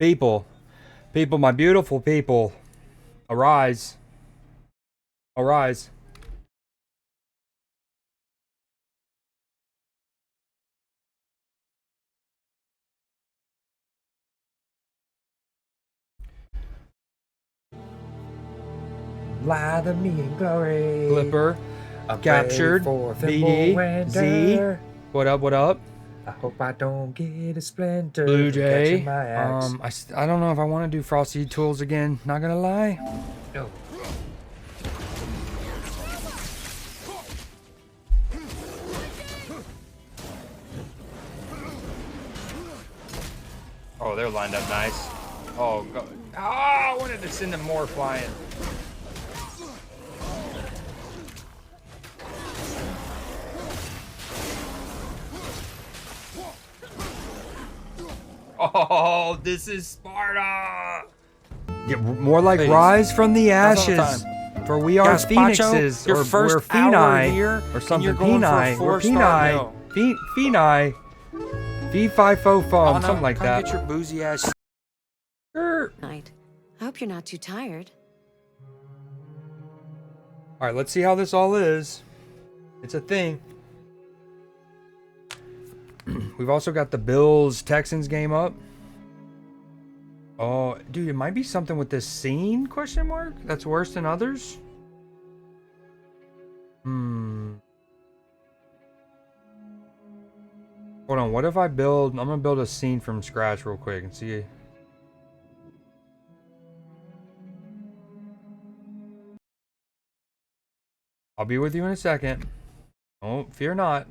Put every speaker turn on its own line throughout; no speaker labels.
People, people, my beautiful people, arise, arise.
Lather me in glory.
Flipper,
I'm
captured.
ready for
BD, Z. What up? What up?
I hope I don't get a splinter
Blue
from
Jay.
catching my axe.
I don't know if I want to do Frosty Tools again. Not gonna lie.
No.
Oh, they're lined up nice. Oh, go. Oh, I wanted to send them more flying. Oh, this is Sparta. Yeah, more like
Ladies,
rise from the
now's not
ashes.
the
For we are
Gazpacho,
phoenixes,
your
or
first
we're Phoeni,
hour here,
or
and
something.
you're going for a
Phoeni, we're
4-star
Phoeni,
meal.
Phoeni, V5 something like
come
that.
get your boozy ass.
Night. I hope you're not too tired.
All right, let's see how this all is. It's a thing. We've also got the Bills-Texans game up. Oh, dude, it might be something with this scene, question mark? That's worse than others? Hold on, what if I build... I'm gonna build a scene from scratch real quick and see... I'll be with you in a second. Oh, fear not.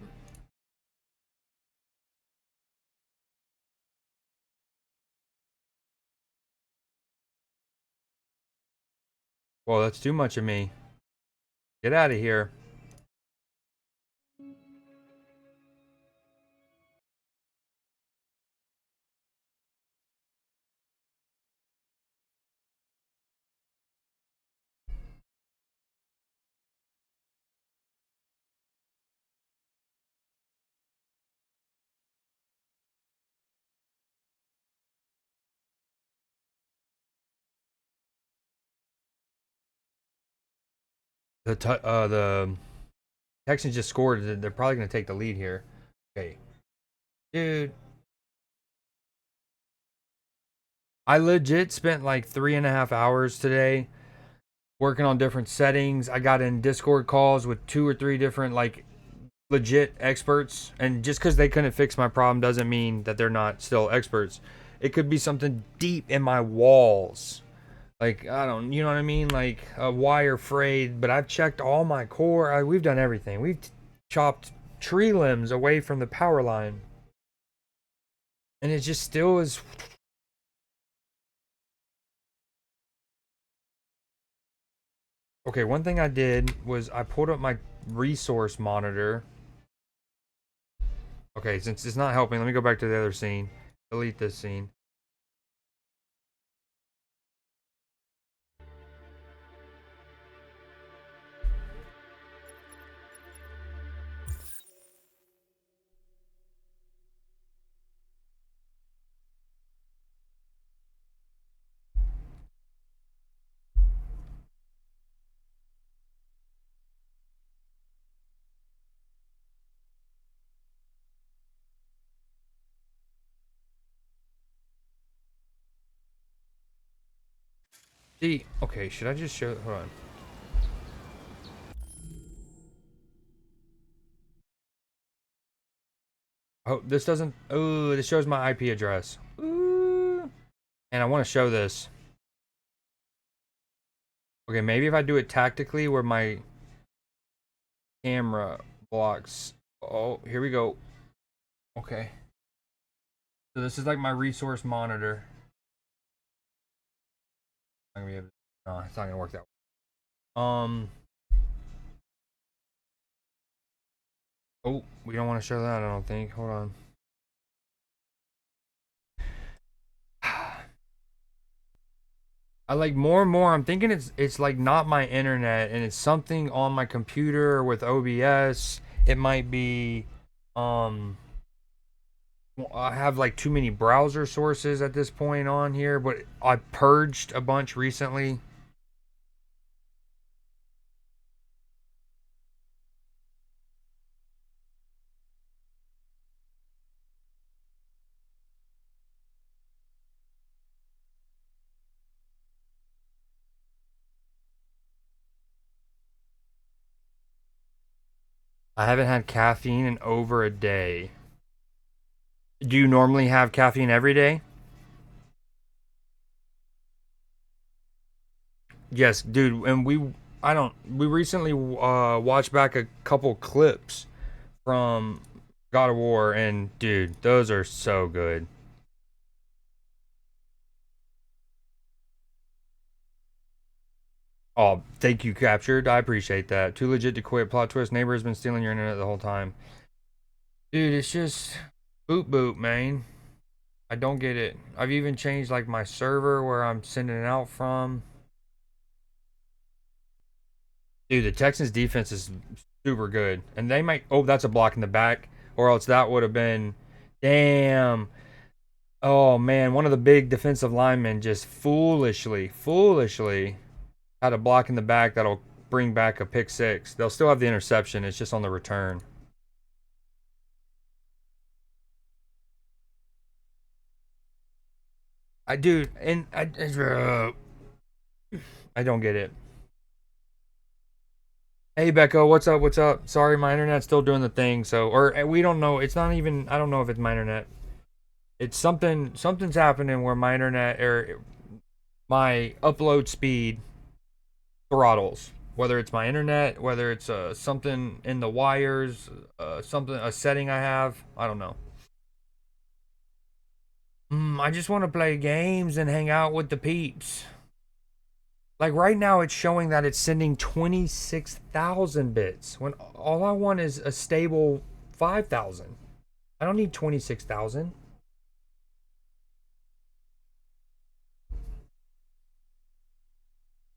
Whoa, that's too much of me. Get out of here. The Texans just scored. They're probably gonna take the lead here. Okay, dude. I legit spent like 3.5 hours today working on different settings. I got in Discord calls with 2 or 3 different like legit experts, and just because they couldn't fix my problem doesn't mean that they're not still experts. It could be something deep in my walls. Like, I don't, you know what I mean? Like a wire frayed, but I've checked all my core. We've done everything. We've chopped tree limbs away from the power line. And it just still is. Okay, one thing I did was I pulled up my resource monitor. Okay, since it's not helping, let me go back to the other scene. Delete this scene. See, okay, should I just show, hold on. Oh, this doesn't, oh, this shows my IP address. Ooh. And I want to show this. Okay, maybe if I do it tactically where my camera blocks. Oh, here we go. Okay. So this is like my resource monitor. I'm gonna be able to, no, it's not gonna work that way. Oh, we don't want to show that, I don't think. Hold on. I like more and more. I'm thinking it's like not my internet, and it's something on my computer with OBS. It might be, I have like too many browser sources at this point on here, but I purged a bunch recently. I haven't had caffeine in over a day. Do you normally have caffeine every day? Yes, dude. And we recently watched back a couple clips from God of War, and dude, those are so good. Oh, thank you, Captured. I appreciate that. Too legit to quit. Plot twist. Neighbor has been stealing your internet the whole time. Dude, it's just boop boop, man. I don't get it. I've even changed like my server where I'm sending it out from. Dude, the Texans defense is super good. And they might, oh, that's a block in the back. Or else that would have been, damn. Oh man, one of the big defensive linemen just foolishly had a block in the back that'll bring back a pick six. They'll still have the interception. It's just on the return. I do, and I don't get it. Hey Becco, what's up? What's up? Sorry, my internet's still doing the thing. So, or we don't know. It's not even. I don't know if it's my internet. It's something. Something's happening where my internet or my upload speed throttles. Whether it's my internet, whether it's something in the wires, something a setting I have. I don't know. I just want to play games and hang out with the peeps. Like right now, it's showing that it's sending 26,000 bits when all I want is a stable 5,000. I don't need 26,000.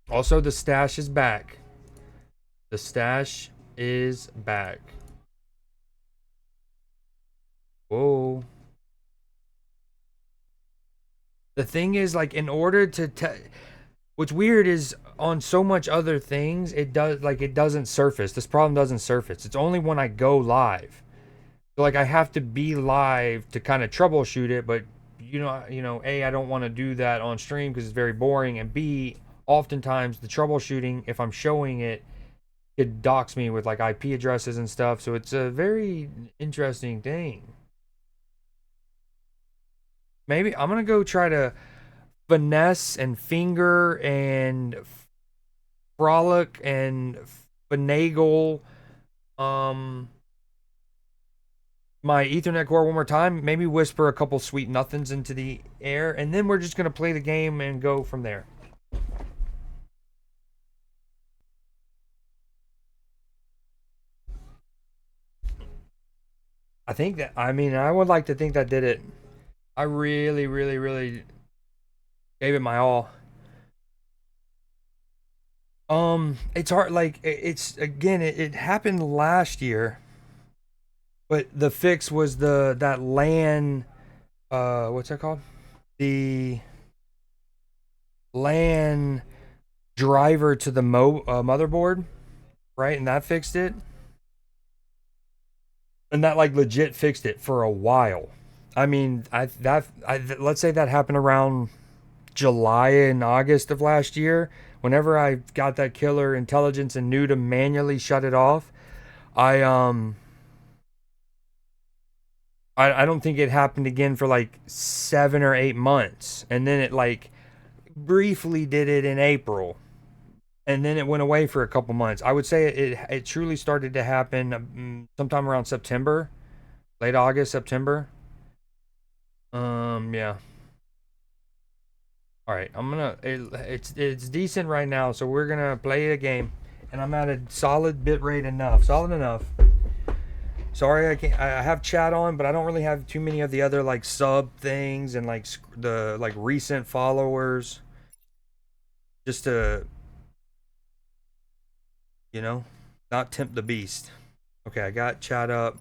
Also, the stash is back. The stash is back. Whoa. The thing is, like, in order to what's weird is on so much other things, it doesn't surface. This problem doesn't surface. It's only when I go live. So like I have to be live to kind of troubleshoot it, but A, I don't want to do that on stream because it's very boring, and B, oftentimes the troubleshooting, if I'm showing it, it docks me with like IP addresses and stuff. So it's a very interesting thing. Maybe I'm gonna go try to finesse and finger and frolic and finagle um my Ethernet core one more time, maybe whisper a couple sweet nothings into the air, and then we're just gonna play the game and go from there. I would like to think that did it. I really gave it my all. It's hard, like, it's, again, it happened last year, but the fix was that LAN, what's that called? The LAN driver to the motherboard, right? And that fixed it. And that like legit fixed it for a while. I mean, let's say that happened around July and August of last year. Whenever I got that killer intelligence and knew to manually shut it off, I I don't think it happened again for like 7 or 8 months, and then it like briefly did it in April, and then it went away for a couple months. I would say it truly started to happen sometime around September, late August, September. Yeah. All right, it's decent right now, so we're gonna play a game, and I'm at a solid bit rate solid enough. Sorry, I have chat on, but I don't really have too many of the other like sub things and like the like recent followers, just to you know, not tempt the beast. Okay, I got chat up.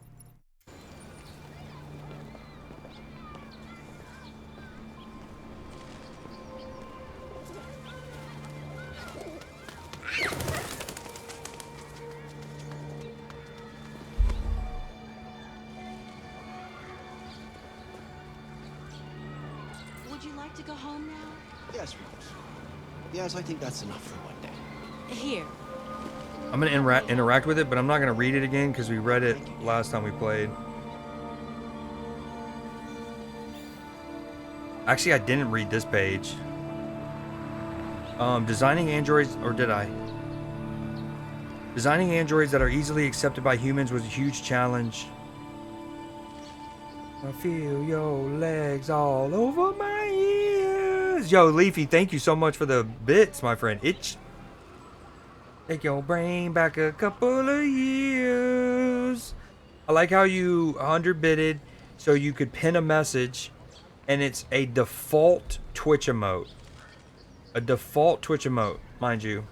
to go home now?
Yes, Rose. Yes, I think that's enough for one day.
Here.
I'm gonna interact with it, but I'm not gonna read it again because we read it last time we played. Actually, I didn't read this page. Designing androids, or did I? Designing androids that are easily accepted by humans was a huge challenge. I feel your legs all over my ears. Yo, Leafy, thank you so much for the bits, my friend. Itch. Take your brain back a couple of years. I like how you 100-bitted so you could pin a message, and it's a default Twitch emote. A default Twitch emote, mind you.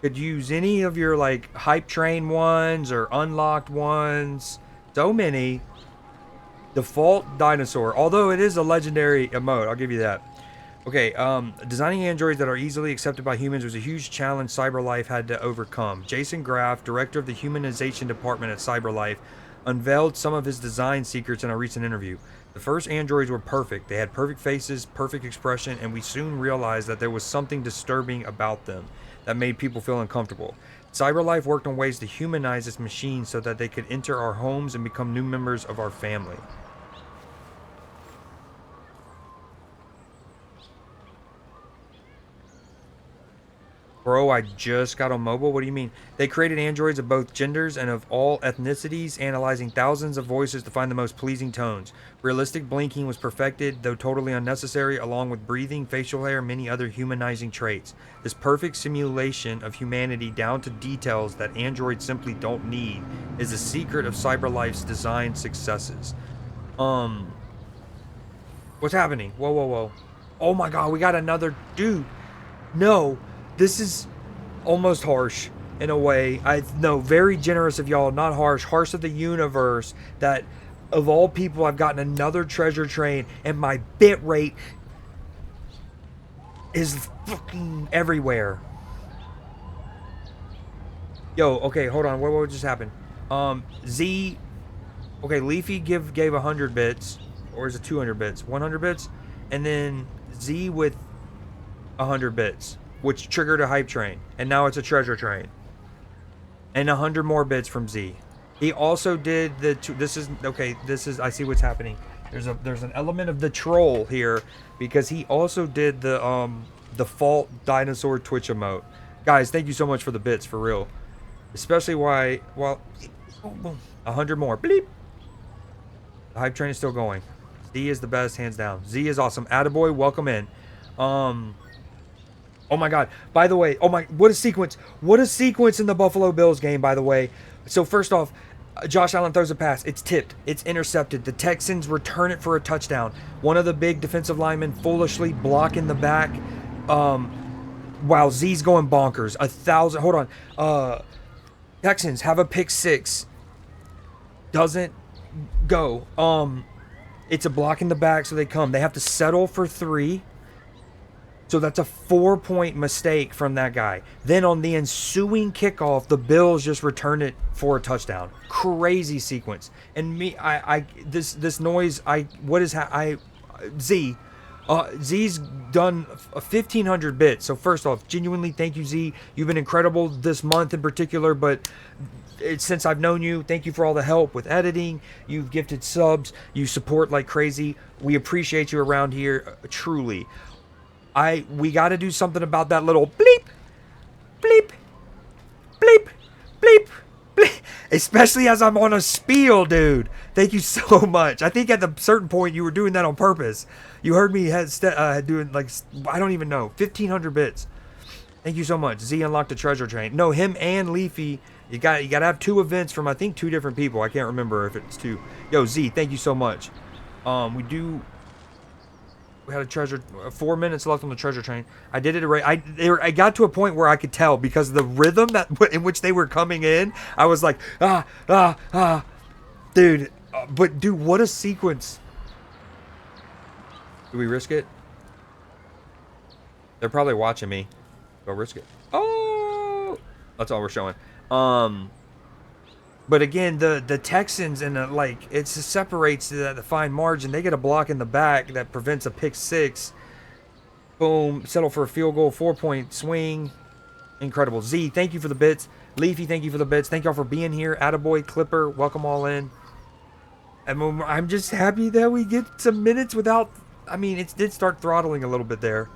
Could use any of your like hype train ones or unlocked ones. So many. Default dinosaur. Although it is a legendary emote, I'll give you that. Okay, designing androids that are easily accepted by humans was a huge challenge CyberLife had to overcome. Jason Graff, director of the humanization department at CyberLife, unveiled some of his design secrets in a recent interview. The first androids were perfect. They had perfect faces, perfect expression, and we soon realized that there was something disturbing about them that made people feel uncomfortable. CyberLife worked on ways to humanize its machines so that they could enter our homes and become new members of our family. Bro, I just got on mobile. What do you mean? They created androids of both genders and of all ethnicities, analyzing thousands of voices to find the most pleasing tones. Realistic blinking was perfected, though totally unnecessary, along with breathing, facial hair, and many other humanizing traits. This perfect simulation of humanity down to details that androids simply don't need is the secret of CyberLife's design successes. What's happening? Whoa, whoa, whoa. Oh my god, we got another dude. No. This is almost harsh in a way. I know, very generous of y'all, not harsh. Harsh of the universe that of all people I've gotten another treasure train and my bit rate is fucking everywhere. Yo, okay, hold on. What just happened? Z. Okay, Leafy gave 100 bits, or is it 200 bits? 100 bits, and then Z with 100 bits, which triggered a hype train, and now it's a treasure train. And 100 more bits from Z. He also did the this is I see what's happening. There's an element of the troll here because he also did the default dinosaur Twitch emote. Guys, thank you so much for the bits, for real. Especially while 100 more. Bleep. The hype train is still going. Z is the best, hands down. Z is awesome. Attaboy, welcome in. Oh my god. By the way, what a sequence. What a sequence in the Buffalo Bills game, by the way. So first off, Josh Allen throws a pass. It's tipped. It's intercepted. The Texans return it for a touchdown. One of the big defensive linemen foolishly blocking the back. While Z's going bonkers. 1,000. Hold on. Texans have a pick six. Doesn't go. It's a block in the back, so they come. They have to settle for 3. So that's a 4-point mistake from that guy. Then on the ensuing kickoff, the Bills just return it for a touchdown. Crazy sequence. And this noise. Z's done 1,500 bits. So first off, genuinely thank you, Z. You've been incredible this month in particular, but since I've known you, thank you for all the help with editing. You've gifted subs. You support like crazy. We appreciate you around here, truly. We got to do something about that little bleep, bleep, bleep, bleep, bleep. Especially as I'm on a spiel, dude. Thank you so much. I think at a certain point you were doing that on purpose. You heard me doing like, I don't even know, 1,500 bits. Thank you so much. Z unlocked a treasure train. No, him and Leafy. You got to have 2 events from I think 2 different people. I can't remember if it's 2. Yo, Z, thank you so much. We had a treasure. 4 minutes left on the treasure train. I did it right. I got to a point where I could tell because of the rhythm in which they were coming in. I was like, dude. But dude, what a sequence. Do we risk it? They're probably watching me. Go risk it. Oh, that's all we're showing. But again, the Texans and like it separates the fine margin. They get a block in the back that prevents a pick six. Boom, settle for a field goal, 4-point swing. Incredible. Z, thank you for the bits. Leafy, thank you for the bits. Thank y'all for being here. Attaboy, Clipper, welcome all in. I'm just happy that we get some minutes without. I mean, it did start throttling a little bit there.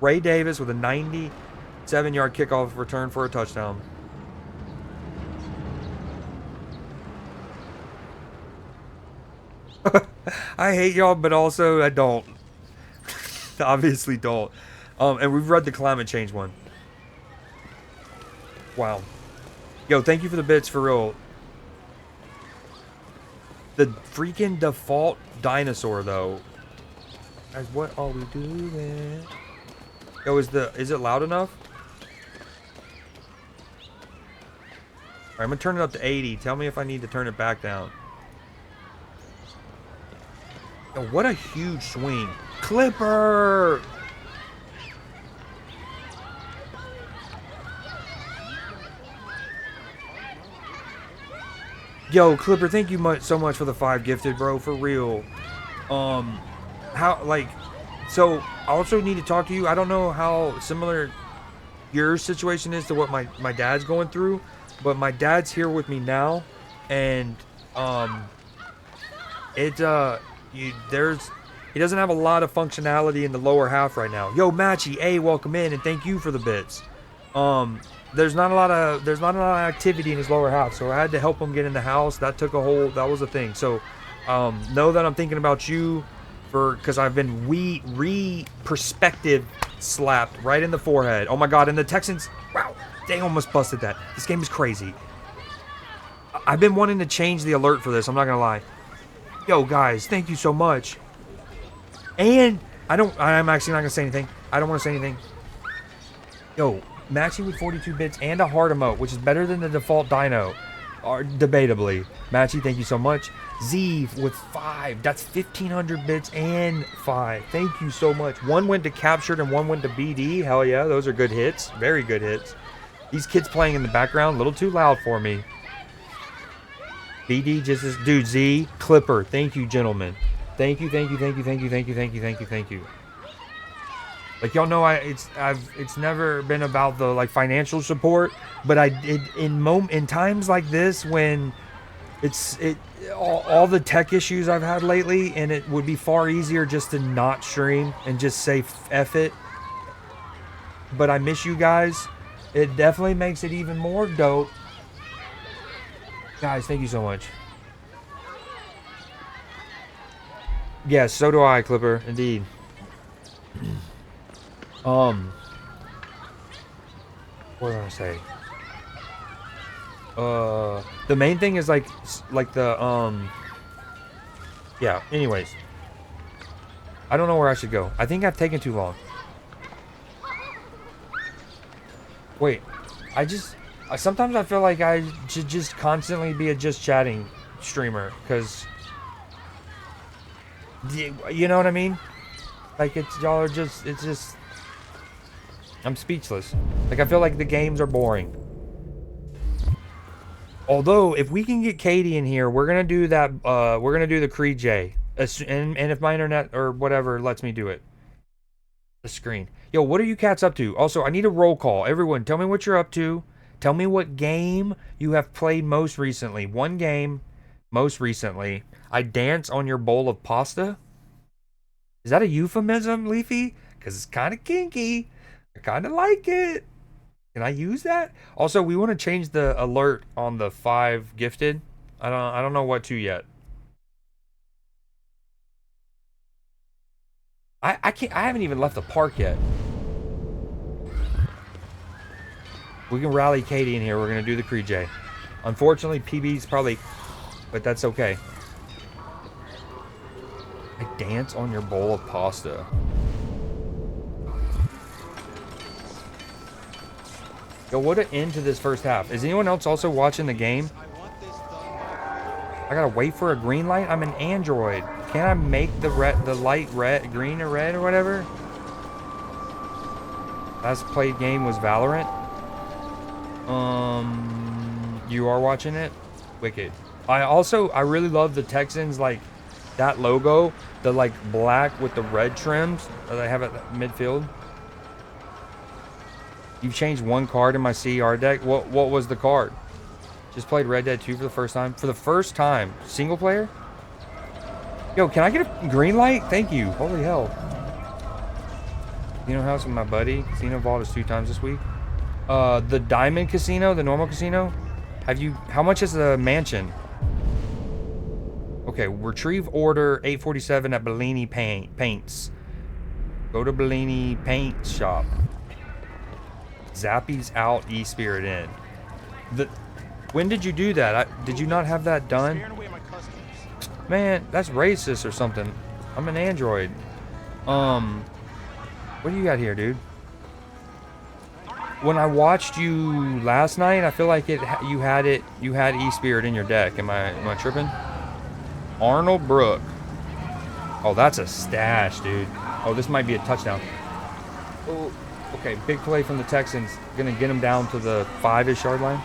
Ray Davis with a 97-yard kickoff return for a touchdown. I hate y'all, but also I don't. Obviously don't. And we've read the climate change one. Wow. Yo, thank you for the bits, for real. The freaking default dinosaur, though. Guys, what are we doing? Yo, is it loud enough? Alright, I'm gonna turn it up to 80. Tell me if I need to turn it back down. Yo, what a huge swing. Clipper! Yo, Clipper, thank you so much for the 5 gifted, bro, for real. So I also need to talk to you. I don't know how similar your situation is to what my dad's going through, but my dad's here with me now, and he doesn't have a lot of functionality in the lower half right now. Yo, Matchy, A, welcome in, and thank you for the bits. There's not a lot of activity in his lower half, so I had to help him get in the house. That was a thing. So know that I'm thinking about you because I've been perspective slapped right in the forehead. Oh my god, and the Texans, wow, they almost busted that. This game is crazy. I've been wanting to change the alert for this, I'm not gonna lie. Yo guys, thank you so much. And I'm actually not gonna say anything. I don't want to say anything. Yo, matching with 42 bits and a hard emote, which is better than the default dino, are debatably. Matchy, thank you so much. Z with 5. That's 1,500 bits and 5. Thank you so much. One went to captured and one went to BD. Hell yeah, those are good hits. Very good hits. These kids playing in the background, a little too loud for me. BD just is, dude, Z, Clipper. Thank you, gentlemen. Thank you. Like y'all know, it's never been about the like financial support, but in times like this when all the tech issues I've had lately, and it would be far easier just to not stream and just say F it. But I miss you guys. It definitely makes it even more dope. Guys, thank you so much. Yes, so do I, Clipper. Indeed. What did I say? The main thing is like the yeah, anyways. I don't know where I should go. I think I've taken too long. Wait, sometimes I feel like I should just constantly be a just chatting streamer, because you know what I mean? Like it's just I'm speechless. Like I feel like the games are boring. Although if we can get Katie in here, we're gonna do that. We're gonna do the Creed J, and if my internet or whatever lets me do it. The screen. Yo, what are you cats up to? Also, I need a roll call. Everyone, tell me what you're up to. Tell me what game you have played most recently. One game, most recently. I dance on your bowl of pasta. Is that a euphemism, Leafy? Because it's kind of kinky. I kind of like it. Can I use that? Also, we want to change the alert on the 5 gifted. I don't know what to yet. I haven't even left the park yet. We can rally Katie in here. We're gonna do the Creed J. Unfortunately, PB's probably, but that's okay. I dance on your bowl of pasta. Yo, what an end to this first half. Is anyone else also watching the game? I gotta wait for a green light? I'm an Android. Can I make the light red, green or red or whatever? Last played game was Valorant. You are watching it? Wicked. I really love the Texans, like, that logo, the, like, black with the red trims that they have at midfield. You've changed one card in my CR deck. What was the card? Just played Red Dead 2 for the first time. For the first time. Single player? Yo, can I get a green light? Thank you. Holy hell. Casino house with my buddy. Casino vault is 2 times this week. The Diamond Casino, the normal casino. How much is the mansion? Okay, retrieve order 847 at Bellini Paints. Go to Bellini Paint Shop. Zappy's out, E-Spirit in. When did you do that? Did you not have that done? Man, that's racist or something. I'm an android. What do you got here, dude? When I watched you last night, I feel like you had E-Spirit in your deck. Am I tripping? Arnold Brook. Oh, that's a stash, dude. Oh, this might be a touchdown. Oh, okay, big play from the Texans. Gonna get him down to the 5-ish yard line.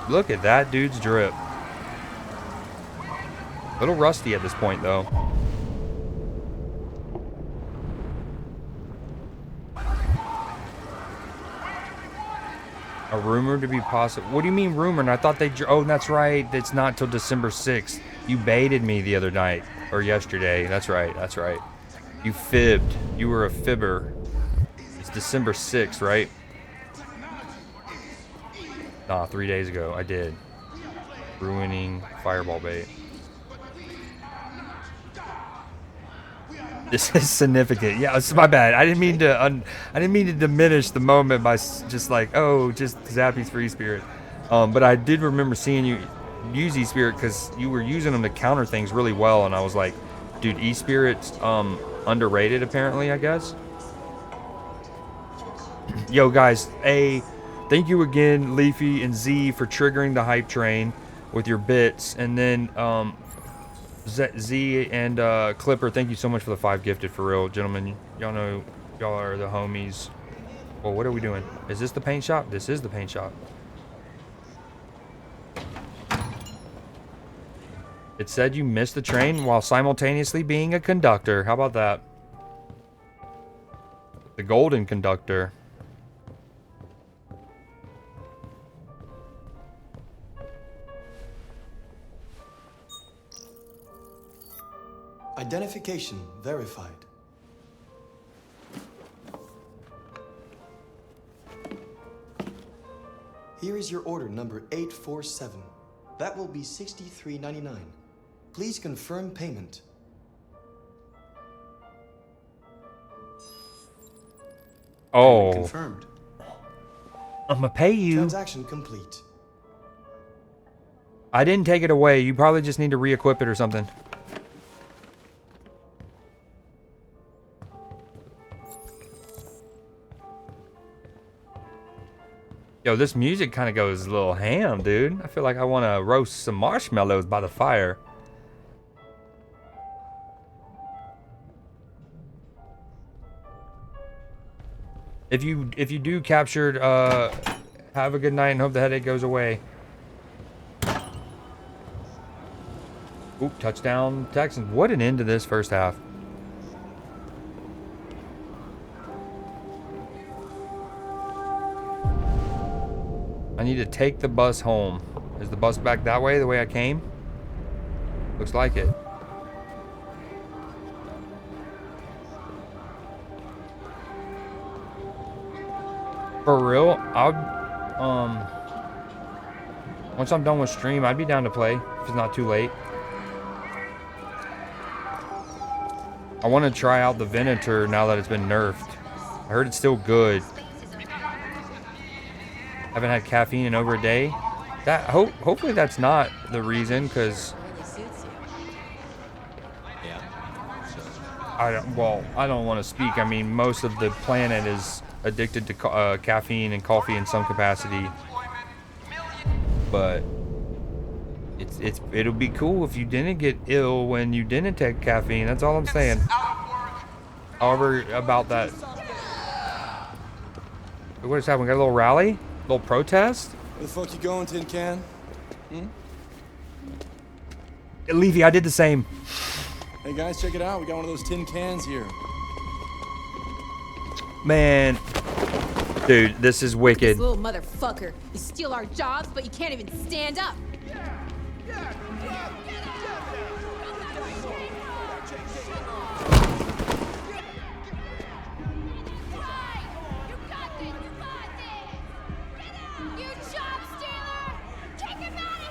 Look at that dude's drip. A little rusty at this point, though. A rumor to be possible. What do you mean rumor? And I thought oh, that's right. It's not till December 6th. You baited me the other night. Or yesterday. That's right. That's right. You fibbed. You were a fibber. It's December 6th, right? Nah, 3 days ago. I did. Ruining fireball bait. This is significant. Yeah, it's my bad. I didn't mean to diminish the moment by just like, oh, just Zappy's free spirit. But I did remember seeing you use E-Spirit because you were using them to counter things really well, and I was like, dude, E-Spirit's underrated apparently, I guess. Yo, guys, thank you again, Leafy and Z, for triggering the hype train with your bits, and then Z and Clipper, thank you so much for the 5 gifted, for real, gentlemen. Y'all know y'all are the homies. Well, what are we doing? Is this the paint shop? This is the paint shop. It said you missed the train while simultaneously being a conductor. How about that? The golden conductor.
Identification verified. Here is your order number 847. That will be $63.99. Please confirm payment.
Oh.
Payment confirmed.
I'm gonna pay you.
Transaction complete.
I didn't take it away. You probably just need to re-equip it or something. Yo, this music kind of goes a little ham, dude. I feel like I want to roast some marshmallows by the fire. If you do captured, have a good night and hope the headache goes away. Oop, touchdown Texans. What an end to this first half. I need to take the bus home. Is the bus back that way, the way I came? Looks like it. For real, once I'm done with stream, I'd be down to play if it's not too late. I want to try out the Venator now that it's been nerfed. I heard it's still good. Haven't had caffeine in over a day. Hopefully that's not the reason, because I don't want to speak. I mean, most of the planet is addicted to caffeine and coffee in some capacity. But it'll be cool if you didn't get ill when you didn't take caffeine. That's all I'm saying. However, about that, what is happening? We got a little rally, a little protest.
Where the fuck you going, Tin Can?
Leafy, I did the same.
Hey guys, check it out. We got one of those tin cans here.
Man. Dude, this is wicked.
This little motherfucker. You steal our jobs, but you can't even stand up.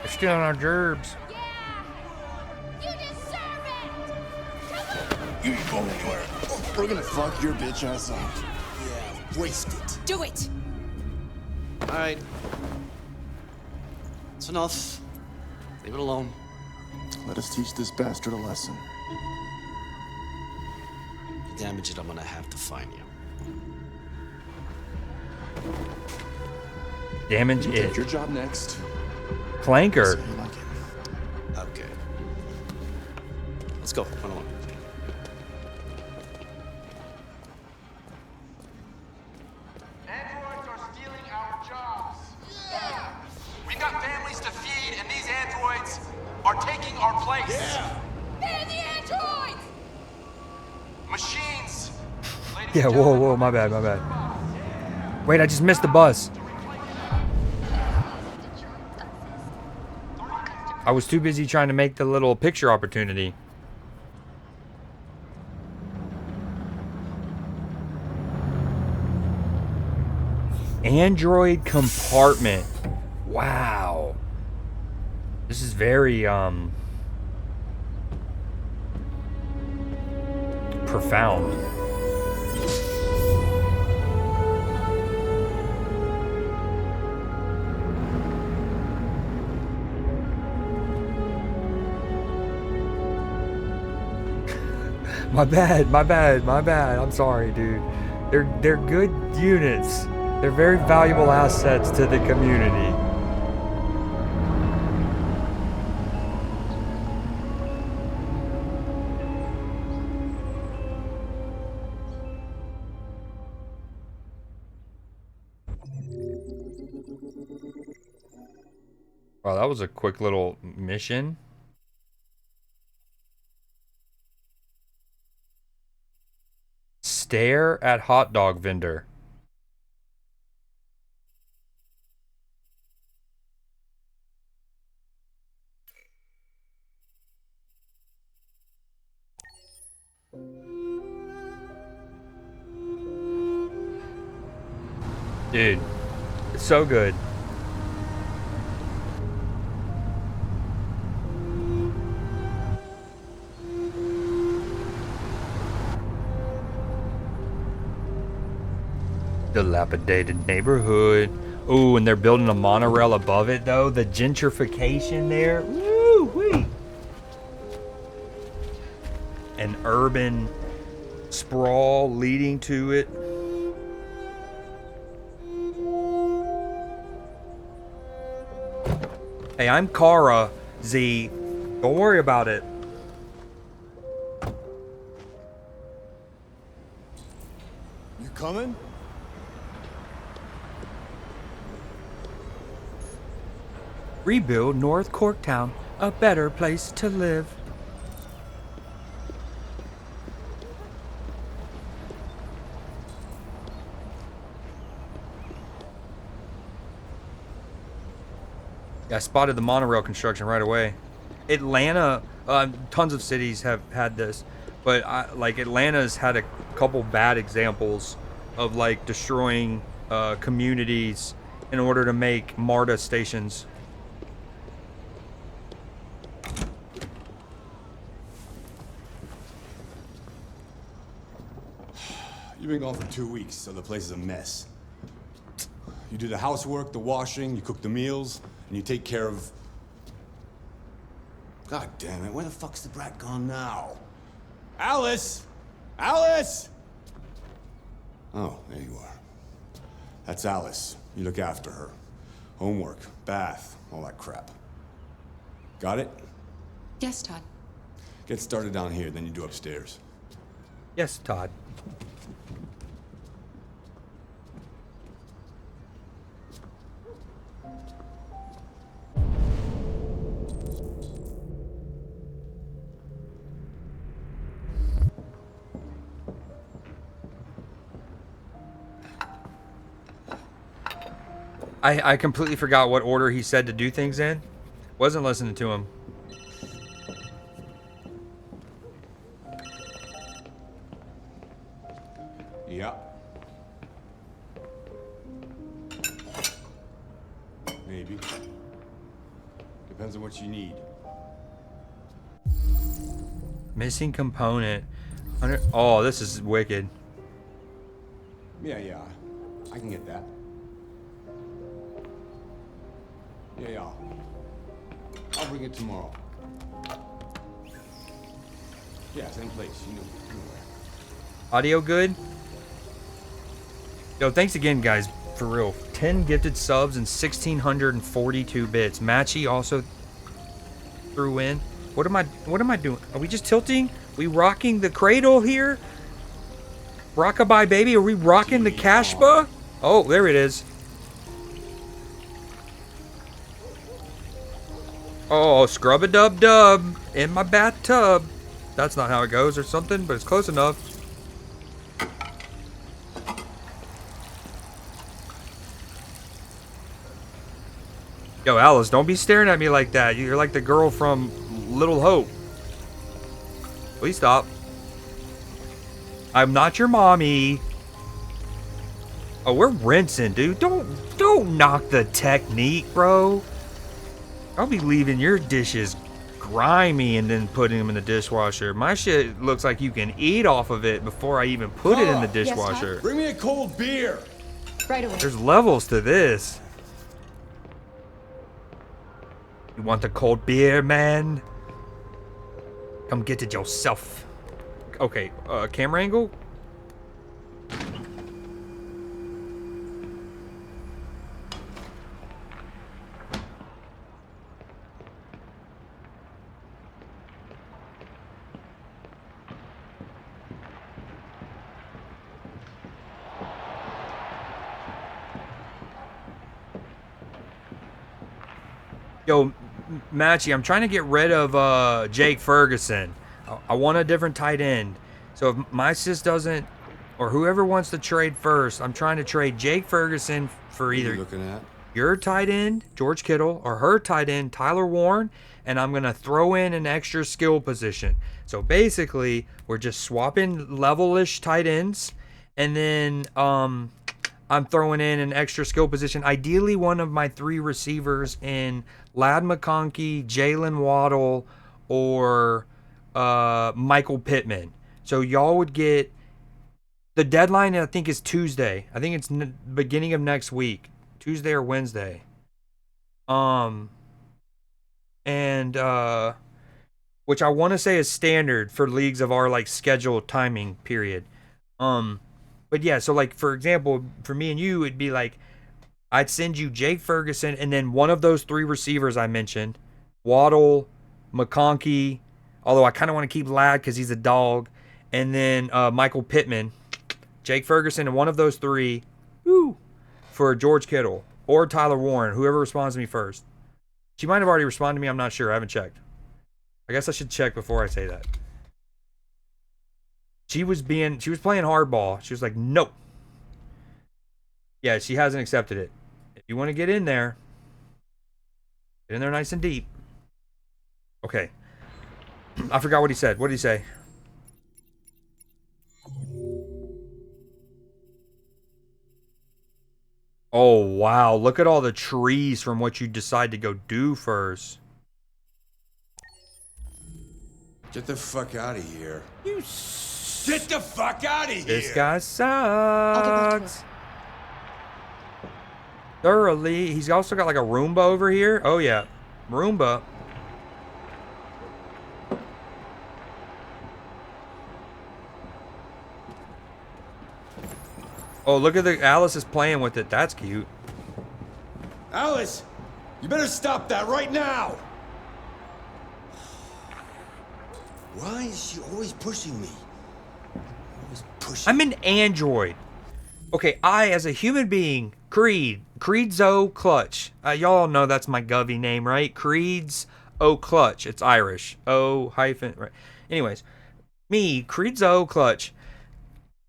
They're stealing our gerbs.
You ain't going anywhere. We're gonna fuck your bitch ass up.
Yeah, waste it.
Do it!
Alright. It's enough. Leave it alone.
Let us teach this bastard a lesson.
You damage it, I'm gonna have to fine you.
Damage
You
it.
take your job next.
Clanker.
You like it.
Okay. Let's go. Run along.
Androids are stealing our jobs. Yeah! We've got families to feed, and these androids are taking our place. Yeah!
Ban the androids!
Machines.
Yeah, whoa, my bad. Wait, I just missed the bus. I was too busy trying to make the little picture opportunity. Android compartment. Wow. This is very profound. My bad. I'm sorry, dude. They're good units. They're very valuable assets to the community. Wow, that was a quick little mission. Stare at hot dog vendor. Dude, it's so good. Dilapidated neighborhood. Ooh, and they're building a monorail above it though. The gentrification there. Woo-wee. An urban sprawl leading to it. Hey, I'm Kara, Z. Don't worry about it.
You coming?
Rebuild North Corktown, a better place to live. I spotted the monorail construction right away. Atlanta, tons of cities have had this, but like Atlanta's had a couple bad examples of like destroying communities in order to make MARTA stations.
You've been gone for 2 weeks, so the place is a mess. You do the housework, the washing, you cook the meals, and you take care of... God damn it, where the fuck's the brat gone now? Alice! Alice! Oh, there you are. That's Alice. You look after her. Homework, bath, all that crap. Got it?
Yes, Todd.
Get started down here, then you do upstairs.
Yes, Todd. I completely forgot what order he said to do things in. Wasn't listening to him.
Yeah. Maybe. Depends on what you need.
Missing component. Oh, this is wicked.
Yeah. I can get that. Yeah. I'll bring it tomorrow. Yeah, same place. You know where.
Audio good? Yo, thanks again, guys. For real. 10 gifted subs and 1,642 bits. Matchy also threw in. What am I doing? Are we just tilting? We rocking the cradle here? Rockabye baby, are we rocking the Kashba? Oh, there it is. Oh, scrub-a-dub-dub in my bathtub. That's not how it goes or something, but it's close enough. Yo, Alice, don't be staring at me like that. You're like the girl from Little Hope. Please stop. I'm not your mommy. Oh, we're rinsing, dude. Don't knock the technique, bro. I'll be leaving your dishes grimy and then putting them in the dishwasher. My shit looks like you can eat off of it before I even put it in the dishwasher.
Bring me a cold beer.
Right away.
There's levels to this. You want the cold beer, man? Come get it yourself. Okay, camera angle? Yo, Matchy, I'm trying to get rid of Jake Ferguson. I want a different tight end. So if my sis doesn't, or whoever wants to trade first, I'm trying to trade Jake Ferguson for
What are
either
you looking at?
your tight end, George Kittle, or her tight end, Tyler Warren, and I'm going to throw in an extra skill position. So basically, we're just swapping level-ish tight ends, and then I'm throwing in an extra skill position. Ideally, one of my 3 receivers in Lad McConkey, Jalen Waddle, or Michael Pittman. So y'all would get the deadline. I think is Tuesday. I think it's beginning of next week, Tuesday or Wednesday. And which I want to say is standard for leagues of our like scheduled timing period. But yeah, so like for example, for me and you, it'd be like I'd send you Jake Ferguson and then one of those 3 receivers I mentioned, Waddle, McConkey, although I kind of want to keep Ladd because he's a dog, and then Michael Pittman, Jake Ferguson, and one of those 3, for George Kittle or Tyler Warren, whoever responds to me first. She might have already responded to me. I'm not sure. I haven't checked. I guess I should check before I say that. She was playing hardball. She was like, nope. Yeah, she hasn't accepted it. If you want to get in there nice and deep. Okay. I forgot what he said. What did he say? Oh, wow. Look at all the trees from what you decide to go do first.
Get the fuck out of here. Get the fuck out of here.
This guy
I'll get back to
sucks. Thoroughly. He's also got like a Roomba over here. Oh, yeah. Roomba. Oh, look at Alice is playing with it. That's cute.
Alice, you better stop that right now. Why is she always pushing me? Always pushing.
I'm an android. Okay, I, as a human being, Creed's O Clutch. Y'all know that's my Govy name, right? Creed's O Clutch. It's Irish. O hyphen, right. Anyways, me, Creed's O Clutch.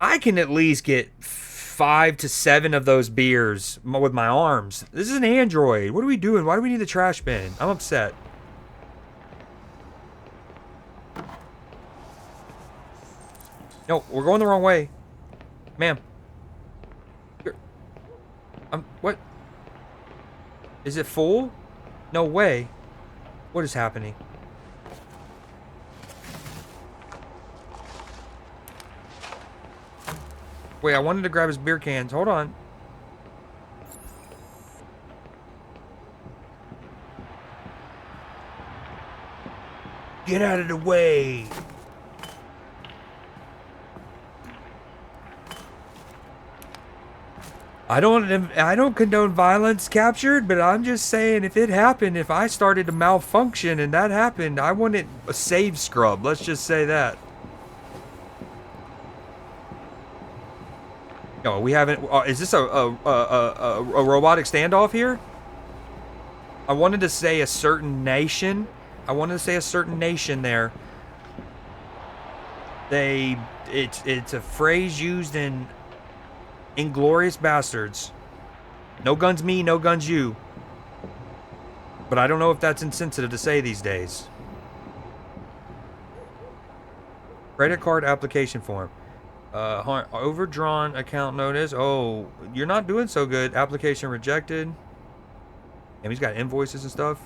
I can at least get 5 to 7 of those beers with my arms. This is an Android. What are we doing? Why do we need the trash bin? I'm upset. No, we're going the wrong way. Ma'am. What? Is it full? No way. What is happening? Wait, I wanted to grab his beer cans. Hold on. Get out of the way. I don't condone violence captured, but I'm just saying if it happened, if I started to malfunction and that happened, I want it a save scrub. Let's just say that. No, we haven't. Is this a robotic standoff here? I wanted to say a certain nation. I wanted to say a certain nation there. It's a phrase used in Inglorious Bastards. No guns me, no guns you. But I don't know if that's insensitive to say these days. Credit card application form. Overdrawn account notice. Oh, you're not doing so good. Application rejected. And he's got invoices and stuff.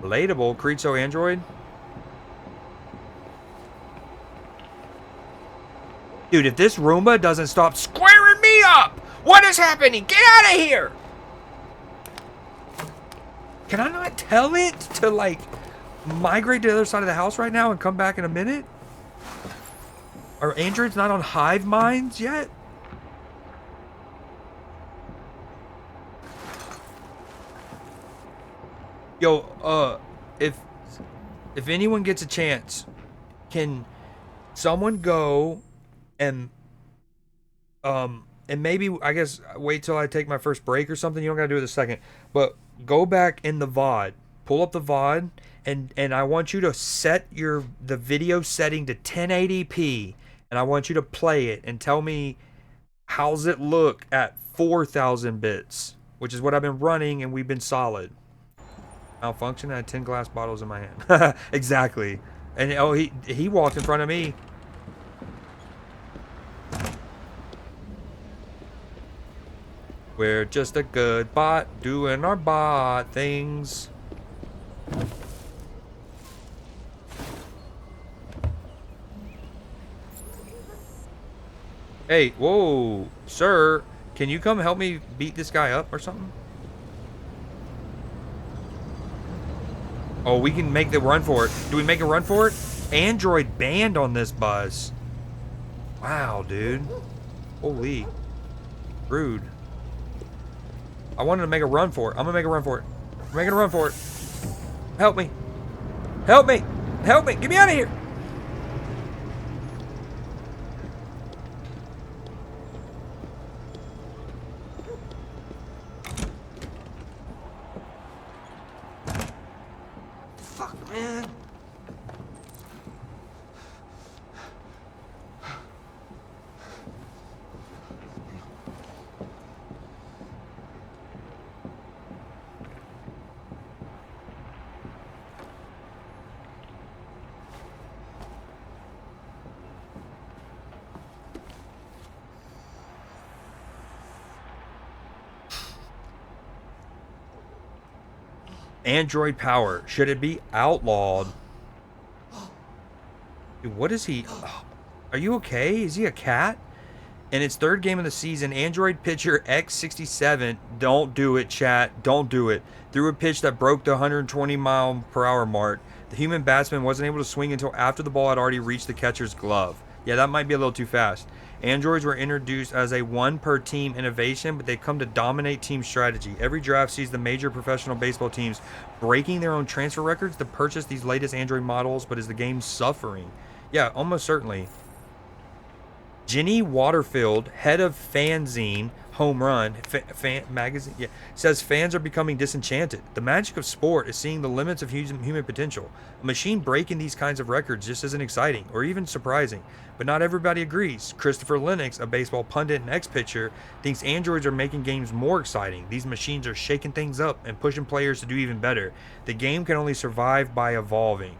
Relatable. Creedso Android. Dude, if this Roomba doesn't stop squaring me up, what is happening? Get out of here! Can I not tell it to, like, migrate to the other side of the house right now and come back in a minute? Are androids not on hive minds yet? Yo, if anyone gets a chance, can someone go and maybe, I guess, wait till I take my first break or something. You don't gotta do it in a second, but go back in the VOD, pull up the VOD, and I want you to set the video setting to 1080p, and I want you to play it and tell me how's it look at 4,000 bits, which is what I've been running, and we've been solid. Malfunction. I had 10 glass bottles in my hand. Exactly. And oh, he walked in front of me. We're just a good bot doing our bot things. Hey, whoa, sir, can you come help me beat this guy up or something? Oh, we can make the run for it. Do we make a run for it? Android banned on this bus. Wow, dude. Holy. Rude. I wanted to make a run for it. I'm gonna make a run for it. I'm making a run for it. Help me. Help me. Help me. Get me out of here.
Fuck, man.
Android power. Should it be outlawed? Dude, what is he? Are you okay? Is he a cat? In its third game of the season, Android pitcher X67, don't do it, chat, don't do it, threw a pitch that broke the 120-mile-per-hour mark. The human batsman wasn't able to swing until after the ball had already reached the catcher's glove. Yeah, that might be a little too fast. Androids were introduced as a one-per-team innovation, but they come to dominate team strategy. Every draft sees the major professional baseball teams breaking their own transfer records to purchase these latest Android models, but is the game suffering? Yeah, almost certainly. Jenny Waterfield, head of Fanzine Home Run fan magazine, says fans are becoming disenchanted. The magic of sport is seeing the limits of human potential. A machine breaking these kinds of records just isn't exciting or even surprising, but not everybody agrees. Christopher Lennox, a baseball pundit and ex-pitcher, thinks androids are making games more exciting. These machines are shaking things up and pushing players to do even better. The game can only survive by evolving.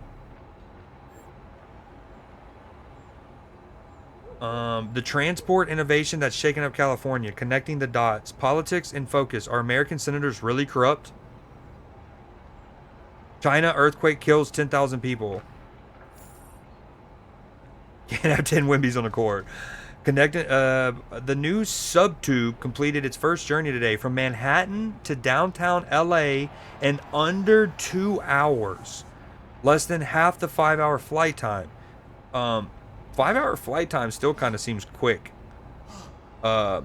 The transport innovation that's shaking up California, connecting the dots, politics in focus. Are American senators really corrupt? China earthquake kills 10,000 people. Can't have 10 Wimbies on the court. Connecting. The new subtube completed its first journey today from Manhattan to downtown LA in under 2 hours, less than half the 5-hour flight time. 5-hour flight time still kind of seems quick. The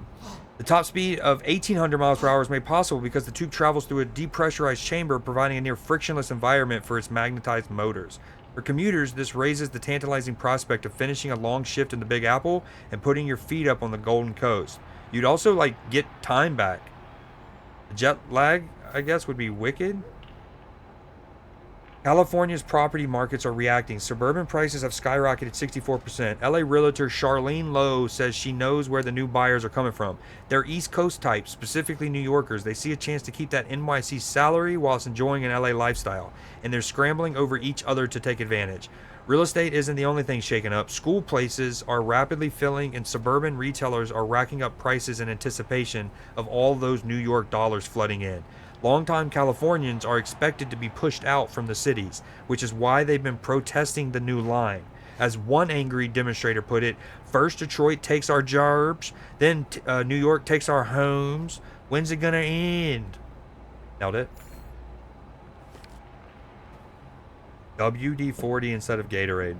top speed of 1,800 miles per hour is made possible because the tube travels through a depressurized chamber, providing a near frictionless environment for its magnetized motors. For commuters, this raises the tantalizing prospect of finishing a long shift in the Big Apple and putting your feet up on the Golden Coast. You'd also, get time back. Jet lag, I guess, would be wicked. California's property markets are reacting. Suburban prices have skyrocketed 64%. LA realtor Charlene Lowe says she knows where the new buyers are coming from. They're East Coast types, specifically New Yorkers. They see a chance to keep that NYC salary whilst enjoying an LA lifestyle, and they're scrambling over each other to take advantage. Real estate isn't the only thing shaken up. School places are rapidly filling, and suburban retailers are racking up prices in anticipation of all those New York dollars flooding in. Longtime Californians are expected to be pushed out from the cities, which is why they've been protesting the new line. As one angry demonstrator put it, first Detroit takes our jobs, then New York takes our homes. When's it gonna end? Nailed it. WD-40 instead of Gatorade.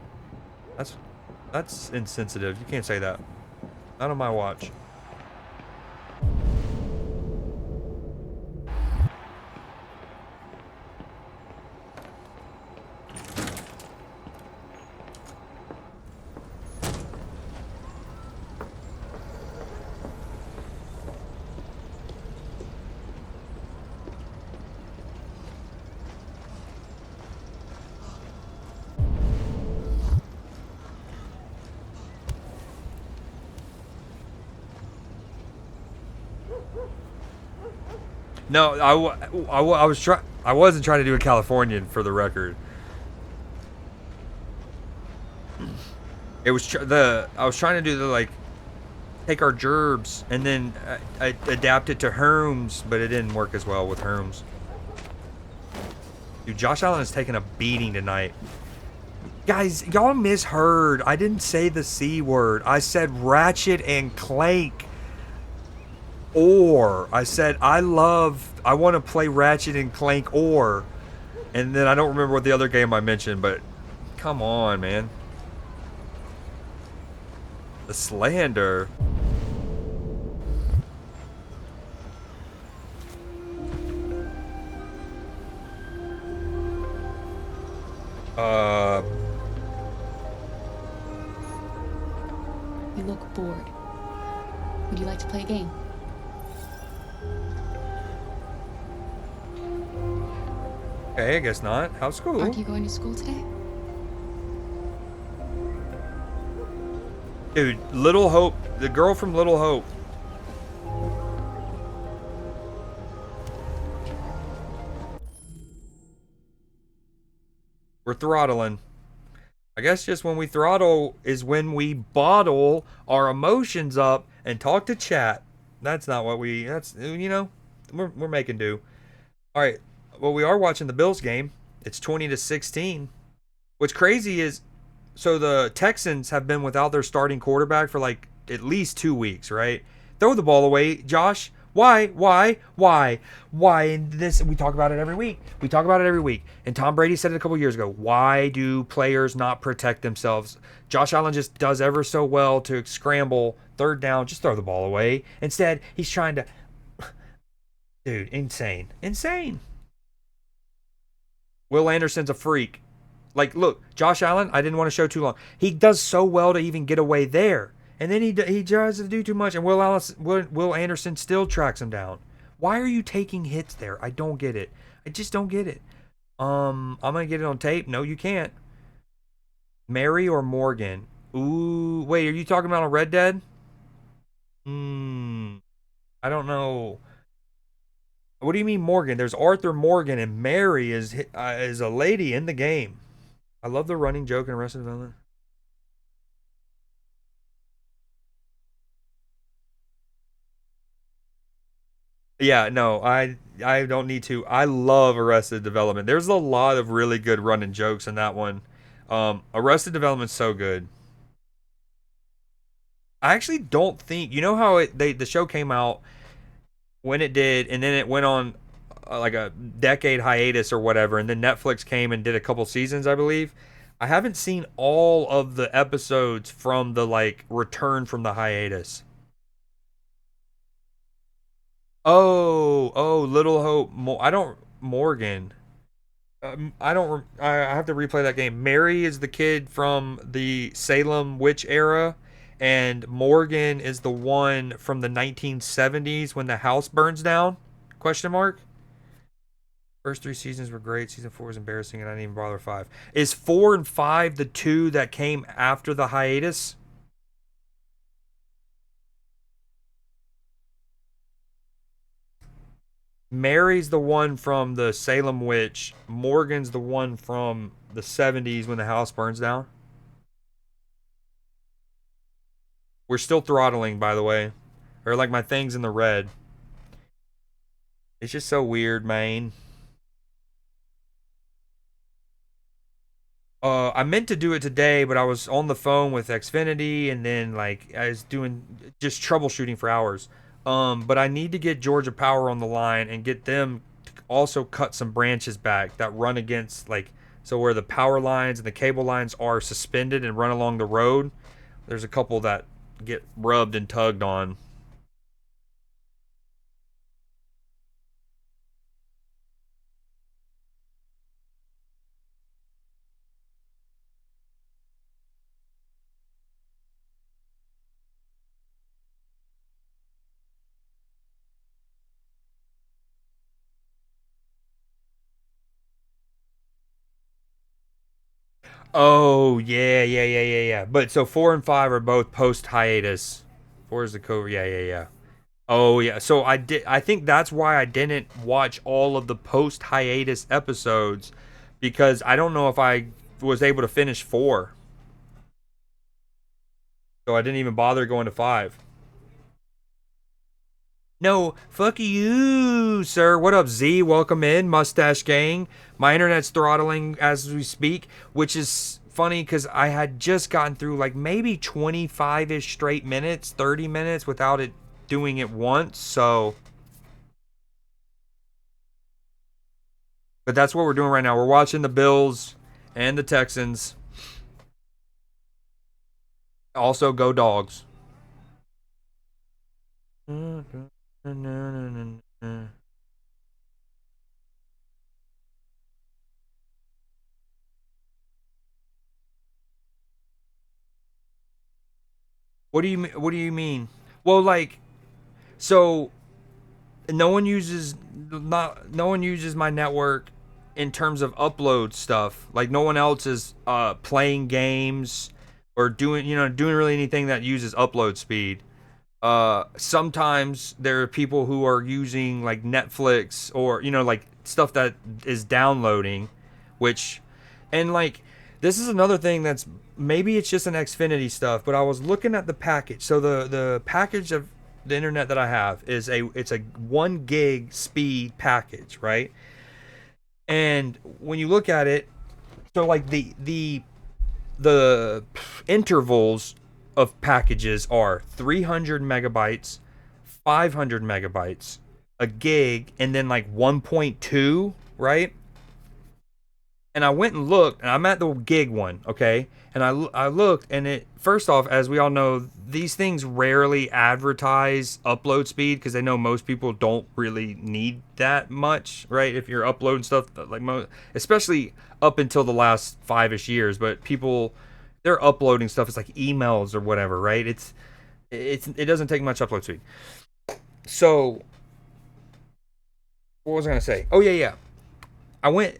That's insensitive. You can't say that. Not on my watch. No, I wasn't trying to do a Californian, for the record. It was I was trying to do the take our gerbs and then I adapt it to Herms, but it didn't work as well with Herms. Dude, Josh Allen is taking a beating tonight. Guys, y'all misheard. I didn't say the C word. I said Ratchet and Clank. I said I want to play Ratchet and Clank and then I don't remember what the other game I mentioned, but come on, man. The slander.
You look bored. Would you like to play a game?
Okay, I guess not. How's school?
Aren't you going to school today?
Dude, Little Hope, the girl from Little Hope. We're throttling. I guess just when we throttle is when we bottle our emotions up and talk to chat. That's not what we're making do. All right. Well, we are watching the Bills game. It's 20-16. What's crazy is, so the Texans have been without their starting quarterback for at least 2 weeks, right? Throw the ball away, Josh. Why? And this, we talk about it every week. And Tom Brady said it a couple years ago. Why do players not protect themselves? Josh Allen just does ever so well to scramble, third down, just throw the ball away. Instead, he's trying to... Dude, insane. Will Anderson's a freak. Look, Josh Allen, I didn't want to show too long. He does so well to even get away there. and then he tries to do too much, and Will Anderson still tracks him down. Why are you taking hits there? I don't get it. I just don't get it. I'm gonna get it on tape. No, you can't. Mary or Morgan? Ooh, wait, are you talking about on Red Dead? I don't know. What do you mean Morgan? There's Arthur Morgan, and Mary is a lady in the game. I love the running joke in Arrested Development. Yeah, no, I don't need to. I love Arrested Development. There's a lot of really good running jokes in that one. Arrested Development's so good. I actually don't think you know how the show came out when it did, and then it went on like a decade hiatus or whatever, and then Netflix came and did a couple seasons, I believe. I haven't seen all of the episodes from the like return from the hiatus. Oh, Little Hope. I don't Morgan. I don't. I have to replay that game. Mary is the kid from the Salem witch era, and Morgan is the one from the 1970s when the house burns down. Question mark. First 3 seasons were great. Season 4 was embarrassing, and I didn't even bother 5. Is 4 and 5 the two that came after the hiatus? Mary's the one from the Salem witch. Morgan's the one from the 70s when the house burns down. We're still throttling, by the way. Or like my thing's in the red. It's just so weird, man. I meant to do it today, but I was on the phone with Xfinity, and then like I was doing just troubleshooting for hours. But I need to get Georgia Power on the line and get them to also cut some branches back that run against like so where the power lines and the cable lines are suspended and run along the road. There's a couple that get rubbed and tugged on. Oh yeah. But so 4 and 5 are both post hiatus. 4 is the cover. Yeah. Oh yeah. So I did. I think that's why I didn't watch all of the post hiatus episodes because I don't know if I was able to finish 4. So I didn't even bother going to 5. No, fuck you, sir. What up, Z? Welcome in, Mustache Gang. My internet's throttling as we speak, which is funny because I had just gotten through like maybe 25-ish straight minutes, 30 minutes without it doing it once. So, but that's what we're doing right now. We're watching the Bills and the Texans. Also, go Dogs. What do you mean? Well, like so no one uses my network in terms of upload stuff. Like no one else is playing games or doing really anything that uses upload speed. Sometimes there are people who are using like Netflix or like stuff that is downloading, which and like this is another thing that's maybe it's just an Xfinity stuff, but I was looking at the package. So the package of the internet that I have is it's a 1 gig speed package, right? And when you look at it, so like the intervals of packages are 300 megabytes, 500 megabytes, a gig, and then like 1.2, right? And I went and looked, and I'm at the gig one, okay? And I looked, and it first off, as we all know, these things rarely advertise upload speed because they know most people don't really need that much, right? If you're uploading stuff like especially up until the last 5-ish years, but people they're uploading stuff. It's like emails or whatever, right? It doesn't take much upload speed. So what was I gonna say? Oh yeah. I went.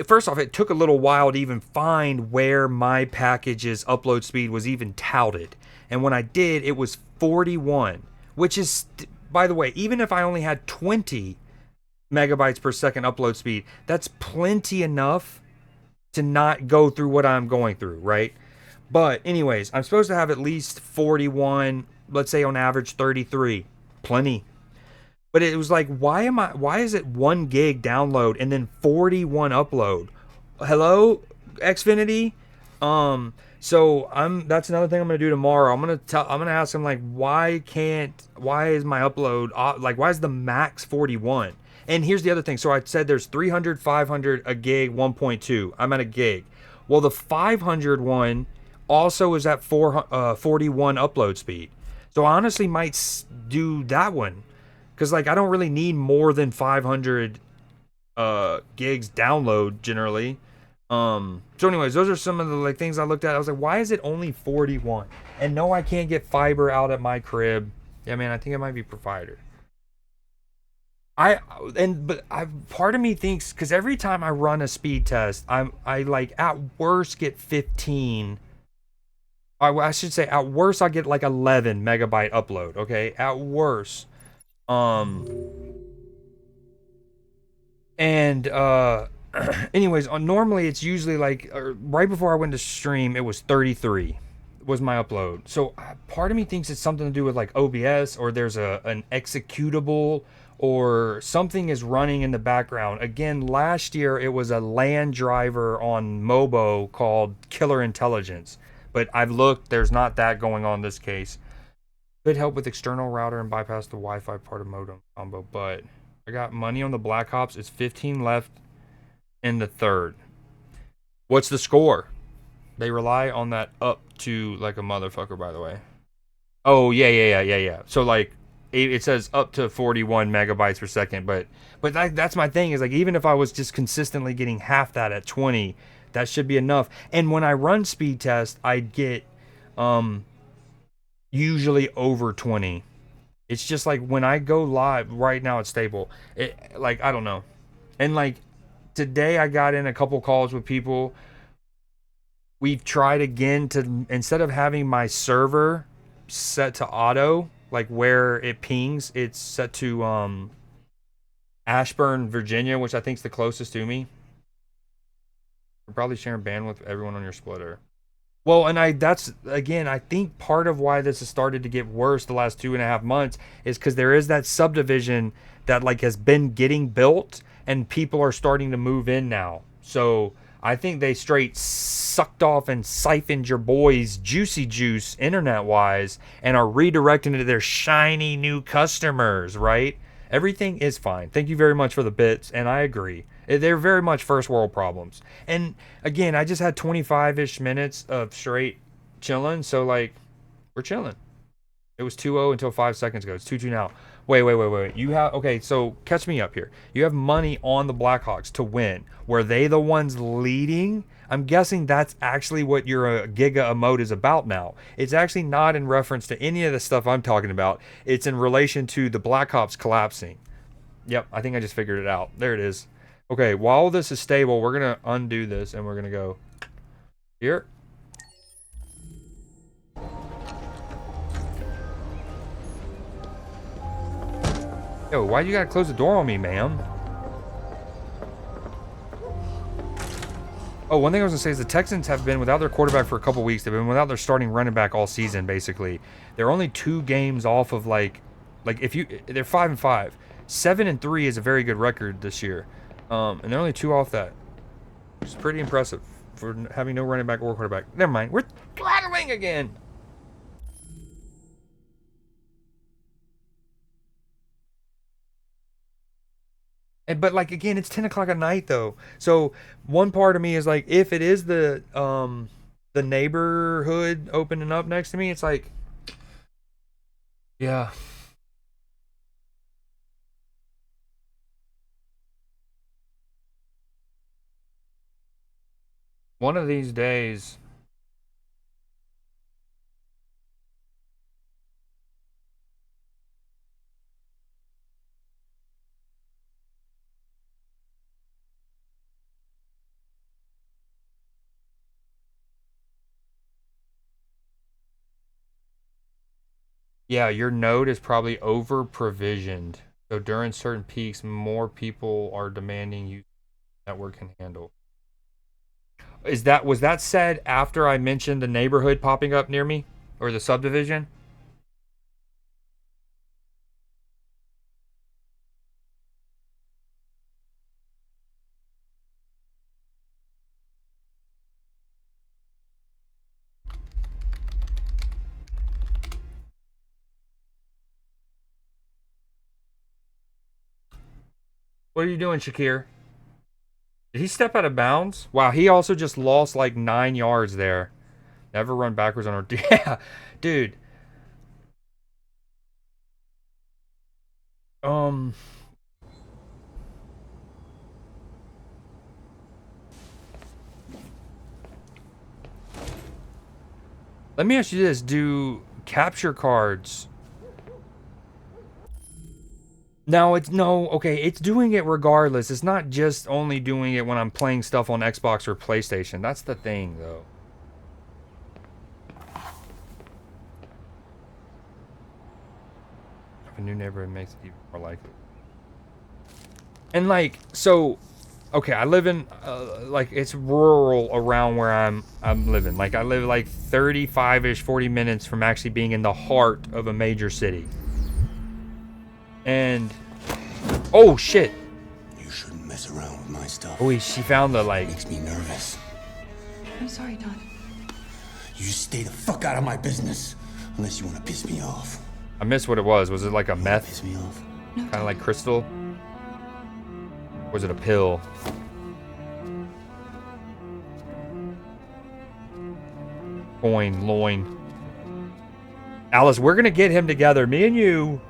First off, it took a little while to even find where my package's upload speed was even touted, and when I did, it was 41, which is, by the way, even if I only had 20 megabytes per second upload speed, that's plenty enough to not go through what I'm going through, right? But anyways, I'm supposed to have at least 41, let's say on average 33. Plenty. But it was like, why is it 1 gig download and then 41 upload? Hello, Xfinity? So that's another thing I'm gonna do tomorrow. I'm gonna ask him, like, why is my upload like, why is the max 41? And here's the other thing. So I said there's 300, 500, a gig, 1.2. I'm at a gig. Well, the 500 one also is at 41 upload speed. So I honestly might do that one, because like I don't really need more than 500 gigs download generally. So anyways, those are some of the like things I looked at. I was like, why is it only 41? And no, I can't get fiber out at my crib. Yeah, man, I think it might be provider. Part of me thinks, because every time I run a speed test, I like at worst get 15. I should say at worst I get like 11 megabyte upload. Okay, at worst. Um. And anyways, normally it's usually like right before I went to stream, it was 33 was my upload. So part of me thinks it's something to do with like OBS, or there's an executable, or something is running in the background. Again, last year it was a LAN driver on Mobo called Killer Intelligence, but I've looked, there's not that going on in this case. Could help with external router and bypass the Wi-Fi part of modem combo, but I got money on the Black Ops. It's 15 left in the third. What's the score? They rely on that up to like a motherfucker, by the way. Oh, yeah. So like it says up to 41 megabytes per second, but that's my thing, is like, even if I was just consistently getting half that at 20, that should be enough. And when I run speed test, I get usually over 20. It's just like when I go live right now, it's stable. Like, I don't know. And like today I got in a couple calls with people. We've tried again to, instead of having my server set to auto, like where it pings, it's set to Ashburn, Virginia, which I think is the closest to me. You're probably sharing bandwidth with everyone on your splitter. Well, and I think part of why this has started to get worse the last 2.5 months is because there is that subdivision that like has been getting built, and people are starting to move in now. So I think they straight sucked off and siphoned your boys' juicy juice internet wise, and are redirecting it to their shiny new customers, right? Everything is fine. Thank you very much for the bits, and I agree. They're very much first world problems. And again, I just had 25-ish minutes of straight chilling, so like, we're chilling. It was 2-0 until 5 seconds ago. It's 2-2 now. Wait. You have, okay, so catch me up here. You have money on the Blackhawks to win. Were they the ones leading? I'm guessing that's actually what your Giga emote is about now. It's actually not in reference to any of the stuff I'm talking about. It's in relation to the Blackhawks collapsing. Yep, I think I just figured it out. There it is. Okay, while this is stable, we're going to undo this, and we're going to go here. Yo, why you got to close the door on me, ma'am? Oh, one thing I was going to say is the Texans have been without their quarterback for a couple weeks. They've been without their starting running back all season, basically. They're only 2 games off of, they're 5-5. 7-3 is a very good record this year. And they're only 2 off that. Which is pretty impressive for having no running back or quarterback. Never mind. We're throttling again. But like, again, it's 10 o'clock at night though. So one part of me is like, if it is the neighborhood opening up next to me, it's like, yeah. One of these days, Yeah, your node is probably over provisioned. So during certain peaks, more people are demanding you network can handle. Was that said after I mentioned the neighborhood popping up near me? Or the subdivision? What are you doing, Shakir? Did he step out of bounds? Wow, he also just lost like 9 yards there. Never run backwards on our... Yeah, dude. Um... Let me ask you this. Do capture cards... No, it's doing it regardless. It's not just only doing it when I'm playing stuff on Xbox or PlayStation. That's the thing, though. If a new neighborhood makes it even more likely. And like, so, okay, I live in, like, it's rural around where I'm living. Like, I live like 35-ish, 40 minutes from actually being in the heart of a major city. And, oh shit.
You shouldn't mess around with my stuff.
Oh, she found the, like...
Makes me nervous.
I'm sorry, Todd.
You stay the fuck out of my business. Unless you want to piss me off.
I missed what it was. Was it like a meth?
Piss me off.
No,
Kind of like crystal? Was it a pill? Coin, loin. Alice, we're gonna get him together. Me and you.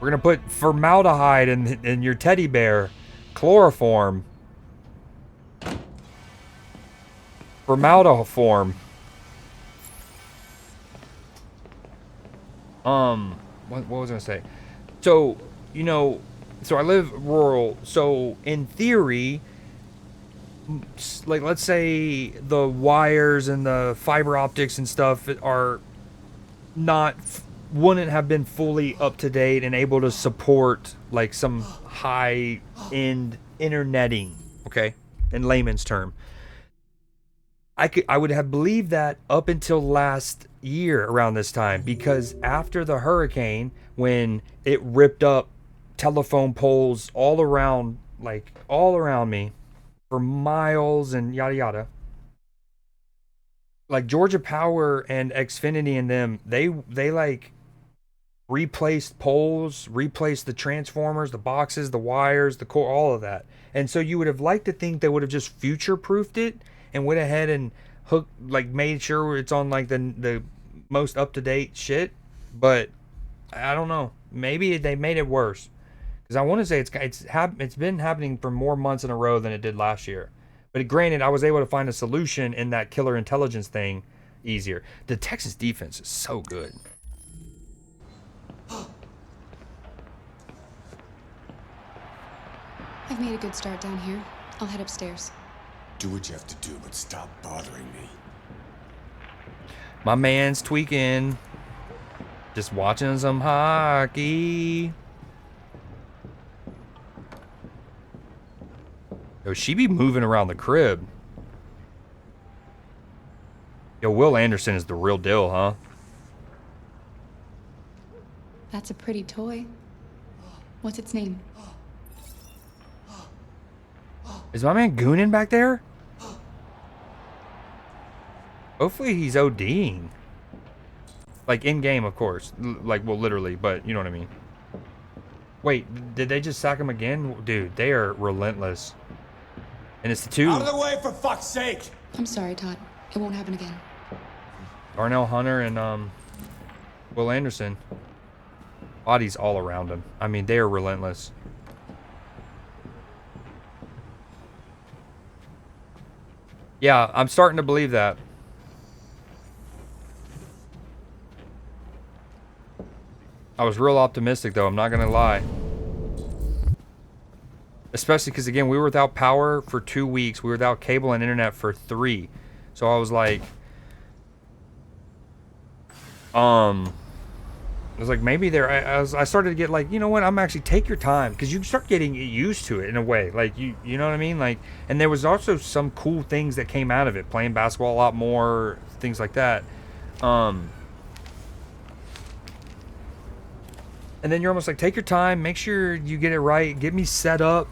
We're gonna put formaldehyde in your teddy bear. Chloroform. Formaldeform. What was I gonna say? So, you know, so I live rural. So in theory, like let's say the wires and the fiber optics and stuff are not wouldn't have been fully up to date and able to support like some high end interneting, okay, in layman's term. I would have believed that up until last year around this time, because after the hurricane, when it ripped up telephone poles all around me for miles and yada yada, like Georgia Power and Xfinity and them, they like replaced poles, replaced the transformers, the boxes, the wires, the core, all of that. And so you would have liked to think they would have just future proofed it and went ahead and hooked, like made sure it's on like the most up to date shit. But I don't know. Maybe they made it worse, because I want to say it's been happening for more months in a row than it did last year. But granted, I was able to find a solution in that killer intelligence thing easier. The Texas defense is so good.
I've made a good start down here. I'll head upstairs.
Do what you have to do, but stop bothering me.
My man's tweaking. Just watching some hockey. Yo, she be moving around the crib. Yo, Will Anderson is the real deal, huh?
That's a pretty toy. What's its name?
Is my man gooning back there? Hopefully he's ODing. Like in-game, of course. Like, well, literally, but you know what I mean. Wait, did they just sack him again? Dude, they are relentless. And it's the two.
Out of the way, for fuck's sake!
I'm sorry, Todd. It won't happen again.
Darnell Hunter and Will Anderson. Bodies all around him. I mean, they are relentless. Yeah, I'm starting to believe that. I was real optimistic, though. I'm not going to lie. Especially because, again, we were without power for 2 weeks. We were without cable and internet for 3. So I was like... was like, maybe I started to get like, you know what? I'm actually take your time because you start getting used to it in a way. Like you know what I mean? Like, and there was also some cool things that came out of it, playing basketball a lot more, things like that. And then you're almost like, take your time, make sure you get it right, get me set up.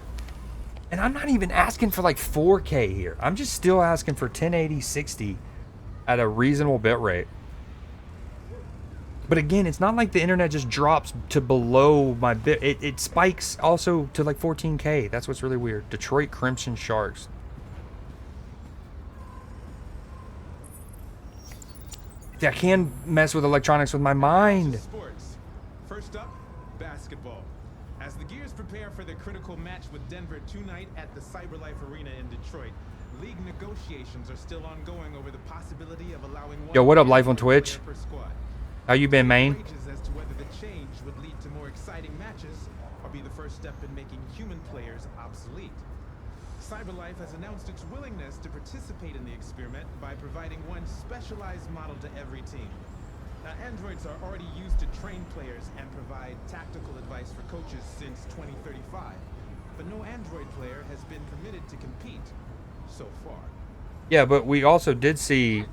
And I'm not even asking for like 4K here. I'm just still asking for 1080 60 at a reasonable bit rate. But again, it's not like the internet just drops to below my bit. It spikes also to like 14K. That's what's really weird. Detroit Crimson Sharks. I can mess with electronics with my mind.
Sports. First up, basketball. As the Gears prepare for their critical match with Denver tonight at the CyberLife Arena in Detroit, league negotiations are still ongoing over the possibility of allowing
Yo, what up, Live on Twitch? How you been, man?
As to whether the change would lead to more exciting matches or be the first step in making human players obsolete. CyberLife has announced its willingness to participate in the experiment by providing one specialized model to every team. Now, androids are already used to train players and provide tactical advice for coaches since 2035, but no android player has been permitted to compete so far.
Yeah, but we also did see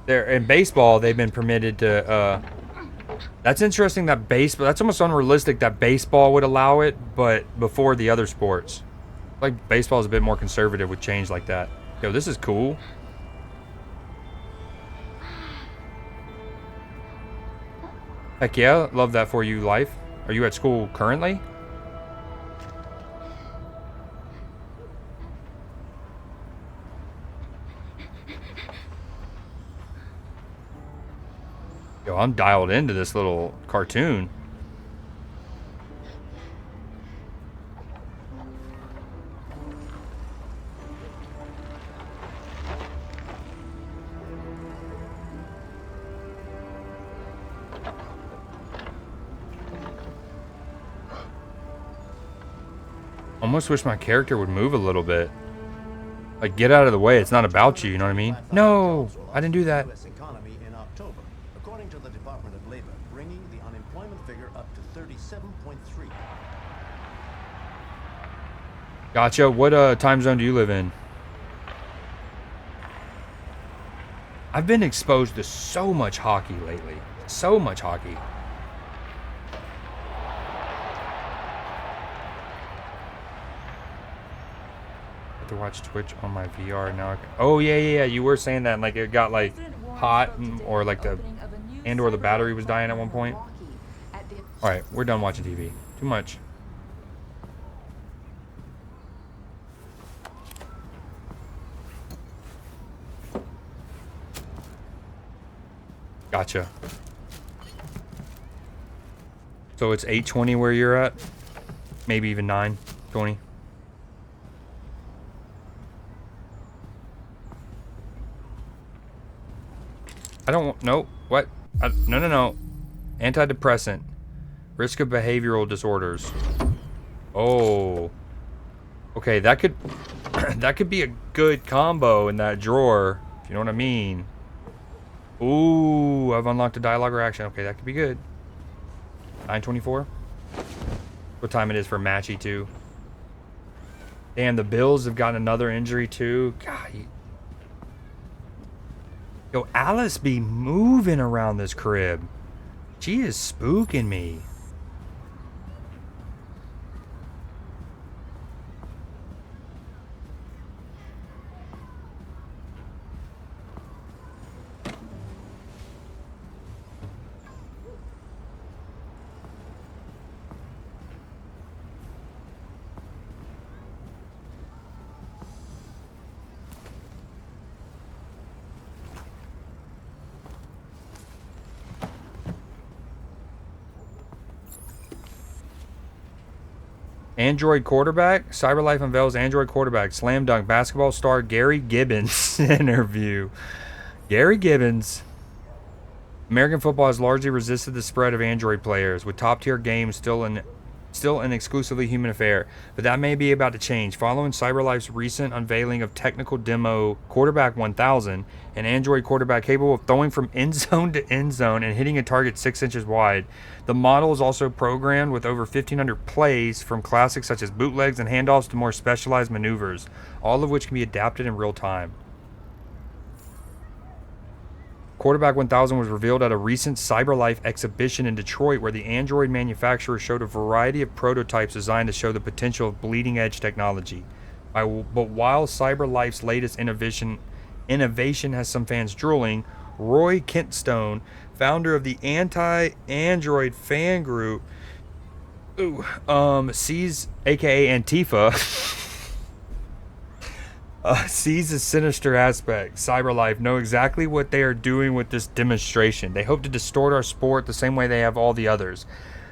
there in baseball they've been permitted to. That's interesting that baseball. That's almost unrealistic that baseball would allow it, but before the other sports, like baseball is a bit more conservative with change like that. Yo, this is cool. Heck yeah, love that for you, Life. Are you at school currently? Yo, I'm dialed into this little cartoon. Almost wish my character would move a little bit. Like, get out of the way. It's not about you, you know what I mean? No, I didn't do that.
Economy in October, according to the Department of Labor, bringing the unemployment figure up to 37.3.
Gotcha. What time zone do you live in? I've been exposed to so much hockey lately. So much hockey. To watch Twitch on my VR now. Oh yeah. You were saying that, like it got like hot, or like the or the battery was dying at one point. All right, we're done watching TV. Too much. Gotcha. So it's 8:20 where you're at, maybe even 9:20. I don't know what. No. Antidepressant. Risk of behavioral disorders. Oh. Okay, that could that could be a good combo in that drawer, if you know what I mean. Ooh, I've unlocked a dialogue or action. Okay, that could be good. 9:24. What time it is for Matchy too? Damn, the Bills have gotten another injury too. God. Yo, Alice be moving around this crib. She is spooking me. Android quarterback. CyberLife unveils Android quarterback. Slam dunk basketball star Gary Gibbons interview. Gary Gibbons. American football has largely resisted the spread of Android players, with top-tier games still in still an exclusively human affair, but that may be about to change. Following CyberLife's recent unveiling of technical demo Quarterback 1000, an Android quarterback capable of throwing from end zone to end zone and hitting a target 6 inches wide, the model is also programmed with over 1,500 plays, from classics such as bootlegs and handoffs to more specialized maneuvers, all of which can be adapted in real time. Quarterback 1000 was revealed at a recent CyberLife exhibition in Detroit, where the Android manufacturer showed a variety of prototypes designed to show the potential of bleeding-edge technology. But while CyberLife's latest innovation has some fans drooling, Roy Kentstone, founder of the anti-Android fan group, sees, aka Antifa, sees a sinister aspect. CyberLife know exactly what they are doing with this demonstration. They hope to distort our sport the same way they have all the others.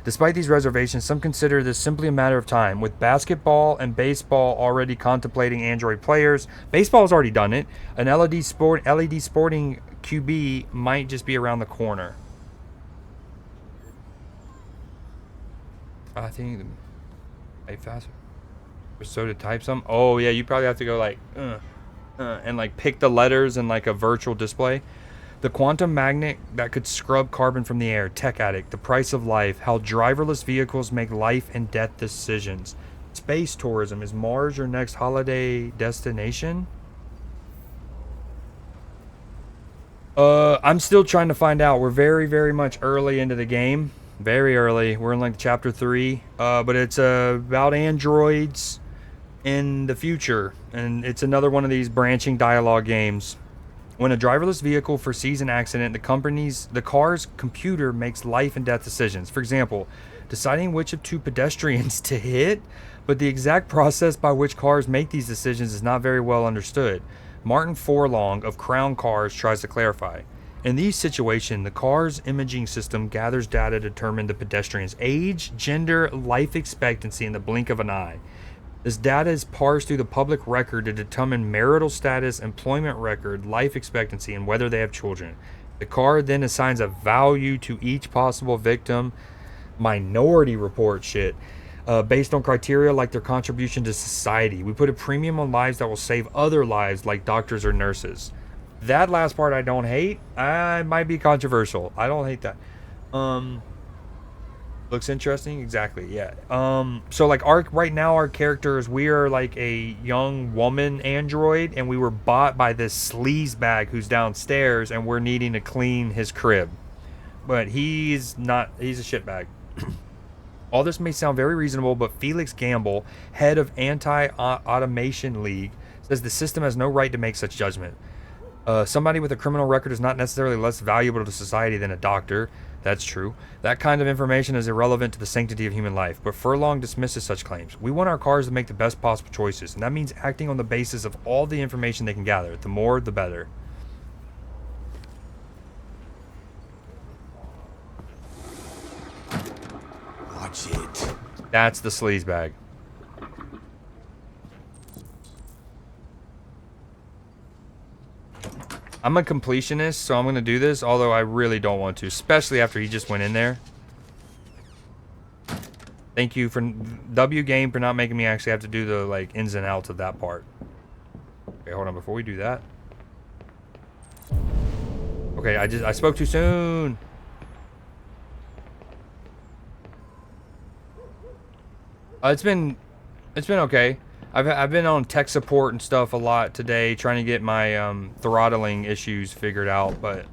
Despite these reservations, some consider this simply a matter of time. With basketball and baseball already contemplating Android players, baseball has already done it. An LED sporting QB might just be around the corner. I think type faster. So to type some. Oh yeah, you probably have to go like and like pick the letters in like a virtual display. The quantum magnet that could scrub carbon from the air. Tech addict. The price of life. How driverless vehicles make life and death decisions. Space tourism. Is Mars your next holiday destination? I'm still trying to find out. We're very, very much early into the game. Very early. We're in like chapter 3. But it's about androids in the future, and it's another one of these branching dialogue games. When a driverless vehicle foresees an accident, the car's computer makes life and death decisions. For example, deciding which of two pedestrians to hit, but the exact process by which cars make these decisions is not very well understood. Martin Forlong of Crown Cars tries to clarify. In these situations, the car's imaging system gathers data to determine the pedestrian's age, gender, life expectancy in the blink of an eye. This data is parsed through the public record to determine marital status, employment record, life expectancy, and whether they have children. The car then assigns a value to each possible victim, Minority Report shit, based on criteria like their contribution to society. We put a premium on lives that will save other lives, like doctors or nurses. That last part I don't hate. I might be controversial. I don't hate that. Looks interesting. Exactly. Yeah. So like right now our characters, we are like a young woman android, and we were bought by this sleaze bag who's downstairs, and we're needing to clean his crib. But he's not. He's a shitbag. All this may sound very reasonable, but Felix Gamble, head of Anti-Automation League, says the system has no right to make such judgment. Somebody with a criminal record is not necessarily less valuable to society than a doctor. That's true. That kind of information is irrelevant to the sanctity of human life, but Furlong dismisses such claims. We want our cars to make the best possible choices, and that means acting on the basis of all the information they can gather. The more, the better.
Watch it.
That's the sleaze bag. I'm a completionist, so I'm going to do this, although I really don't want to, especially after he just went in there. Thank you for W Game for not making me actually have to do the like ins and outs of that part. Okay, hold on, before we do that. Okay, I spoke too soon. It's been okay. I've been on tech support and stuff a lot today, trying to get my throttling issues figured out, but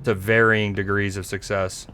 to varying degrees of success.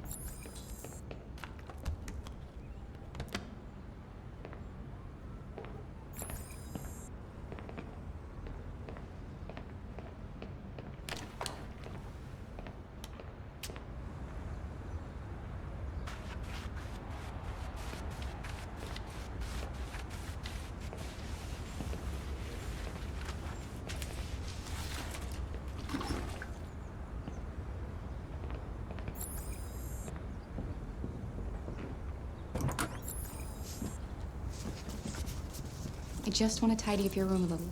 I just want to tidy up your room a little.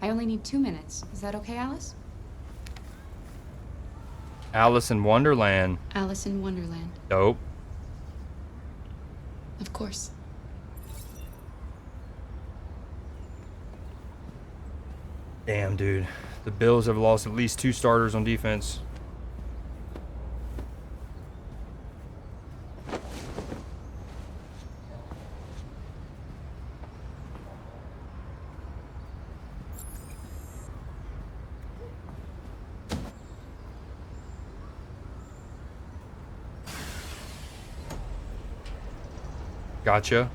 I only need 2 minutes. Is that okay, Alice?
Alice in Wonderland.
Alice in Wonderland.
Dope.
Of course.
Damn, dude. The Bills have lost at least 2 starters on defense. Gotcha.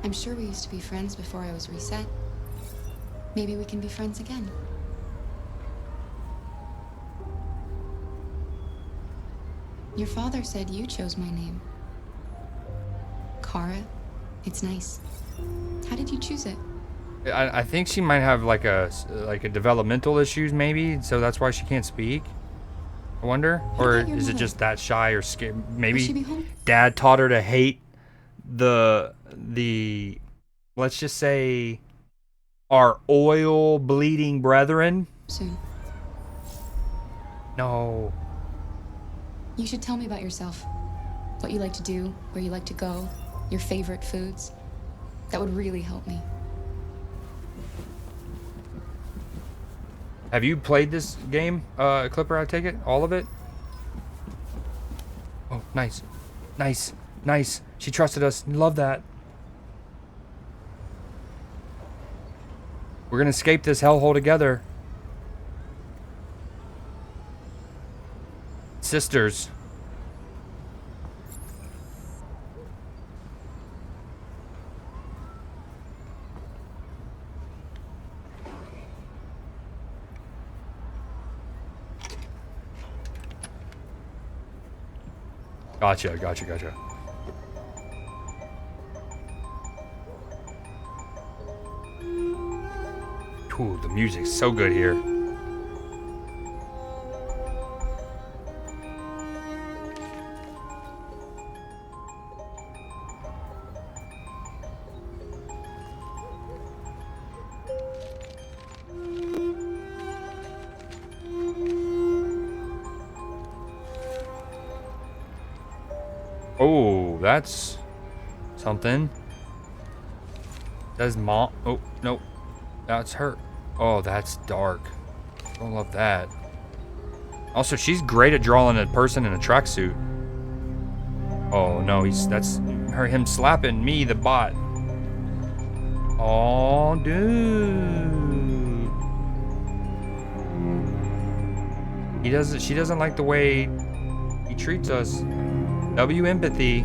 I'm sure we used to be friends before I was reset. Maybe we can be friends again. Your father said you chose my name. Kara. It's nice. How did you choose it?
I think she might have like a developmental issues maybe, so that's why she can't speak. I wonder, or is it just that shy or scared? Maybe Dad taught her to hate the let's just say our oil bleeding brethren.
Soon.
No.
You should tell me about yourself. What you like to do, where you like to go, your favorite foods. That would really help me.
Have you played this game, Clipper, I take it? All of it? Oh, nice. Nice. Nice. She trusted us. Love that. We're gonna escape this hellhole together. Sisters. Gotcha, gotcha, gotcha. Ooh, the music's so good here. Oh, that's something. Says mom. Oh, no. That's her. Oh, that's dark. Don't love that. Also, she's great at drawing a person in a tracksuit. Oh, no. That's him slapping me, the bot. Oh, dude. She doesn't like the way he treats us. W empathy.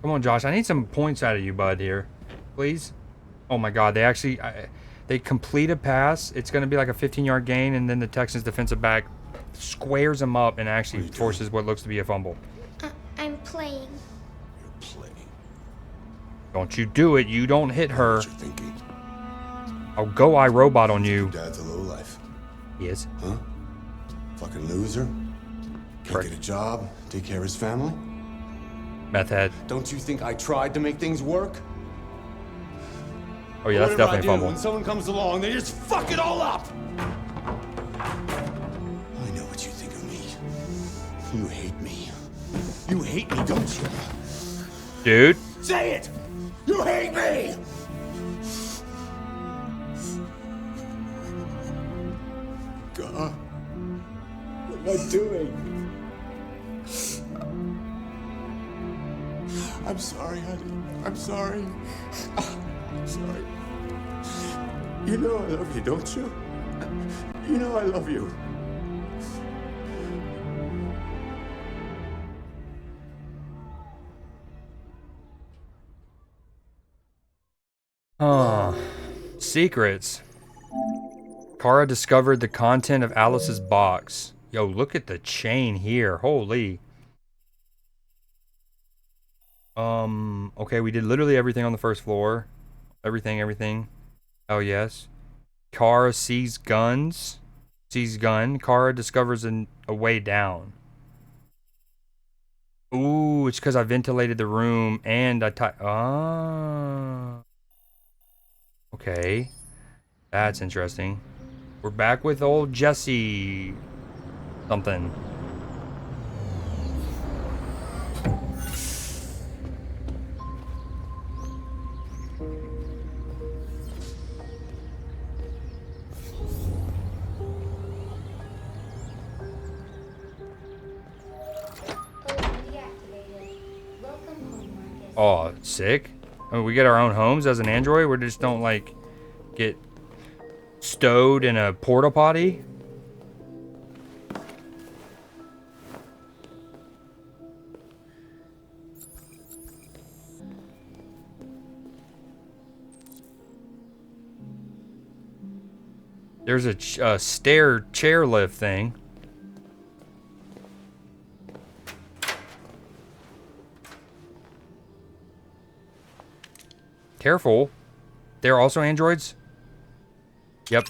Come on, Josh. I need some points out of you, bud, here. Please? Oh, my God. They actually... they complete a pass. It's going to be like a 15-yard gain, and then the Texans defensive back squares him up and actually forces what looks to be a fumble.
I'm playing.
You're playing.
Don't you do it. You don't hit her.
What you're thinking?
I'll go iRobot on you.
Dad's a lowlife.
He is.
Huh? Fucking loser? Can't get a job, take care of his family?
Meth head.
Don't you think I tried to make things work?
Oh yeah, that's definitely a fumble.
When someone comes along, they just fuck it all up! I know what you think of me. You hate me. You hate me, don't you?
Dude.
Say it! You hate me! God. What am I doing? I'm sorry, honey. I'm sorry. I'm sorry. You know I love you, don't you? You know I love you.
Secrets. Kara discovered the content of Alice's box. Yo, look at the chain here. Holy. Okay, we did literally everything on the first floor. Everything. Oh, yes. Kara sees guns. Sees gun. Kara discovers a way down. Ooh, it's because I ventilated the room and okay. That's interesting. We're back with old Jesse. Something. Oh, sick. I mean, we get our own homes as an android. We just don't like get stowed in a porta potty. There's a stair chairlift thing. Careful. They're also androids? Yep.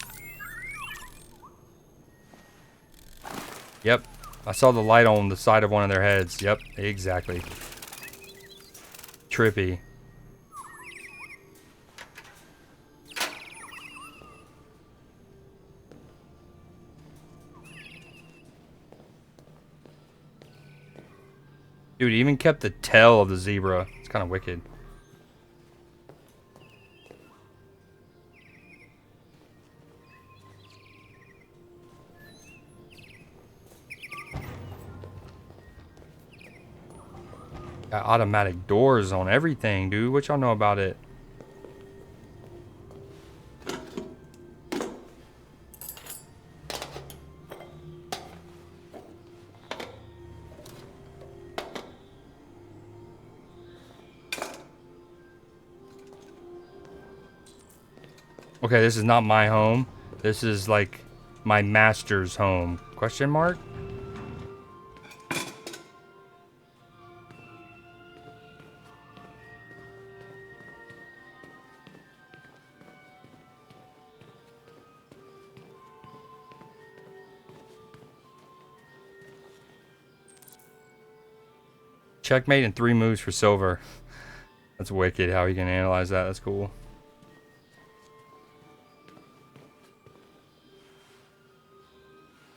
Yep. I saw the light on the side of one of their heads. Yep, exactly. Trippy. Dude, he even kept the tail of the zebra. It's kind of wicked. Got automatic doors on everything, dude. What y'all know about it? Okay, this is not my home. This is like my master's home. Question mark? Checkmate in 3 moves for silver. That's wicked how you can analyze that. That's cool.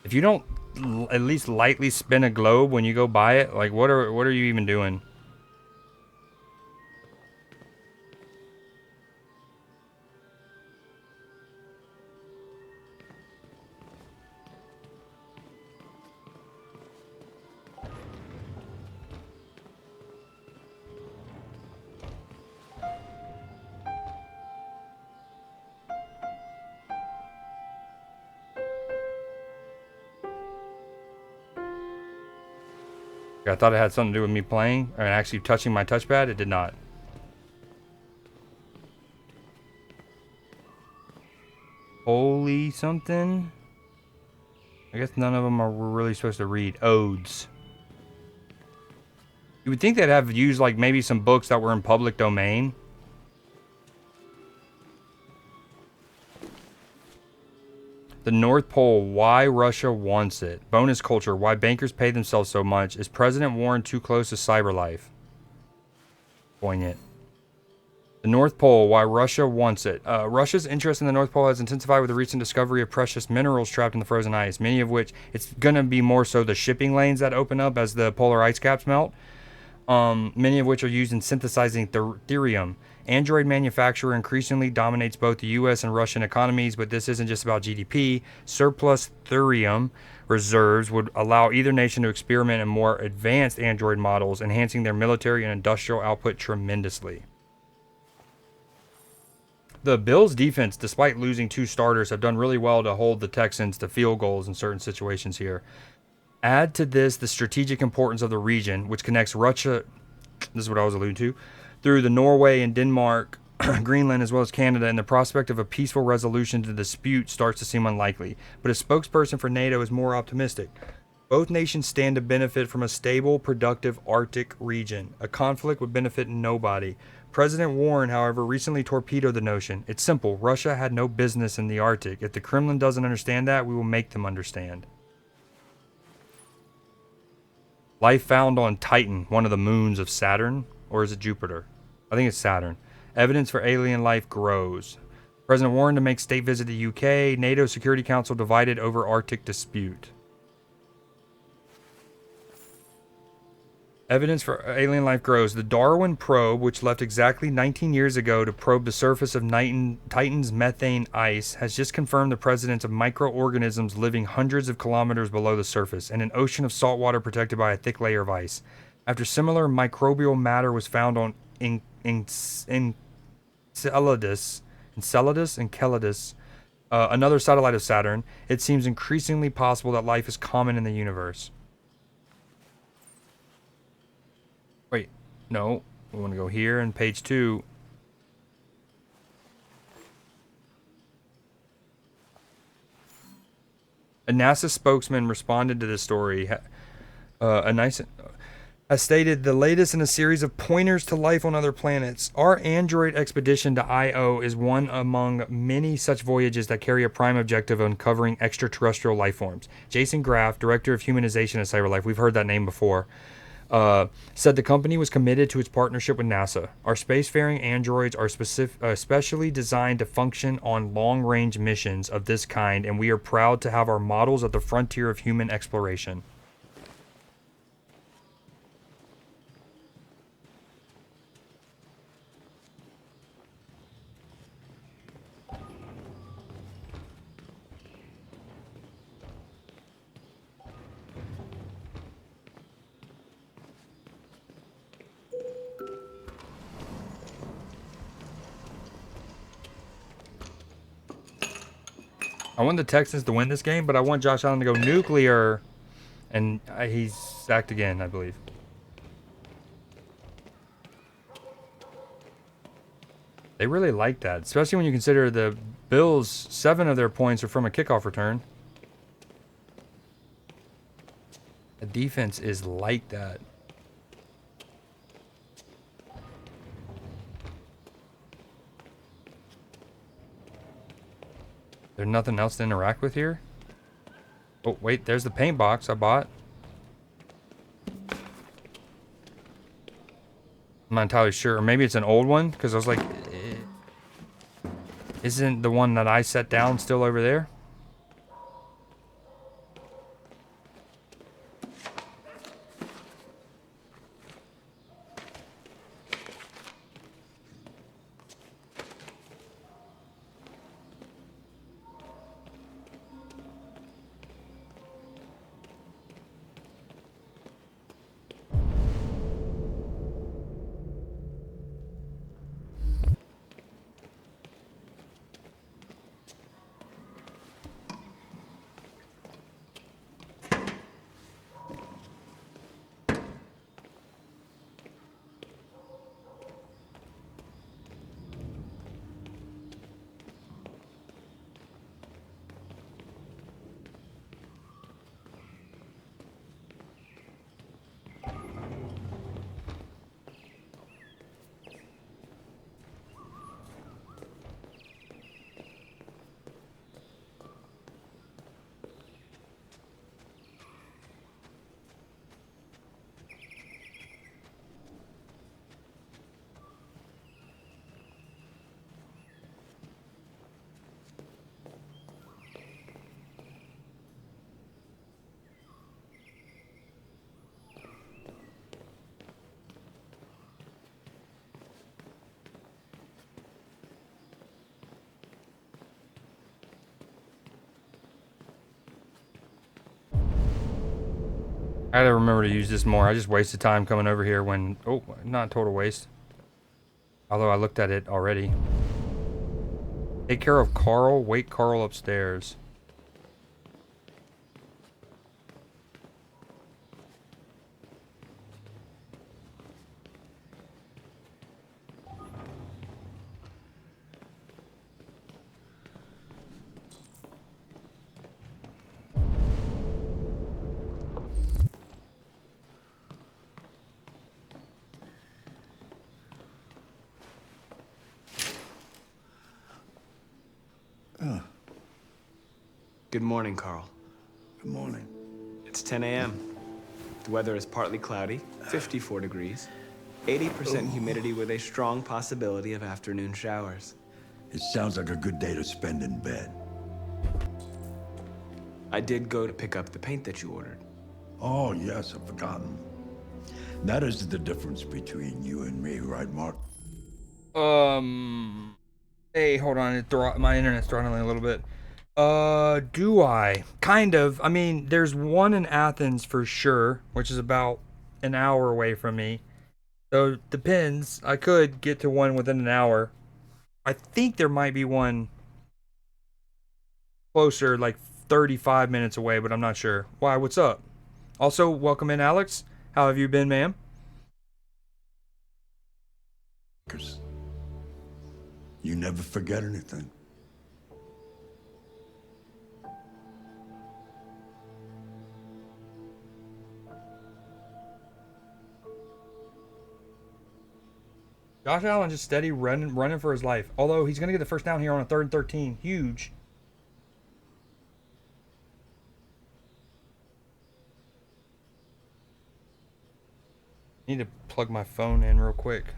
If you don't at least lightly spin a globe when you go by it, like what are you even doing? I thought it had something to do with me playing or actually touching my touchpad. It did not. Holy something. I guess none of them were really supposed to read. Odes. You would think they'd have used like maybe some books that were in public domain. The North Pole, why Russia wants it. Bonus culture, why bankers pay themselves so much. Is President Warren too close to cyber life? Poignant. The North Pole, why Russia wants it. Russia's interest in the North Pole has intensified with the recent discovery of precious minerals trapped in the frozen ice, many of which, it's going to be more so the shipping lanes that open up as the polar ice caps melt, many of which are used in synthesizing therium. Android manufacture increasingly dominates both the US and Russian economies, but this isn't just about GDP. Surplus therium reserves would allow either nation to experiment in more advanced Android models, enhancing their military and industrial output tremendously. The Bills' defense, despite losing 2 starters, have done really well to hold the Texans to field goals in certain situations here. Add to this the strategic importance of the region, which connects Russia, this is what I was alluding to, through the Norway and Denmark, Greenland, as well as Canada, and the prospect of a peaceful resolution to the dispute starts to seem unlikely. But a spokesperson for NATO is more optimistic. Both nations stand to benefit from a stable, productive Arctic region. A conflict would benefit nobody. President Warren, however, recently torpedoed the notion. It's simple. Russia had no business in the Arctic. If the Kremlin doesn't understand that, we will make them understand. Life found on Titan, one of the moons of Saturn. Or is it Jupiter? I think it's Saturn. Evidence for alien life grows. President Warren to make state visit to UK. NATO Security Council divided over Arctic dispute. Evidence for alien life grows. The Darwin probe, which left exactly 19 years ago to probe the surface of Titan's methane ice, has just confirmed the presence of microorganisms living hundreds of kilometers below the surface, and an ocean of salt water protected by a thick layer of ice. After similar microbial matter was found on Enceladus, another satellite of Saturn, it seems increasingly possible that life is common in the universe. Wait, no. We want to go here and page 2. A NASA spokesman responded to this story. Has stated the latest in a series of pointers to life on other planets. Our Android expedition to Io is one among many such voyages that carry a prime objective of uncovering extraterrestrial life forms. Jason Graff, director of humanization at CyberLife, we've heard that name before, said the company was committed to its partnership with NASA. Our spacefaring androids are specially designed to function on long-range missions of this kind, and we are proud to have our models at the frontier of human exploration. I want the Texans to win this game, but I want Josh Allen to go nuclear. And he's sacked again, I believe. They really like that, especially when you consider the Bills, 7 of their points are from a kickoff return. The defense is like that. There's nothing else to interact with here? Oh, wait, there's the paint box I bought. I'm not entirely sure. Or maybe it's an old one, because I was like, isn't the one that I set down still over there? I gotta remember to use this more. I just wasted time coming over here when... Oh, not total waste. Although I looked at it already. Take care of Carl. Wake Carl upstairs.
Good morning, Carl.
Good morning.
It's 10 a.m. The weather is partly cloudy, 54 degrees, 80% humidity with a strong possibility of afternoon showers.
It sounds like a good day to spend in bed.
I did go to pick up the paint that you ordered.
Oh, yes, I've forgotten. That is the difference between you and me, right, Mark?
Hey, hold on. My internet's throttling a little bit. Do I? Kind of. I mean, there's one in Athens for sure, which is about an hour away from me. So, depends. I could get to one within an hour. I think there might be one closer, like 35 minutes away, but I'm not sure. Why? What's up? Also, welcome in, Alex. How have you been, ma'am?
'Cause you never forget anything.
Josh Allen just steady running for his life. Although he's going to get the first down here on a 3rd and 13. Huge. Need to plug my phone in real quick.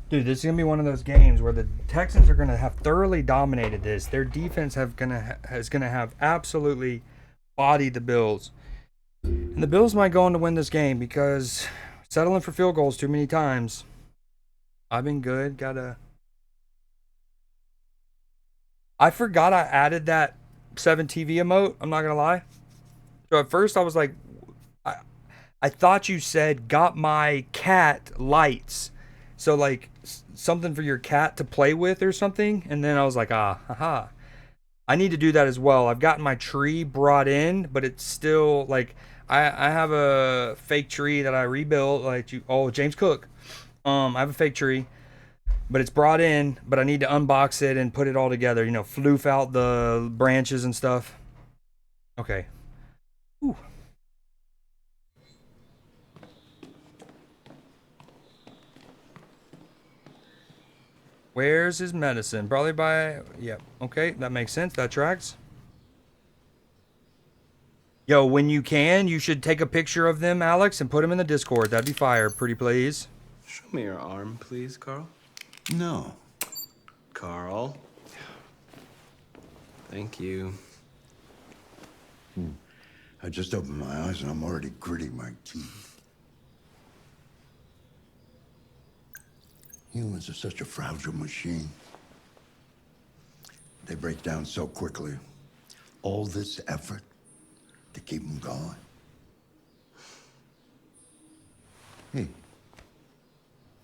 Dude, this is gonna be one of those games where the Texans are gonna have thoroughly dominated this. Their defense is gonna have absolutely bodied the Bills, and the Bills might go on to win this game because settling for field goals too many times. I've been good. I forgot I added that 7 TV emote. I'm not gonna lie. So at first I was like, I thought you said got my cat lights. So like something for your cat to play with or something. And then I was like, haha. I need to do that as well. I've gotten my tree brought in, but it's still like I have a fake tree that I rebuilt. James Cook. I have a fake tree, but it's brought in. But I need to unbox it and put it all together. Floof out the branches and stuff. Okay. Ooh. Where's his medicine? Probably by... Yep. Okay, that makes sense. That tracks. Yo, when you can, you should take a picture of them, Alex, and put them in the Discord. That'd be fire. Pretty please.
Show me your arm, please, Carl.
No.
Carl. Thank you.
I just opened my eyes and I'm already gritting my teeth. Humans are such a fragile machine. They break down so quickly. All this effort to keep them going. Hey,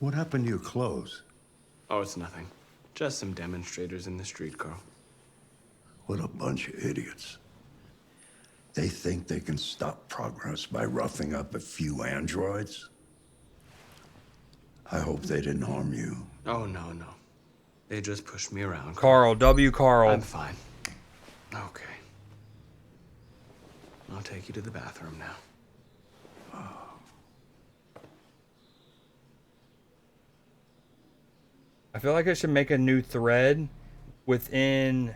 what happened to your clothes?
Oh, it's nothing. Just some demonstrators in the street, Carl.
What a bunch of idiots. They think they can stop progress by roughing up a few androids? I hope they didn't harm you.
Oh, no. They just pushed me around.
Carl. Carl.
I'm fine. Okay. I'll take you to the bathroom now.
I feel like I should make a new thread within...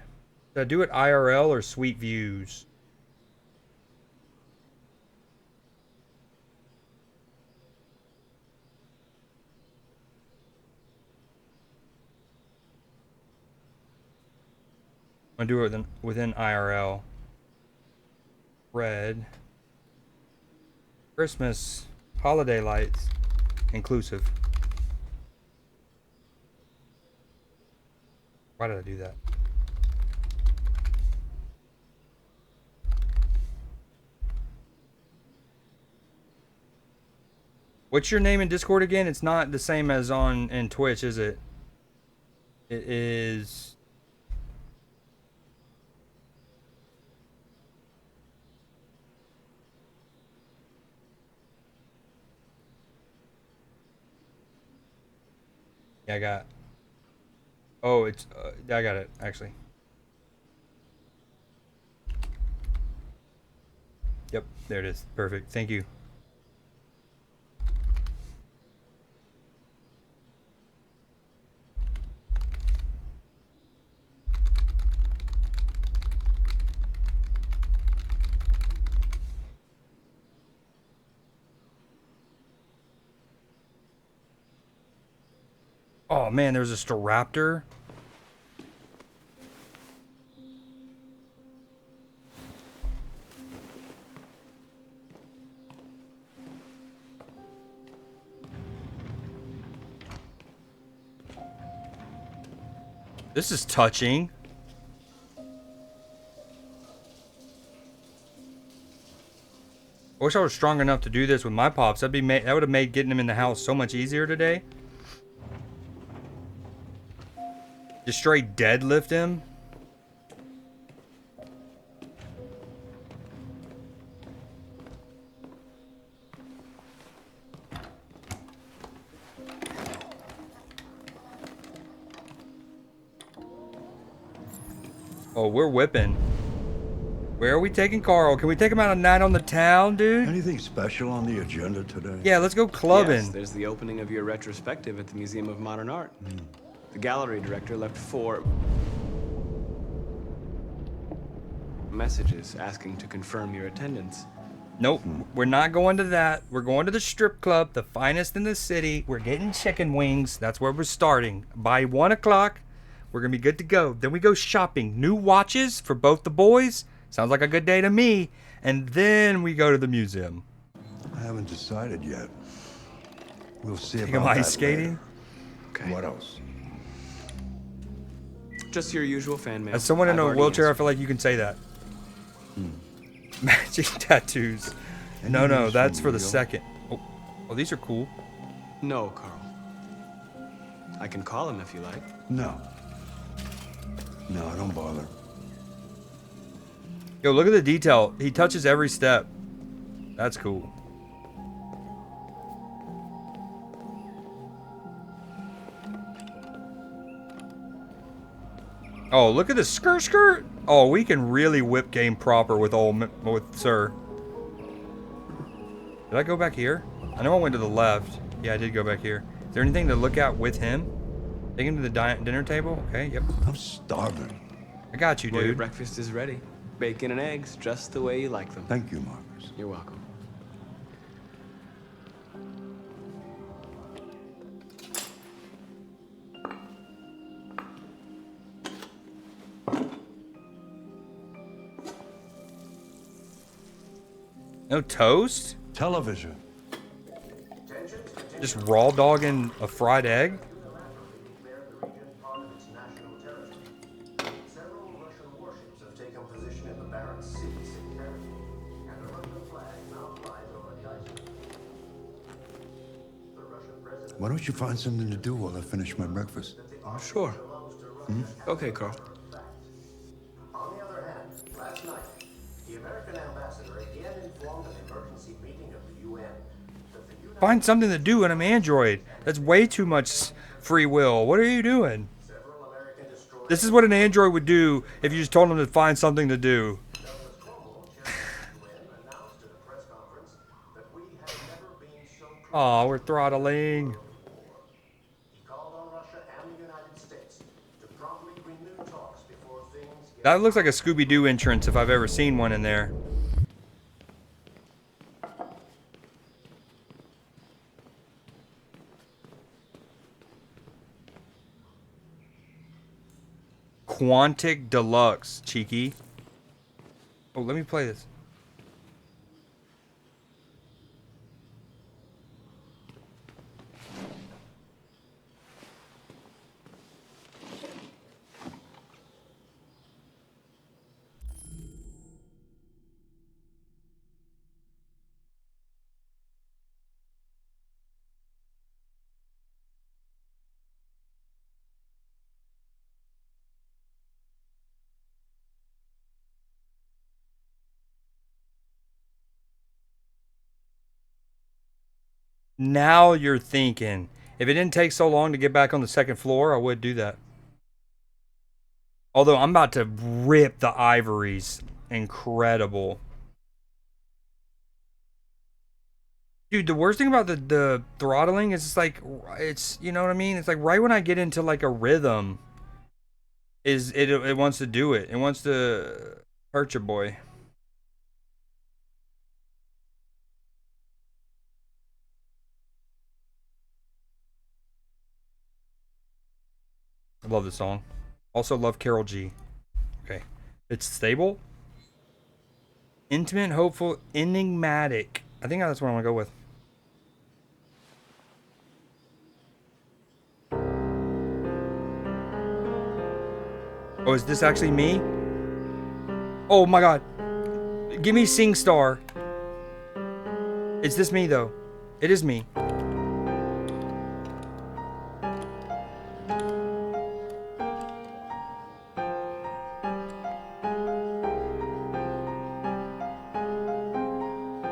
Should I do it IRL or Sweet Views? I'm going to do it within IRL. Red. Christmas. Holiday lights. Inclusive. Why did I do that? What's your name in Discord again? It's not the same as on in Twitch, is it? It is. Yeah, I got. Oh, it's. I got it actually. Yep, there it is. Perfect. Thank you. Oh man, there's a Staraptor. This is touching. I wish I was strong enough to do this with my pops. That would have made getting him in the house so much easier today. Just straight deadlift him. Oh, we're whipping. Where are we taking Carl? Can we take him out a night on the town, dude?
Anything special on the agenda today?
Yeah, let's go clubbing.
Yes, there's the opening of your retrospective at the Museum of Modern Art. The gallery director left 4 messages asking to confirm your attendance.
Nope, we're not going to that. We're going to the strip club, the finest in the city. We're getting chicken wings. That's where we're starting. By 1 o'clock, we're going to be good to go. Then we go shopping. New watches for both the boys. Sounds like a good day to me. And then we go to the museum.
I haven't decided yet. We'll see
Take
about
him
that
ice skating.
later.
Okay.
What else?
Just your usual fan mail.
As someone in
I've
a
already
wheelchair, I
answered.
feel like you can say that. Matching tattoos. No,
news
that's
from
for the
Rio?
second. Oh, these are cool.
No, Carl. I can call him if you like.
No. No, don't bother.
Yo, look at the detail. He touches every step. That's cool. Oh, look at the skirt. Oh, we can really whip game proper with Sir. Did I go back here? I know I went to the left. Yeah, I did go back here. Is there anything to look at with him? Take him to the dinner table? Okay, yep.
I'm starving.
I got you,
Well, your
dude.
breakfast is ready. Bacon and eggs, just the way you like them.
Thank you, Marcus.
You're welcome.
No toast?
Television.
Just raw dogging a fried egg?
Several Russian warships have taken position in the Barents Sea area, and a Russian flag now flies over the iceberg. The Russian president.
Why don't you find something to do while I finish my breakfast?
Oh, sure. Okay, Carl.
On the other hand, last night, the American ambassador again informed an emergency meeting of the UN that the United
Find something to do in an android. That's way too much free will. What are you doing?
several American destroyers
This is what an android would do if you just told him to find something to do.
announced at a press conference that we have never been so
Aw, we're throttling.
He called on Russia and the United States to promptly renew talks before things get
That looks like a Scooby-Doo entrance if I've ever seen one in there. Quantic Deluxe, cheeky. Oh, let me play this. Now you're thinking. If it didn't take so long to get back on the second floor, I would do that. Although I'm about to rip the ivories. Incredible. Dude, the worst thing about the throttling is it's like, it's, you know what I mean? It's like right when I get into like a rhythm, it wants to do it. It wants to hurt your boy. I love this song. Also love Carol G. Okay. It's stable. Intimate, hopeful, enigmatic. I think that's what I'm gonna go with. Oh, is this actually me? Oh my god. Give me Sing Star. Is this me though? It is me.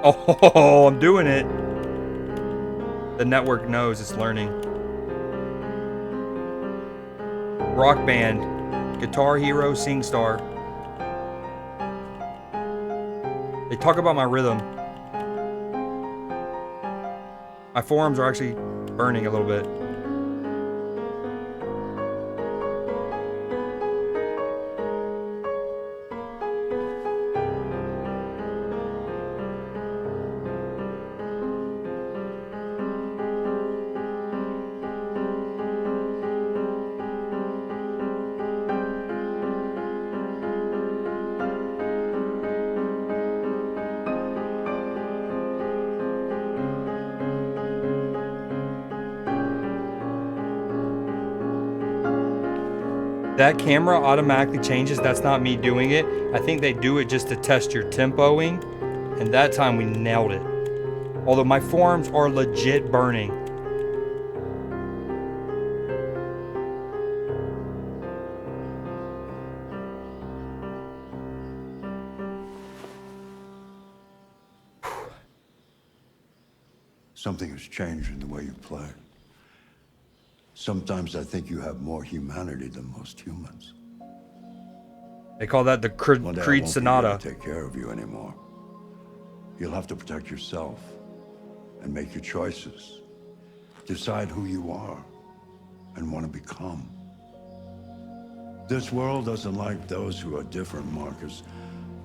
Oh, I'm doing it. The network knows it's learning. Rock band, Guitar Hero, Sing Star. They talk about my rhythm. My forearms are actually burning a little bit. That camera automatically changes. That's not me doing it. I think they do it just to test your tempoing. And that time we nailed it. Although my forearms are legit burning.
Something has changed in the way you play. Sometimes I think you have more humanity than most humans.
They call that the
One day I
Creed
won't
Sonata.
be able to take care of you anymore. You'll have to protect yourself and make your choices. Decide who you are and want to become. This world doesn't like those who are different, Marcus.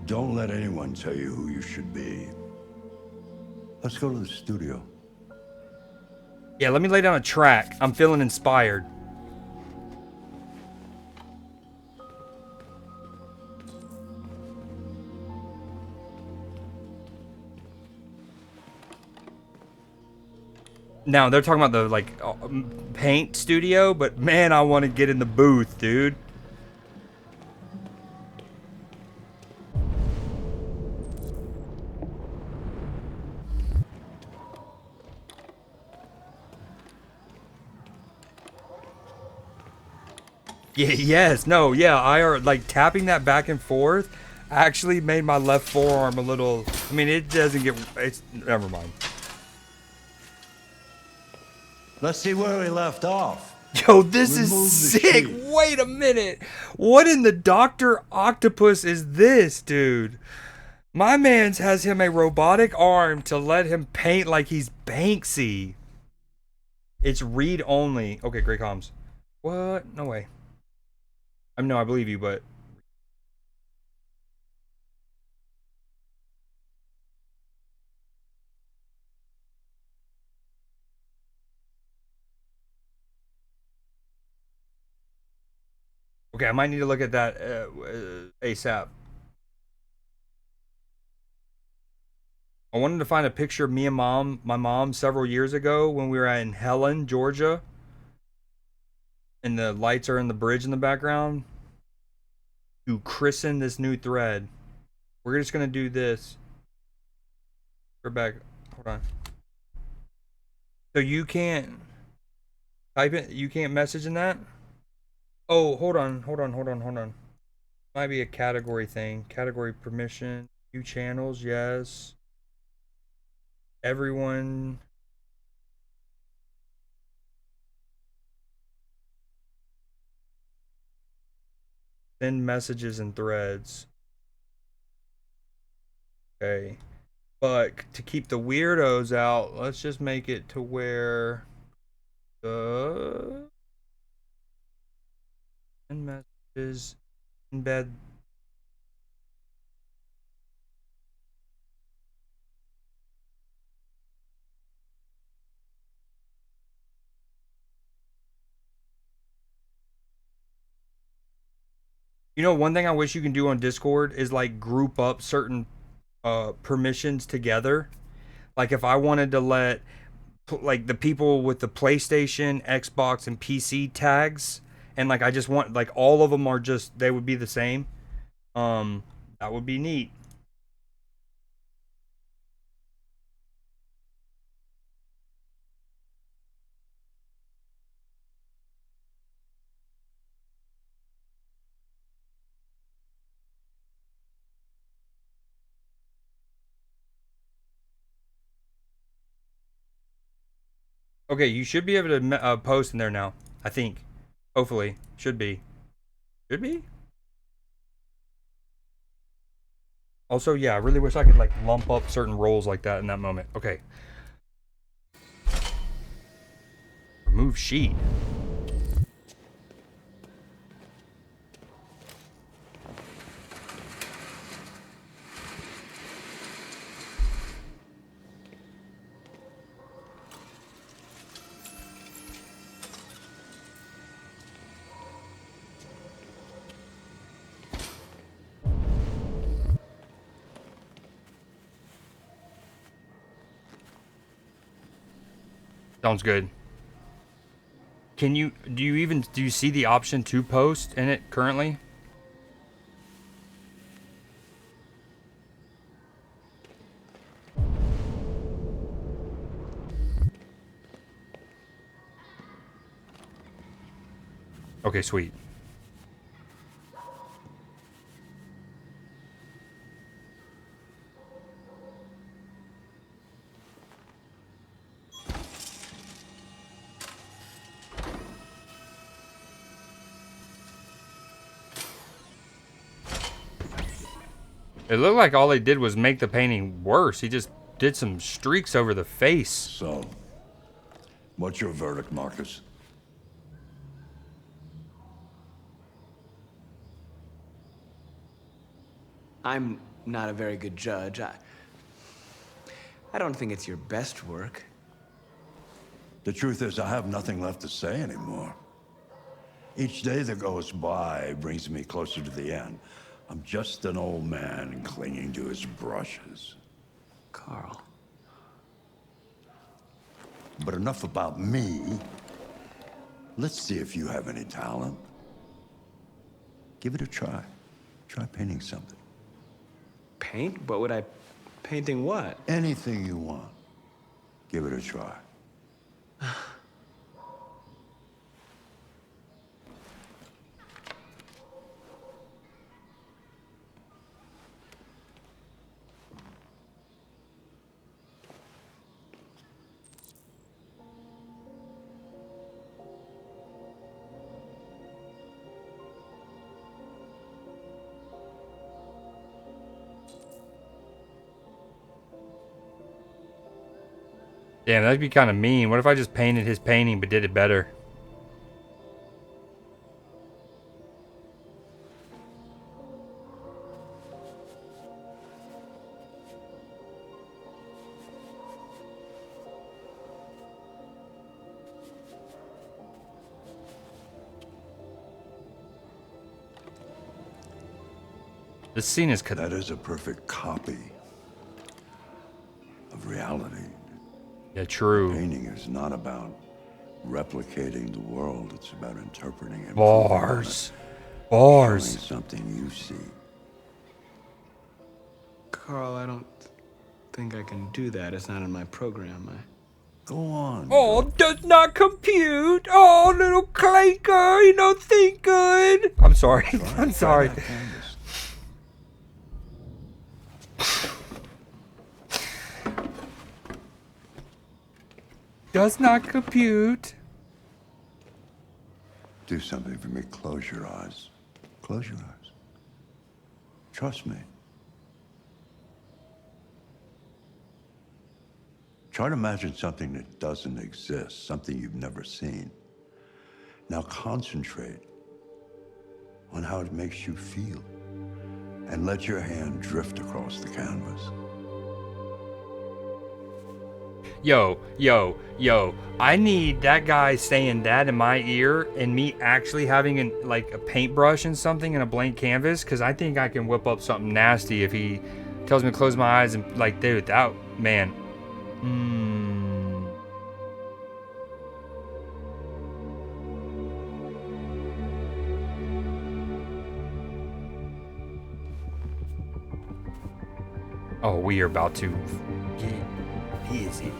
Don't let anyone tell you who you should be. Let's go to the studio.
Yeah, let me lay down a track. I'm feeling inspired. Now, they're talking about the, like, paint studio, but man, I want to get in the booth, dude. Yeah, yes, no, yeah, I are, like, tapping that back and forth actually made my left forearm a little, I mean, it doesn't get, it's, never mind.
Let's see where we left off.
Yo, this
Remove the
is sick.
sheet.
Wait a minute. What in the Dr. Octopus is this, dude? My man's has him a robotic arm to let him paint like he's Banksy. It's read only. Okay, great comms. What? No way. No, I believe you, but... Okay, I might need to look at that ASAP. I wanted to find a picture of me and my mom several years ago when we were in Helen, Georgia. And the lights are in the bridge in the background. To christen this new thread. We're just going to do this. We're back. Hold on. So you can't type it? You can't message in that? Oh, hold on. Might be a category thing. Category permission. View channels, yes. Everyone. Send messages and threads. Okay. But to keep the weirdos out, let's just make it to where the send messages embed. You know, one thing I wish you can do on Discord is like group up certain permissions together. Like if I wanted to let like the people with the PlayStation, Xbox, and PC tags, and like I just want like all of them are just they would be the same. That would be neat. Okay, you should be able to post in there now. I think, hopefully, should be. Also, yeah, I really wish I could like lump up certain roles like that in that moment. Okay. Remove sheet. Sounds good. Do you see the option to post in it currently? Okay, sweet. It looked like all they did was make the painting worse. He just did some streaks over the face.
So, what's your verdict, Marcus?
I'm not a very good judge. I don't think it's your best work.
The truth is, I have nothing left to say anymore. Each day that goes by brings me closer to the end. I'm just an old man clinging to his brushes.
Carl.
But enough about me. Let's see if you have any talent. Give it a try. Try painting something.
Paint? What would I... Painting what?
Anything you want. Give it a try.
Damn, that'd be kind of mean. What if I just painted his painting but did it better? This scene is...
That is a perfect copy of reality.
Yeah, true.
Painting is not about replicating the world. It's about interpreting it.
Bars.
Showing something you see.
Carl, I don't think I can do that. It's not in my program.
Go on.
Oh, does not compute. Oh, little clanker, you don't think good. I'm sorry. I'm sorry. Does not compute.
Do something for me. Close your eyes. Close your eyes. Trust me. Try to imagine something that doesn't exist, something you've never seen. Now concentrate on how it makes you feel, and let your hand drift across the canvas.
Yo, I need that guy saying that in my ear and me actually having like a paintbrush and something and a blank canvas, because I think I can whip up something nasty if he tells me to close my eyes and like, dude, that, man. Oh, we are about to get busy.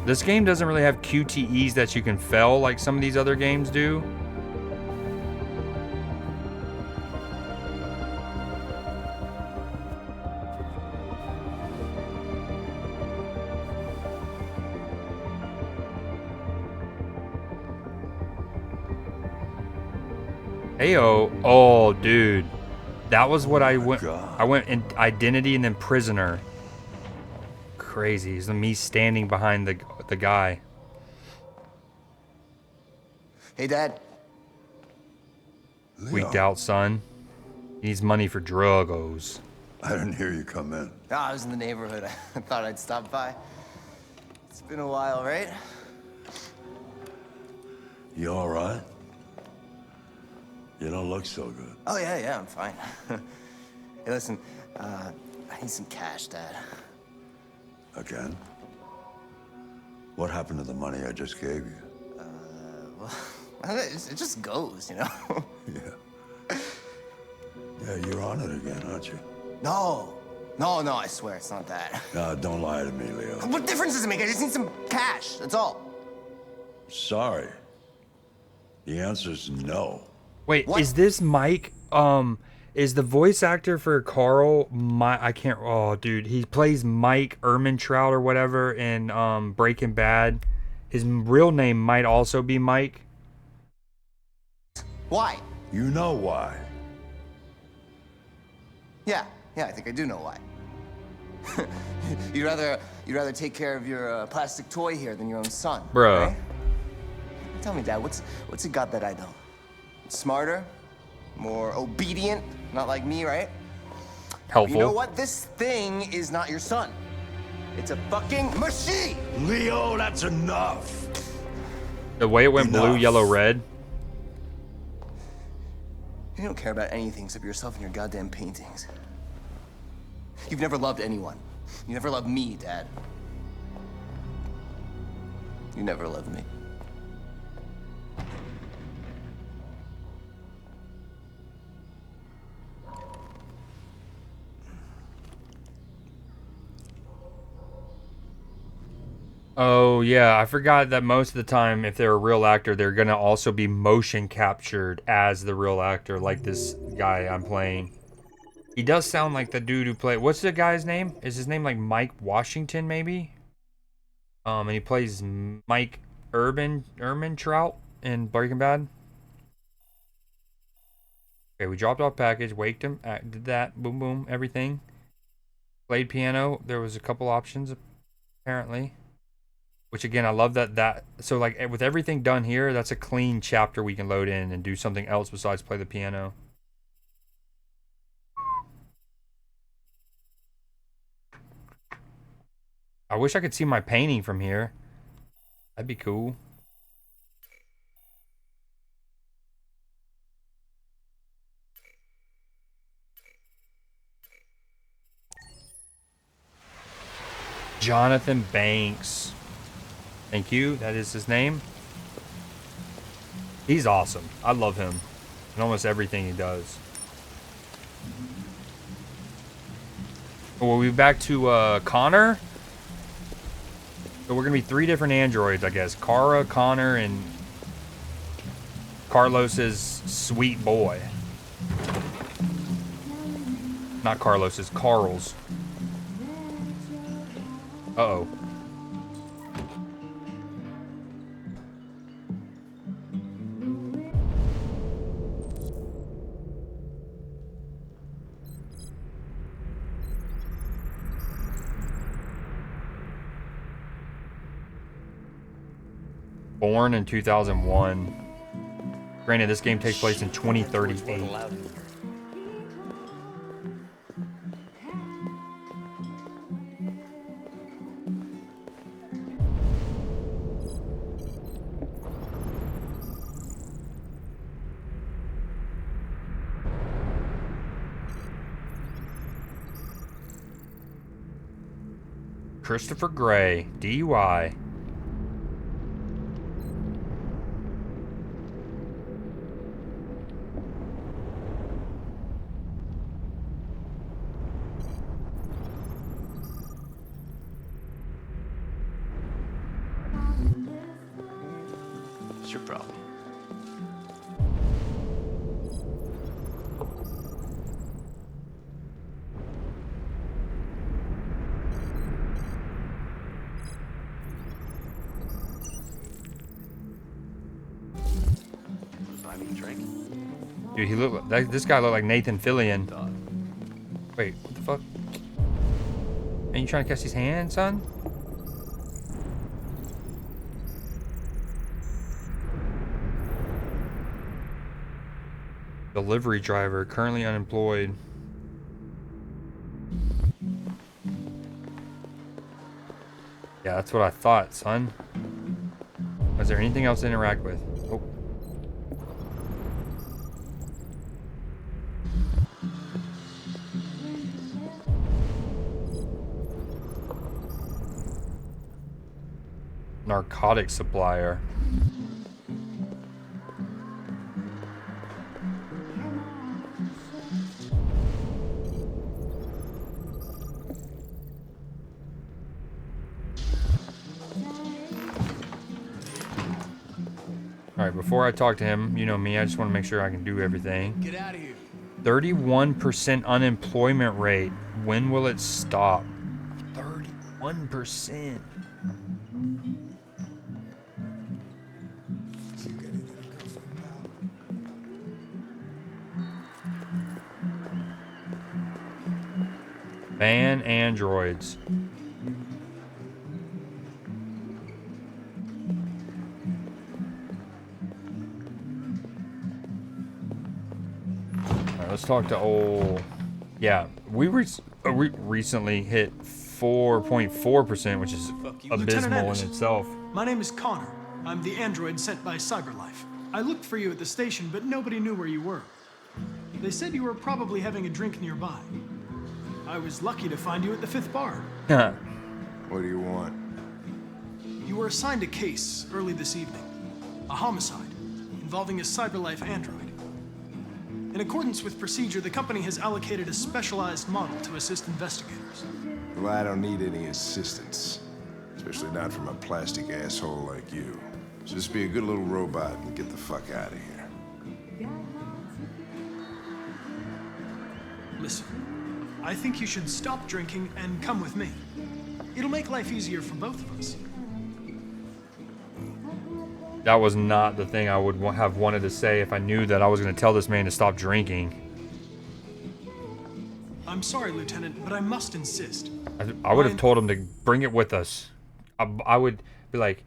This game doesn't really have QTEs that you can fail like some of these other games do. Heyo. Oh, dude. That was what I went. I went in identity and then prisoner. Crazy. It's me standing behind the guy.
Hey, Dad.
Weeked out, son. He needs money for druggos.
I didn't hear you come in.
Oh, I was in the neighborhood. I thought I'd stop by. It's been a while, right?
You all right? You don't look so good.
Oh, yeah, I'm fine. Hey, listen, I need some cash, Dad.
Again? What happened to the money I just gave you?
Well, it just goes, you know?
Yeah, you're on it again, aren't you?
No, I swear it's not that.
No, don't lie to me, Leo.
What difference does it make? I just need some cash, that's all.
Sorry. The answer's no.
Wait,
What?
is this Mike? Is the voice actor for Carl? I can't. Oh, dude, he plays Mike Ehrmantraut or whatever in Breaking Bad. His real name might also be Mike.
Why?
You know why.
Yeah, I think I do know why. you'd rather take care of your plastic toy here than your own son,
Bruh.
right? Tell me, Dad, what's it got that I don't? Smarter, more obedient, not like me, right?
Helpful.
You know what? This thing is not your son. It's a fucking machine.
Leo, that's enough.
The way it went blue,
Enough.
yellow, red.
You don't care about anything except yourself and your goddamn paintings. You've never loved anyone. You never loved me, Dad. You never loved me.
Oh yeah, I forgot that most of the time, if they're a real actor, they're gonna also be motion captured as the real actor, like this guy I'm playing. He does sound like the dude who played. What's the guy's name? Is his name like Mike Washington, maybe? And he plays Mike Ehrmantraut in Breaking Bad. Okay, we dropped off package, waked him, did that, boom, boom, everything. Played piano. There was a couple options, apparently. Which again, I love that. So like with everything done here, that's a clean chapter we can load in and do something else besides play the piano. I wish I could see my painting from here. That'd be cool. Jonathan Banks. Thank you. That is his name. He's awesome. I love him and almost everything he does. We'll be back to Connor. So we're gonna be 3 different androids, I guess. Kara, Connor, and Carlos's sweet boy. Not Carlos's, Carl's. Uh-oh. Born in 2001. Granted, this game takes place in 2038. Christopher Gray, DUI.
What's your problem? Buy me a drink?
Dude, he looked like this guy looked like Nathan Fillion. Wait, what the fuck? Are you trying to catch his hand, son? Delivery driver, currently unemployed. Yeah, that's what I thought, son. Was there anything else to interact with? Oh. Narcotic supplier. Alright, before I talk to him, you know me, I just want to make sure I can do everything.
Get out of here.
31% unemployment rate. When will it stop? 31%. Ban androids. Let's talk to old. Yeah, we recently hit 4.4%, which is abysmal in itself.
My name is Connor. I'm the android sent by CyberLife. I looked for you at the station, but nobody knew where you were. They said you were probably having a drink nearby. I was lucky to find you at the 5th bar.
What do you want?
You were assigned a case early this evening. A homicide involving a CyberLife android. In accordance with procedure, the company has allocated a specialized model to assist investigators.
Well, I don't need any assistance. Especially not from a plastic asshole like you. Just be a good little robot and get the fuck out of here.
Listen, I think you should stop drinking and come with me. It'll make life easier for both of us.
That was not the thing I would have wanted to say if I knew that I was going to tell this man to stop drinking.
I'm sorry, Lieutenant, but I must insist.
I would have told him to bring it with us. I would be like,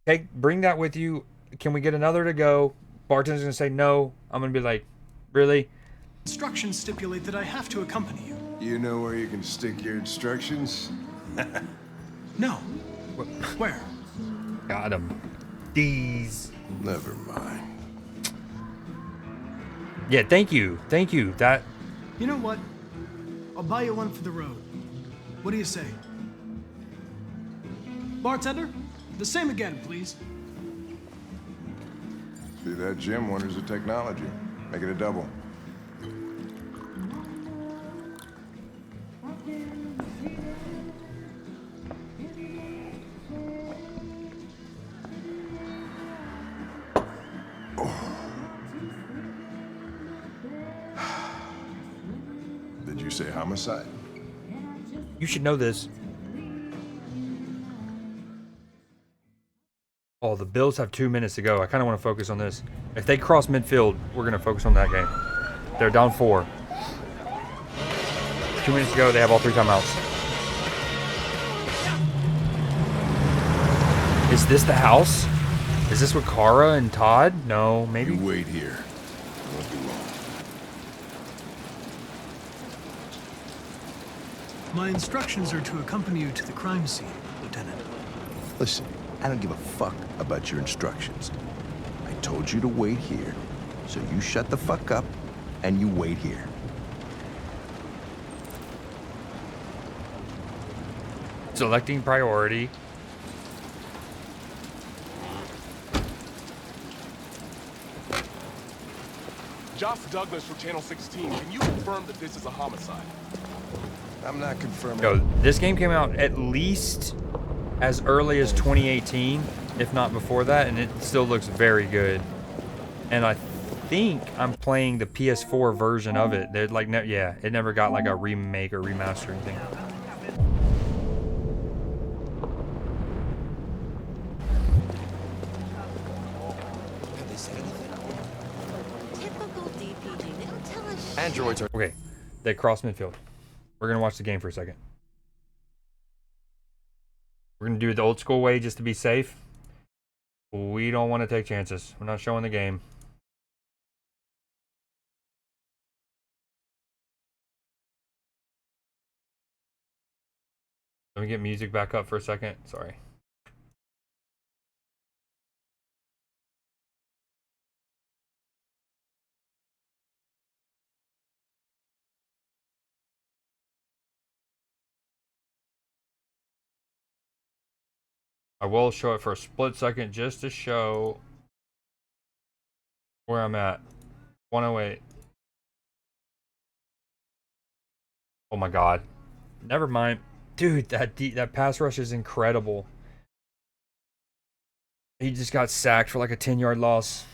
hey, bring that with you. Can we get another to go? Bartender's going to say no. I'm going to be like, really?
Instructions stipulate that I have to accompany you.
You know where you can stick your instructions?
No. Where?
Got him. These.
Never mind.
Yeah, thank you. Thank you. That.
You know what? I'll buy you one for the road. What do you say? Bartender, the same again, please.
See, that Jim wonders at technology. Make it a double. Did you say homicide?
You should know this. Oh, the Bills have 2 minutes to go. I kind of want to focus on this. If they cross midfield, we're going to focus on that game. They're down 4. 2 minutes to go. They have all 3 timeouts. Is this the house? Is this with Kara and Todd? No, maybe.
You wait here. I won't be long.
My instructions are to accompany you to the crime scene, Lieutenant.
Listen, I don't give a fuck about your instructions. I told you to wait here, so you shut the fuck up and you wait here.
Selecting priority.
Josh Douglas from Channel 16, can you confirm that this is a homicide?
I'm not confirming.
Yo, this game came out at least as early as 2018, if not before that, and it still looks very good. And I think I'm playing the PS4 version of it. They're like, yeah, it never got like a remake or remaster or anything.
Androids are...
Okay, they cross midfield. We're gonna watch the game for a second. We're gonna do it the old school way just to be safe. We don't want to take chances. We're not showing the game. Let me get music back up for a second. Sorry. I will show it for a split second just to show where I'm at. 108. Oh my god. Never mind. Dude, that pass rush is incredible. He just got sacked for like a 10-yard loss.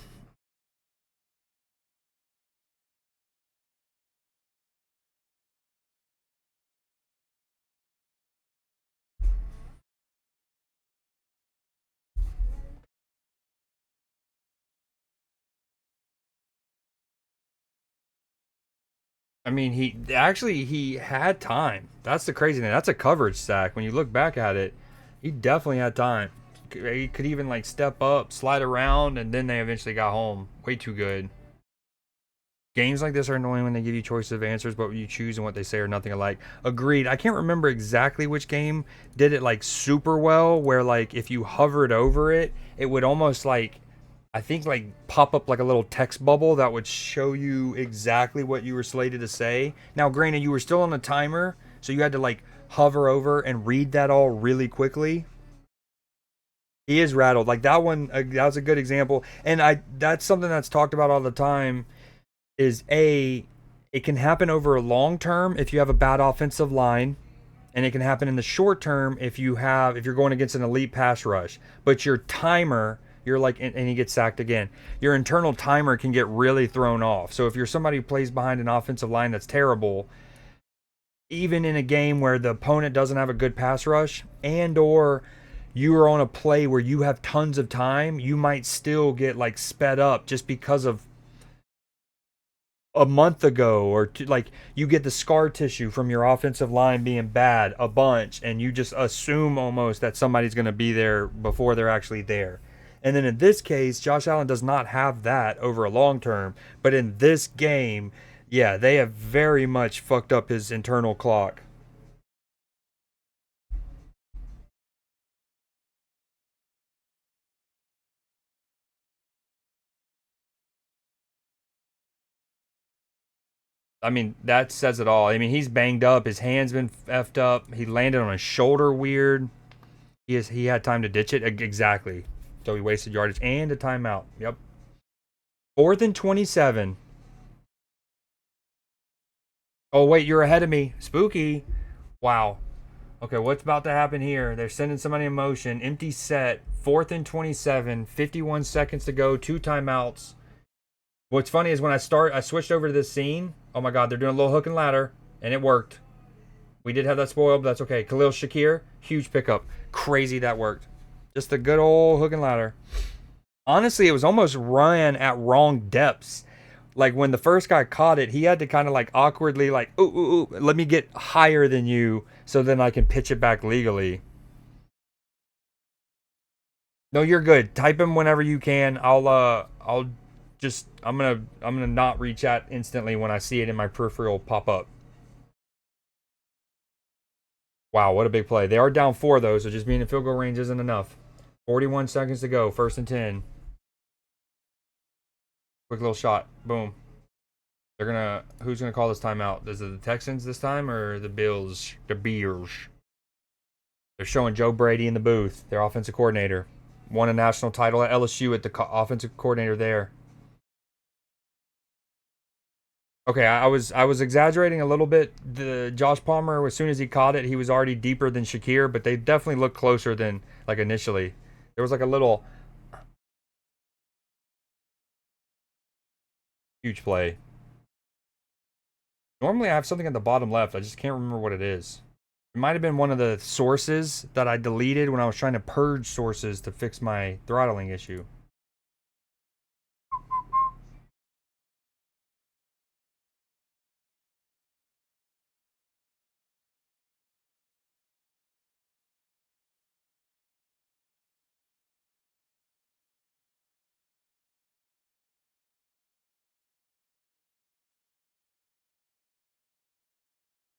I mean, he had time. That's the crazy thing. That's a coverage sack. When you look back at it, he definitely had time. He could even like step up, slide around, and then they eventually got home. Way too good. Games like this are annoying when they give you choices of answers, but what you choose and what they say are nothing alike. Agreed. I can't remember exactly which game did it like super well, where like if you hovered over it, it would almost like, I think like pop up like a little text bubble that would show you exactly what you were slated to say. Now, granted, you were still on a timer, so you had to like hover over and read that all really quickly. He is rattled. Like that one, that was a good example. And that's something that's talked about all the time is it can happen over a long term if you have a bad offensive line. And it can happen in the short term if you're going against an elite pass rush. But your timer, you're like, and he gets sacked again. Your internal timer can get really thrown off. So if you're somebody who plays behind an offensive line that's terrible, even in a game where the opponent doesn't have a good pass rush, and or you are on a play where you have tons of time, you might still get like sped up just because of a month ago, or like you get the scar tissue from your offensive line being bad a bunch, and you just assume almost that somebody's going to be there before they're actually there. And then in this case, Josh Allen does not have that over a long term, but in this game, yeah, they have very much fucked up his internal clock. I mean, that says it all. I mean, he's banged up. His hand's been effed up. He landed on his shoulder weird. He had time to ditch it. Exactly. So he wasted yardage and a timeout. Yep. 4th and 27. Oh, wait, you're ahead of me. Spooky. Wow. Okay, what's about to happen here? They're sending somebody in motion. Empty set. 4th and 27. 51 seconds to go. 2 timeouts. What's funny is when I switched over to this scene. Oh my god, they're doing a little hook and ladder, and it worked. We did have that spoiled, but that's okay. Khalil Shakir, huge pickup. Crazy that worked. Just a good old hook and ladder. Honestly, it was almost run at wrong depths. Like when the first guy caught it, he had to kind of like awkwardly like, ooh, ooh, ooh, let me get higher than you so then I can pitch it back legally. No, you're good. Type him whenever you can. I'll just I'm gonna not reach out instantly when I see it in my peripheral pop up. Wow, what a big play. They are down 4 though, so just being in field goal range isn't enough. 41 seconds to go, 1st and 10. Quick little shot. Boom. Who's gonna call this timeout? Is it the Texans this time or the Bills? The Bears. They're showing Joe Brady in the booth, their offensive coordinator. Won a national title at LSU at the offensive coordinator there. Okay, I was exaggerating a little bit. The Josh Palmer, as soon as he caught it, he was already deeper than Shakir, but they definitely looked closer than like initially. There was like a little huge play. Normally I have something at the bottom left. I just can't remember what it is. It might have been one of the sources that I deleted when I was trying to purge sources to fix my throttling issue.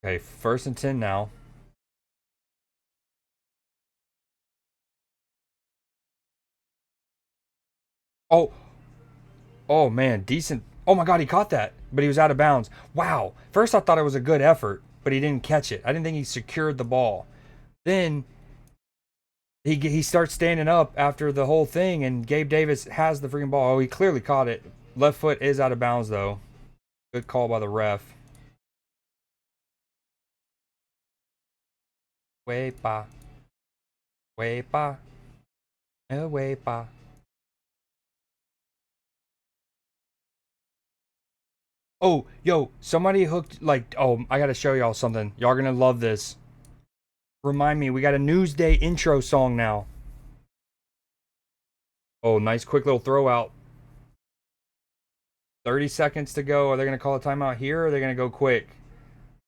Okay, 1st and 10 now. Oh man, decent. Oh my god, he caught that, but he was out of bounds. Wow. First I thought it was a good effort, but he didn't catch it. I didn't think he secured the ball. Then he starts standing up after the whole thing, and Gabe Davis has the freaking ball. Oh, he clearly caught it. Left foot is out of bounds though. Good call by the ref. Wepa. Wepa. Wepa. Oh, yo, somebody hooked, like, oh, I gotta show y'all something. Y'all gonna love this. Remind me, we got a Newsday intro song now. Oh, nice quick little throw out. 30 seconds to go. Are they gonna call a timeout here, or are they gonna go quick?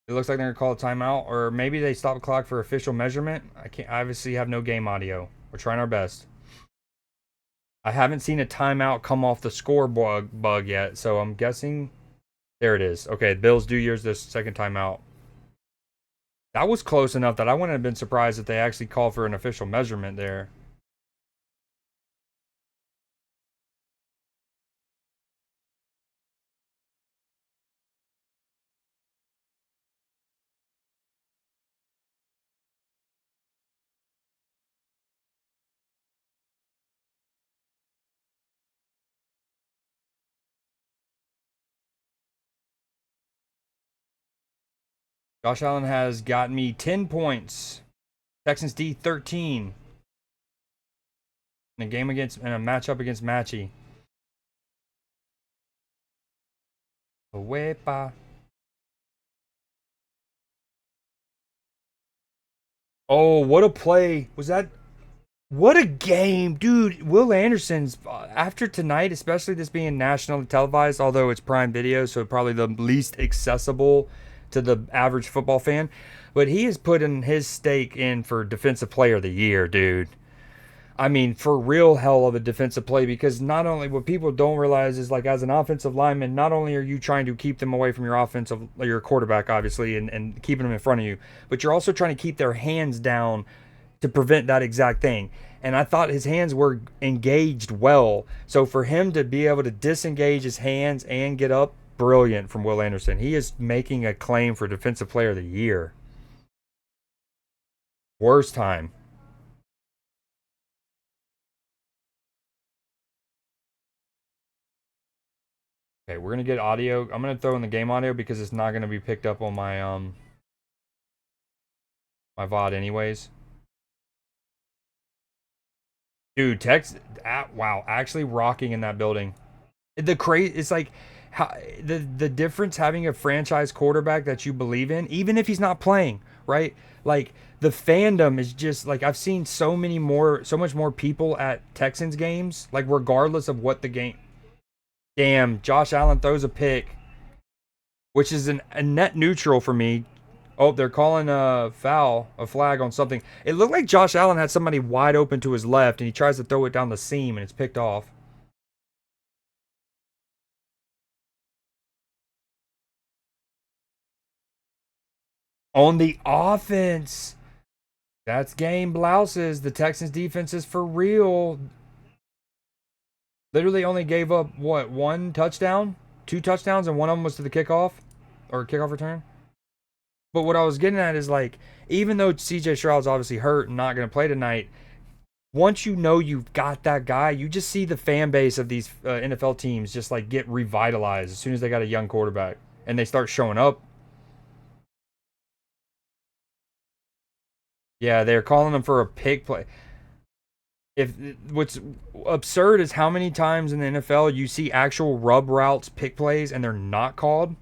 It looks like they're gonna call a timeout, or maybe they stop the clock for official measurement. I obviously have no game audio. We're trying our best. I haven't seen a timeout come off the score bug yet, so I'm guessing... There it is. Okay, Bills do use this second timeout. That was close enough that I wouldn't have been surprised if they actually called for an official measurement there. Josh Allen has got me 10 points. Texans D 13. In a matchup against Matchy. Wepa. Oh, what a play. Was that... What a game, dude. Will Anderson's, after tonight, especially this being nationally televised, although it's Prime Video, so probably the least accessible to the average football fan, but he is putting his stake in for Defensive Player of the Year, dude. I mean, for real hell of a defensive play, because not only, what people don't realize is, like, as an offensive lineman, not only are you trying to keep them away from your quarterback, obviously, and keeping them in front of you, but you're also trying to keep their hands down to prevent that exact thing. And I thought his hands were engaged well. So for him to be able to disengage his hands and get up, brilliant from Will Anderson. He is making a claim for Defensive Player of the Year. Worst time. Okay, we're going to get audio. I'm going to throw in the game audio because it's not going to be picked up on my my VOD anyways. Dude, wow, actually rocking in that building. It's like how the difference having a franchise quarterback that you believe in, even if he's not playing. right? Like the fandom is just like I've seen so much more people at Texans games, like regardless of what the game. Damn, Josh Allen throws a pick, which is a net neutral for me. Oh, they're calling a flag on something. It looked like Josh Allen had somebody wide open to his left, and he tries to throw it down the seam, and it's picked off. On the offense, that's game blouses. The Texans defense is for real. Literally only gave up, what, 1 touchdown? 2 touchdowns, and one of them was to the kickoff? Or kickoff return? But what I was getting at is, like, even though CJ Stroud's obviously hurt and not going to play tonight, once you know you've got that guy, you just see the fan base of these NFL teams just, like, get revitalized as soon as they got a young quarterback. And they start showing up. Yeah, they're calling them for a pick play. What's absurd is how many times in the NFL you see actual rub routes, pick plays, and they're not called.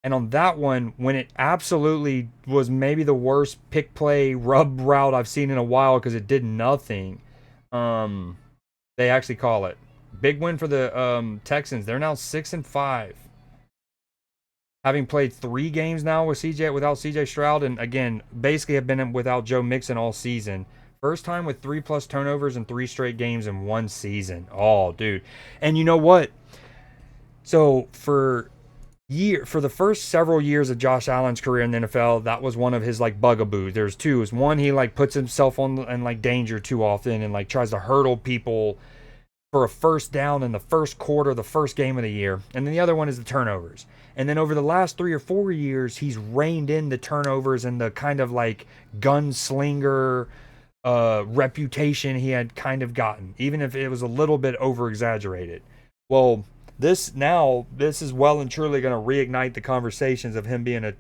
And on that one, when it absolutely was maybe the worst pick play rub route I've seen in a while because it did nothing, they actually call it. Big win for the Texans. They're now 6-5. Having played 3 games now without CJ Stroud, and again, basically have been without Joe Mixon all season. First time with 3+ turnovers in 3 straight games in 1 season. Oh, dude. And you know what? So for the first several years of Josh Allen's career in the NFL, that was one of his like bugaboos. There's 2. Is one, he like puts himself in like danger too often and like tries to hurdle people for a first down in the first quarter, the first game of the year. And then the other one is the turnovers. And then over the last 3 or 4 years, he's reined in the turnovers and the kind of like gunslinger reputation he had kind of gotten, even if it was a little bit over exaggerated. Well, this is well and truly going to reignite the conversations of him being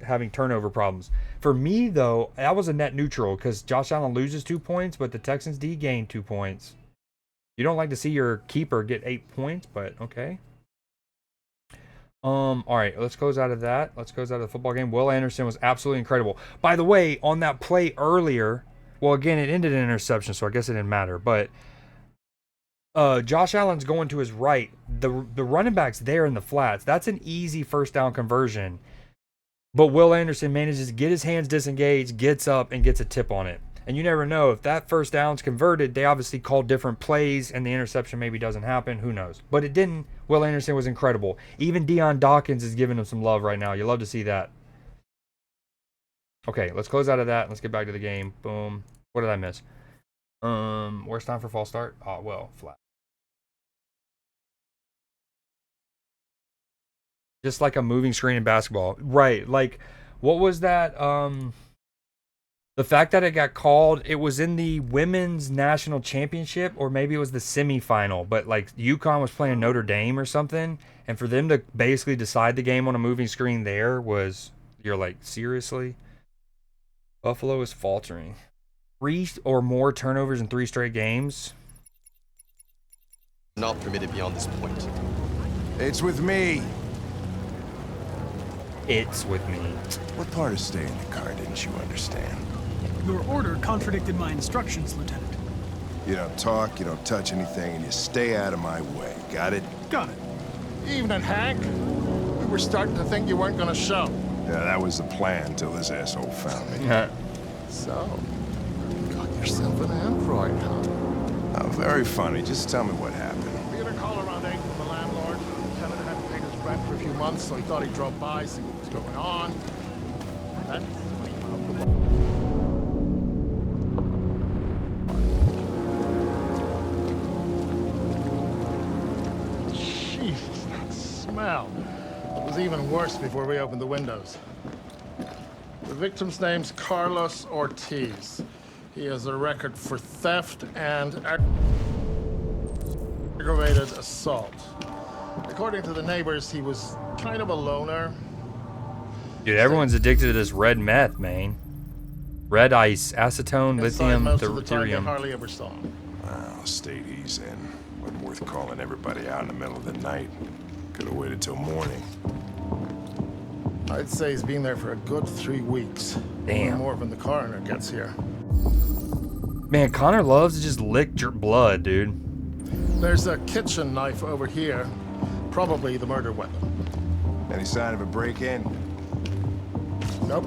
having turnover problems. For me though, that was a net neutral because Josh Allen loses 2 points, but the Texans D gained 2 points. You don't like to see your keeper get 8 points, but okay. All right, let's close out of that. Let's close out of the football game. Will Anderson was absolutely incredible. By the way, on that play earlier, well, again, it ended in an interception, so I guess it didn't matter. But Josh Allen's going to his right. The running back's there in the flats. That's an easy first down conversion. But Will Anderson manages to get his hands disengaged, gets up, and gets a tip on it. And you never know. If that first down's converted, they obviously call different plays, and the interception maybe doesn't happen. Who knows? But it didn't. Will Anderson was incredible. Even Deion Dawkins is giving him some love right now. You love to see that. Okay, let's close out of that. Let's get back to the game. Boom. What did I miss? Worst time for false start? Oh, well, flat. Just like a moving screen in basketball. Right. Like, what was that? The fact that it got called, it was in the women's national championship, or maybe it was the semifinal, but like UConn was playing Notre Dame or something, and for them to basically decide the game on a moving screen there was, you're like, seriously? Buffalo is faltering. 3 or more turnovers in 3 straight games.
Not permitted beyond this point.
It's with me.
It's with me.
What part of staying in the car didn't you understand?
Your order contradicted my instructions, Lieutenant.
You don't talk, you don't touch anything, and you stay out of my way. Got it?
Got it.
Evening, Hank. We were starting to think you weren't gonna show.
Yeah, that was the plan until this asshole found me.
So, you got yourself an android, huh?
Oh, very funny. Just tell me what happened.
We got a call around 8 from the landlord. The tenant hadn't paid his rent for a few months, so he thought he'd drop by, see what was going on. That's when he found the ball. Jesus, that smell. It was even worse before we opened the windows. The victim's name's Carlos Ortiz. He has a record for theft and aggravated assault. According to the neighbors, he was kind of a loner.
Dude, everyone's addicted to this red meth, man. Red ice, acetone, lithium,
Most of the time, they
deuterium.
hardly ever saw him.
Well, state he's in. Wasn't worth calling everybody out in the middle of the night. Could have waited till morning.
I'd say he's been there for a good 3 weeks.
Damn.
No more when the coroner gets here.
Man, Connor loves to just lick your blood, dude.
There's a kitchen knife over here. Probably the murder weapon.
Any sign of a break-in?
Nope.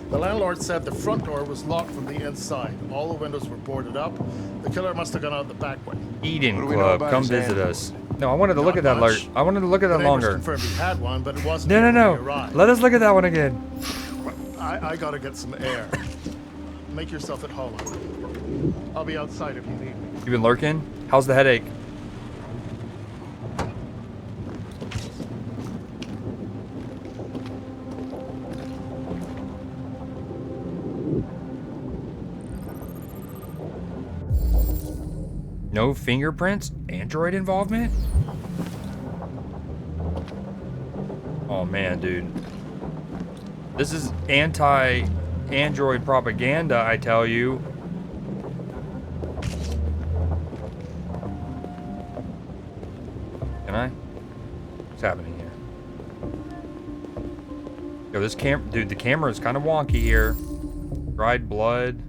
The landlord said the front door was locked from the inside. All the windows were boarded up. The killer must have gone out the back way.
Eating Club, come visit us. No, I wanted to look at that. I wanted to look at that longer.
Confirmed he had one, but it wasn't.
No. Let us look at that one again.
I gotta get some air. Make yourself at home. I'll be outside if you need me.
You been lurking? How's the headache? No fingerprints? Android involvement? Oh man, dude. This is anti-Android propaganda, I tell you. Can I? What's happening here? Yo, this dude, the camera is kind of wonky here. Dried blood.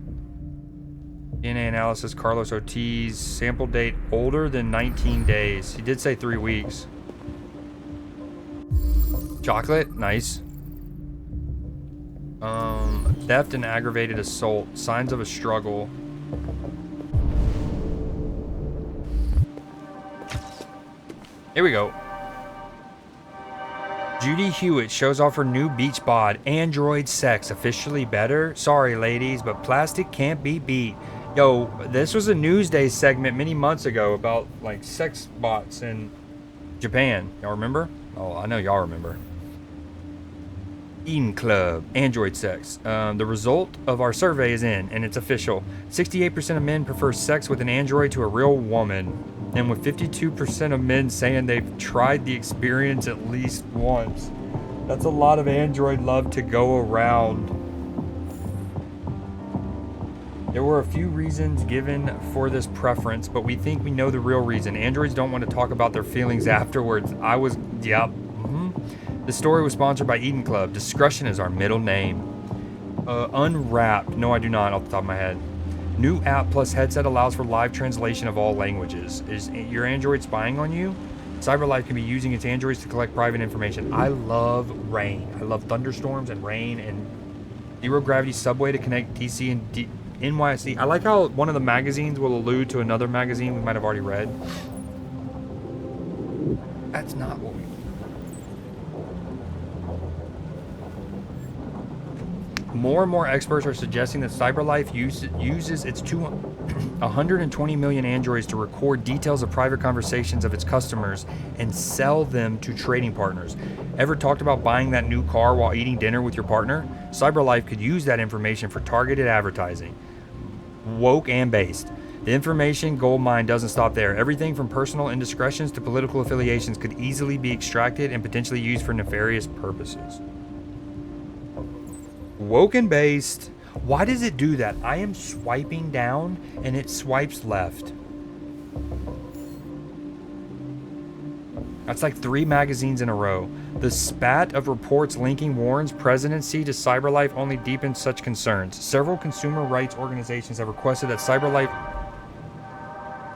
DNA analysis, Carlos Ortiz. Sample date older than 19 days. He did say 3 weeks. Chocolate, nice. Theft and aggravated assault. Signs of a struggle. Here we go. Judy Hewitt shows off her new beach bod. Android sex officially better? Sorry, ladies, but plastic can't be beat. Yo, this was a Newsday segment many months ago about like sex bots in Japan. Y'all remember? Oh, I know y'all remember. Eden Club, Android sex. The result of our survey is in, and it's official. 68% of men prefer sex with an android to a real woman. And with 52% of men saying they've tried the experience at least once. That's a lot of android love to go around. There were a few reasons given for this preference, but we think we know the real reason. Androids don't want to talk about their feelings afterwards. Yep. The story was sponsored by Eden Club. Discretion is our middle name. Unwrapped. No, I do not, off the top of my head. New app plus headset allows for live translation of all languages. Is your Android spying on you? CyberLife can be using its androids to collect private information. I love rain. I love thunderstorms and rain and zero gravity subway to connect DC and NYC. I like how one of the magazines will allude to another magazine we might have already read. That's not what we... More and more experts are suggesting that CyberLife uses its 120 million androids to record details of private conversations of its customers and sell them to trading partners. Ever talked about buying that new car while eating dinner with your partner? CyberLife could use that information for targeted advertising. Woke and based. The information goldmine doesn't stop there. Everything from personal indiscretions to political affiliations could easily be extracted and potentially used for nefarious purposes. Woke and based. Why does it do that? I am swiping down and it swipes left. That's like 3 magazines in a row. The spat of reports linking Warren's presidency to CyberLife only deepens such concerns. Several consumer rights organizations have requested that CyberLife,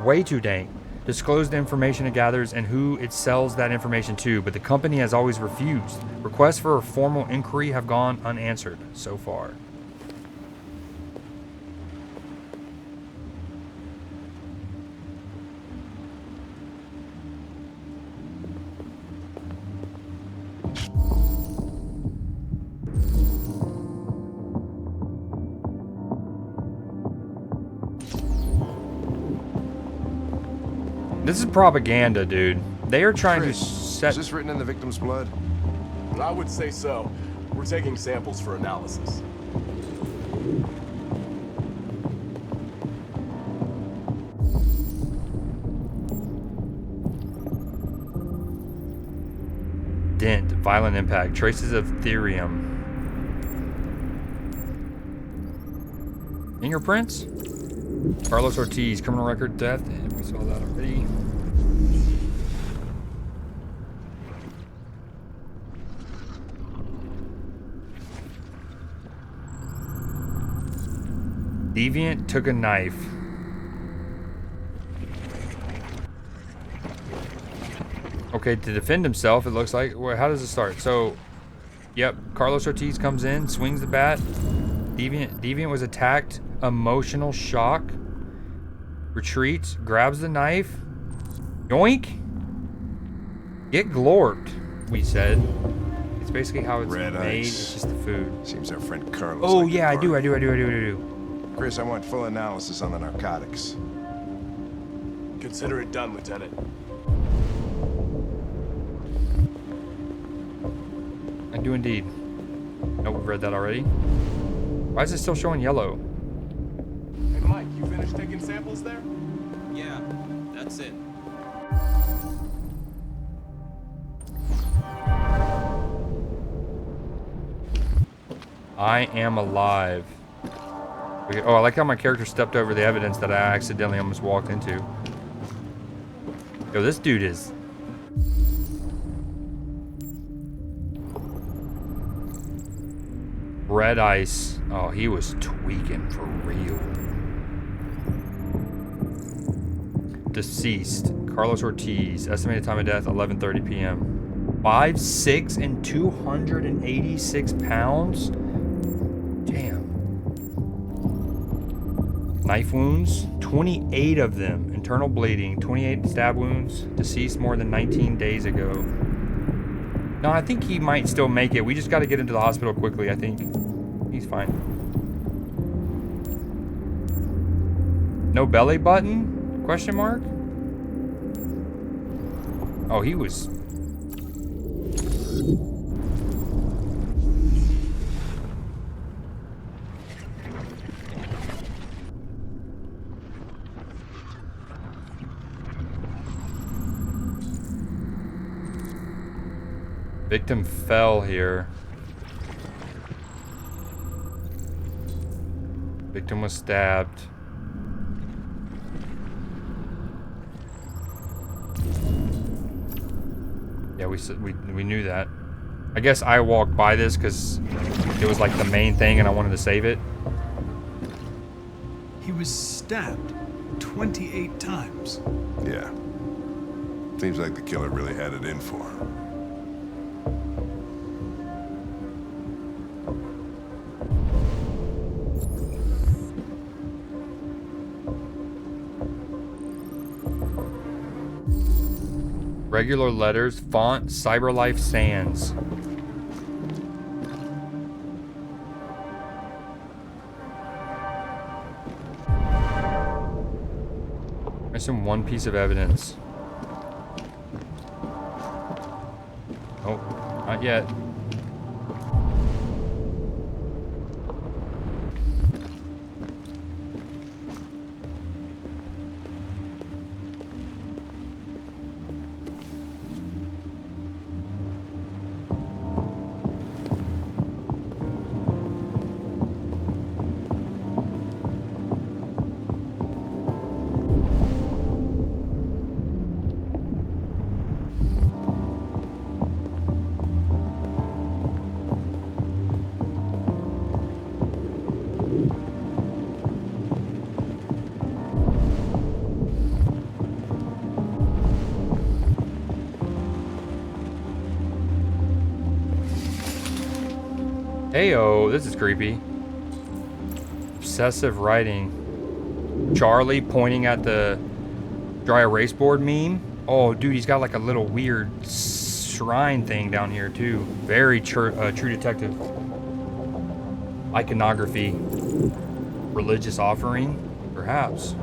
way too dank, disclose the information it gathers and who it sells that information to, but the company has always refused. Requests for a formal inquiry have gone unanswered so far. This is propaganda, dude. They are trying to set...
Is this written in the victim's blood?
I would say so. We're taking samples for analysis.
Dent, violent impact, traces of therium. Fingerprints? Carlos Ortiz, criminal record, theft. We saw that already. Deviant took a knife. Okay, to defend himself, it looks like. Well, how does it start? So, yep, Carlos Ortiz comes in, swings the bat. Deviant was attacked. Emotional shock. Retreats, grabs the knife. Yoink! Get glorped, we said. It's basically how it's
Red
made.
ice.
It's just the food.
Seems our friend Carlos.
Oh,
liked
yeah,
the
I do.
party. Chris, I want full analysis on the narcotics.
Consider it done, Lieutenant.
I do indeed. Nope, we've read that already. Why is it still showing yellow?
Hey, Mike, you finished taking samples there?
Yeah, that's it.
I am alive. Oh, I like how my character stepped over the evidence that I accidentally almost walked into. Yo, this dude is... Red ice. Oh, he was tweaking for real. Deceased. Carlos Ortiz. Estimated time of death, 11:30 p.m. 5'6" and 286 pounds? Damn. Knife wounds, 28 of them. Internal bleeding, 28 stab wounds. Deceased more than 19 days ago. No, I think he might still make it. We just got to get into the hospital quickly, I think. He's fine. No belly button? Question mark? Oh, he was... Victim fell here. Victim was stabbed. Yeah, we knew that. I guess I walked by this because it was like the main thing and I wanted to save it.
He was stabbed 28 times.
Yeah. Seems like the killer really had it in for him.
Regular letters, font, CyberLife Sans. Missing one piece of evidence. Oh, not yet. Heyo, this is creepy. Obsessive writing. Charlie pointing at the dry erase board meme. Oh, dude, he's got like a little weird shrine thing down here too. Very True Detective. Iconography. Religious offering, perhaps.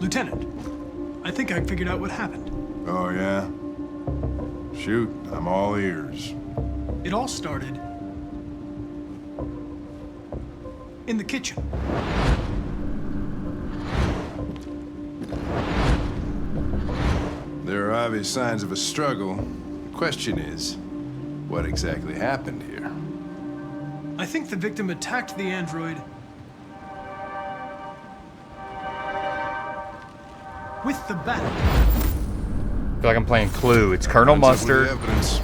Lieutenant, I think I figured out what happened.
Oh, yeah? Shoot, I'm all ears.
It all started in the kitchen.
There are obvious signs of a struggle. Question is, what exactly happened here?
I think the victim attacked the android with the bat.
I feel like I'm playing Clue. It's Colonel Mustard.
Evidence.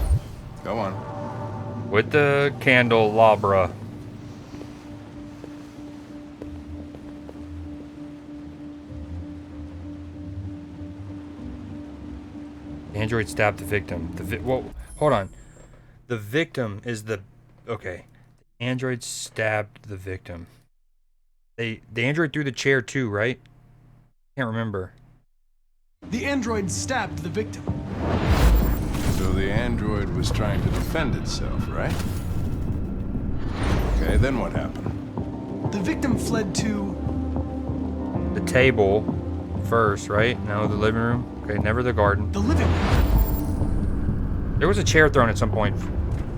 Go on.
With the candelabra. The android stabbed the victim. Whoa, hold on. The victim is the... Okay. The android stabbed the victim. The android threw the chair too, right? Can't remember.
The android stabbed the victim.
So the android was trying to defend itself, right? Okay, then what happened?
The victim fled to...
The table first, right? No, the living room. Okay, never the garden.
The living room.
There was a chair thrown at some point.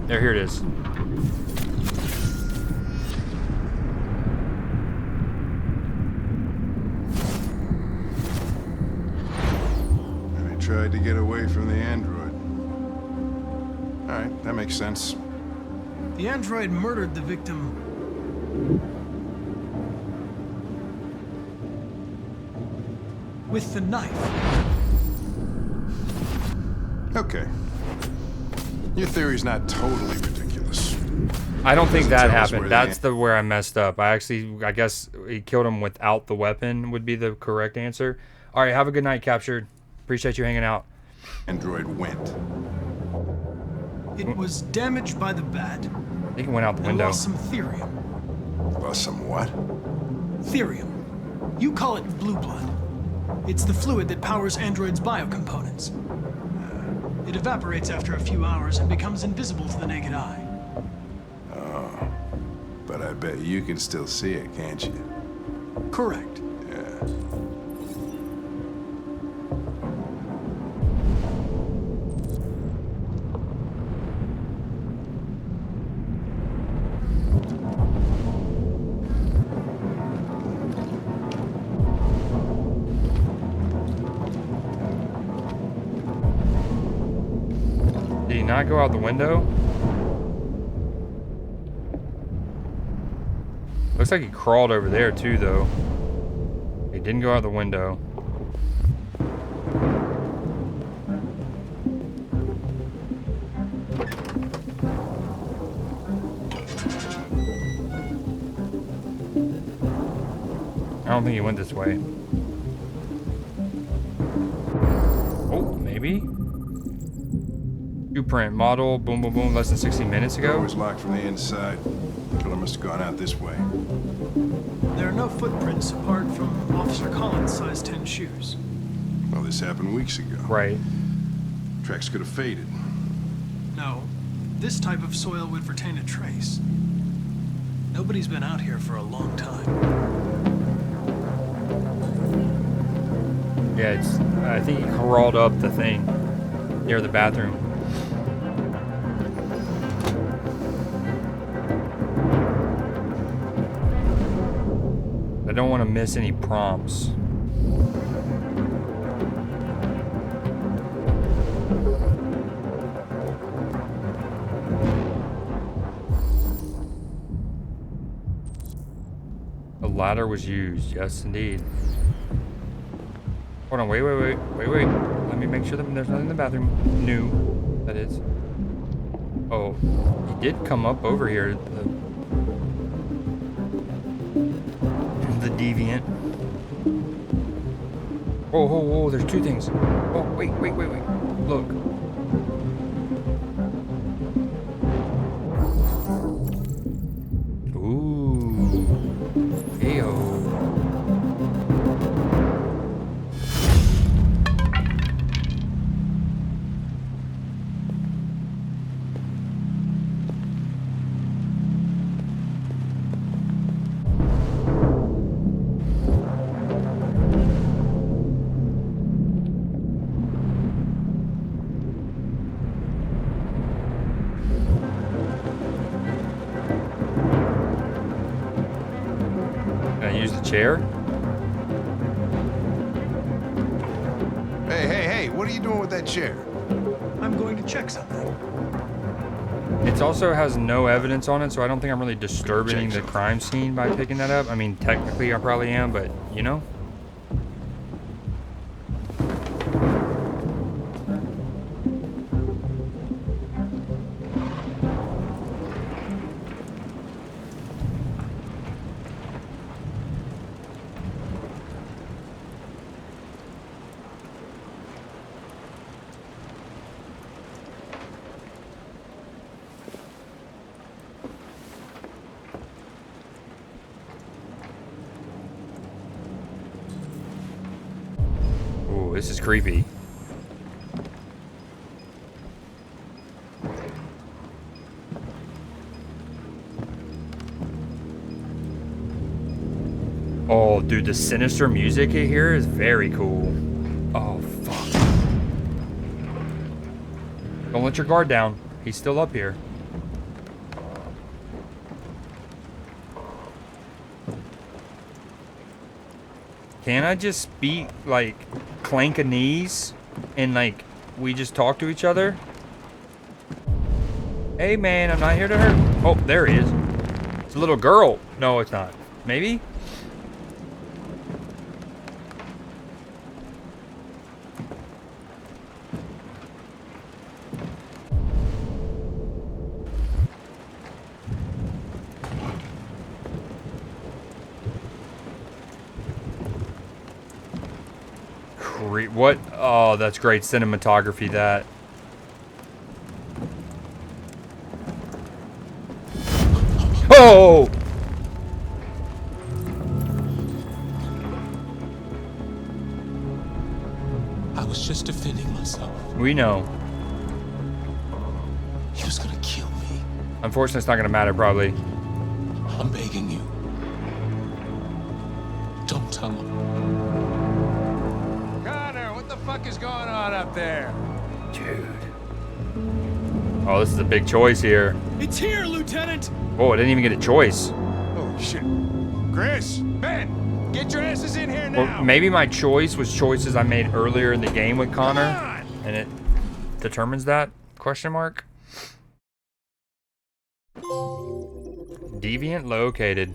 There, here it is.
And he tried to get away from the android. All right, that makes sense.
The android murdered the victim with the knife.
Okay. Your theory's not totally ridiculous.
I don't think
Doesn't
that
tell us
happened.
where
That's where I messed up. I guess he killed him without the weapon would be the correct answer. All right, have a good night, Captured. Appreciate you hanging out.
Android went.
It was damaged by the bat.
I think it went out the window.
Lost some therium.
Lost some what?
Therium. You call it blue blood. It's the fluid that powers androids' biocomponents. It evaporates after a few hours and becomes invisible to the naked eye.
Oh. But I bet you can still see it, can't you?
Correct.
Yeah.
Did he not go out the window? Looks like he crawled over there too, though. He didn't go out the window. I don't think he went this way. Oh, maybe? Blueprint model, boom, boom, boom, less than 60 minutes ago.
Door was locked from the inside. Killer must have gone out this way.
There are no footprints apart from Officer Collins' size 10 shoes.
Well, this happened weeks ago.
Right.
Tracks could have faded.
No, this type of soil would retain a trace. Nobody's been out here for a long time.
Yeah, I think he crawled up the thing near the bathroom. I don't want to miss any prompts. The ladder was used, yes indeed. Hold on, wait. Let me make sure that there's nothing in the bathroom. New, that is. Oh, he did come up over here. The deviant. Whoa, there's two things. Oh, wait. Look. Ooh. Ayo. Chair?
Hey, what are you doing with that chair?
I'm going to check something.
It also has no evidence on it, so I don't think I'm really disturbing the crime scene by picking that up. I mean, technically I probably am, but you know? Ooh, this is creepy. Oh, dude, the sinister music here is very cool. Oh, fuck. Don't let your guard down. He's still up here. Can I just beat, like, clank a knees and, like, we just talk to each other? Hey, man, I'm not here to hurt. Oh, there he is. It's a little girl. No, it's not. Maybe? What? Oh, that's great cinematography, that. Oh!
I was just defending myself.
We know.
He was gonna kill me.
Unfortunately, it's not gonna matter, probably.
I'm begging you. Don't tell him.
Connor, what the fuck is going on up there?
Dude. Oh, this is a big choice here.
It's here, Lieutenant!
Oh, I didn't even get a choice.
Oh, shit. Chris, Ben, get your asses in here now.
Well, maybe my choice was choices I made earlier in the game with Connor, and it determines that? Question mark. Deviant located.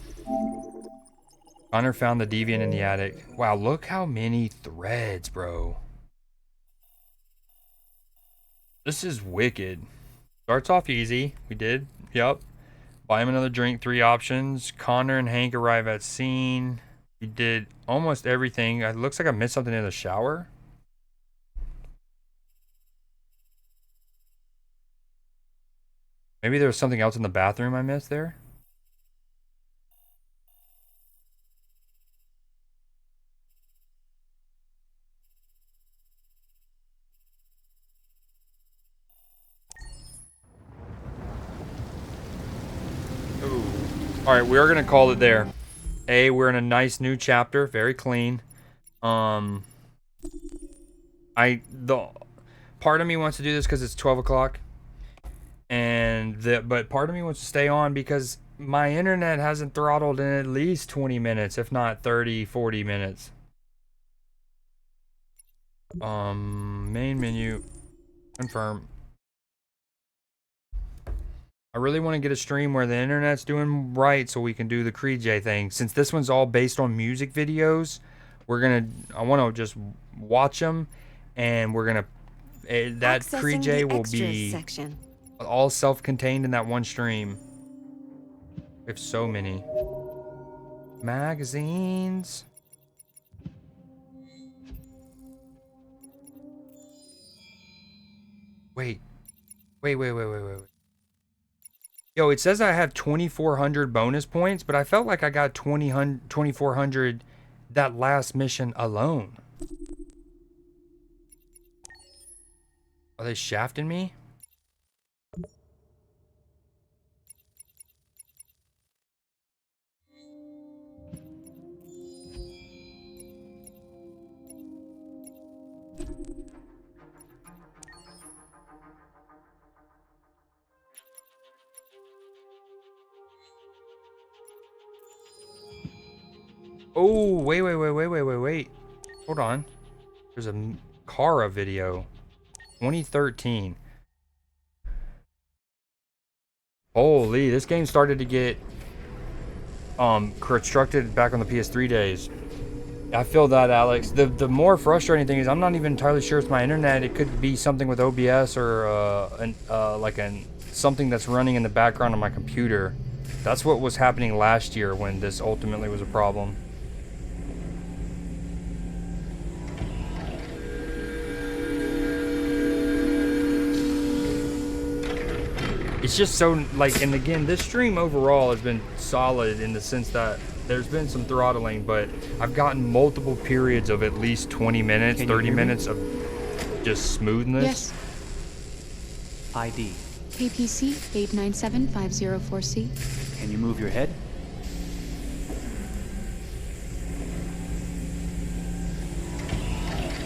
Connor found the deviant in the attic. Wow, look how many threads, bro. This is wicked. Starts off easy. We did. Yep. Buy him another drink. 3 options. Connor and Hank arrive at scene. We did almost everything. It looks like I missed something in the shower. Maybe there was something else in the bathroom I missed there. Ooh. All right, we are gonna call it there. We're in a nice new chapter, very clean. The part of me wants to do this because it's 12 o'clock, but part of me wants to stay on because my internet hasn't throttled in at least 20 minutes, if not 30, 40 minutes. Main menu, confirm. I really want to get a stream where the internet's doing right so we can do the Creed J thing. Since this one's all based on music videos, I want to just watch them, and we're gonna that Creed J will be all self-contained in that one stream. We have so many magazines. Wait. Yo, it says I have 2,400 bonus points, but I felt like I got 2,400 that last mission alone. Are they shafting me? Oh, wait. Hold on. There's a Kara video. 2013. Holy, this game started to get constructed back on the PS3 days. I feel that, Alex. The more frustrating thing is I'm not even entirely sure it's my internet. It could be something with OBS or something that's running in the background on my computer. That's what was happening last year when this ultimately was a problem. It's just so, like, and again, this stream overall has been solid in the sense that there's been some throttling, but I've gotten multiple periods of at least 20 minutes, 30 minutes of just smoothness.
Yes.
ID.
KPC 897504C.
Can you move your head?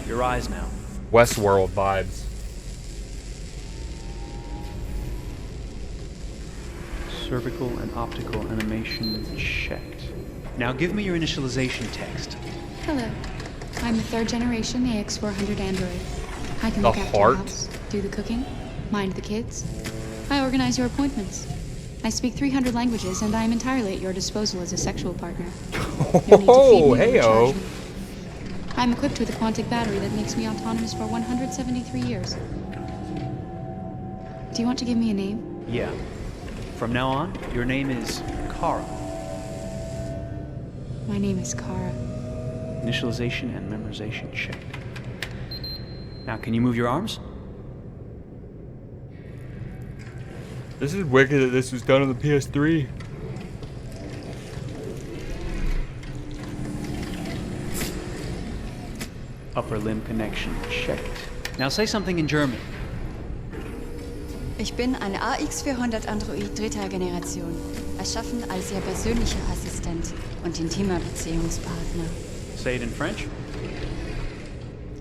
Your eyes now.
Westworld vibes.
Cervical and optical animation checked. Now give me your initialization text.
Hello. I'm the 3rd generation AX400 android. I can
The
look after
heart?
the house, do the cooking, mind the kids. I organize your appointments. I speak 300 languages, and I am entirely at your disposal as a sexual partner.
Oh, hey-o.
I'm equipped with a quantic battery that makes me autonomous for 173 years. Do you want to give me a name?
Yeah. From now on, your name is Kara.
My name is Kara.
Initialization and memorization checked. Now, can you move your arms?
This is wicked that this was done on the PS3.
Upper limb connection checked. Now say something in German.
Ich bin ein AX400 Android 3. Generation, erschaffen als Ihr persönlicher Assistent und intimer Beziehungspartner.
Say it in French.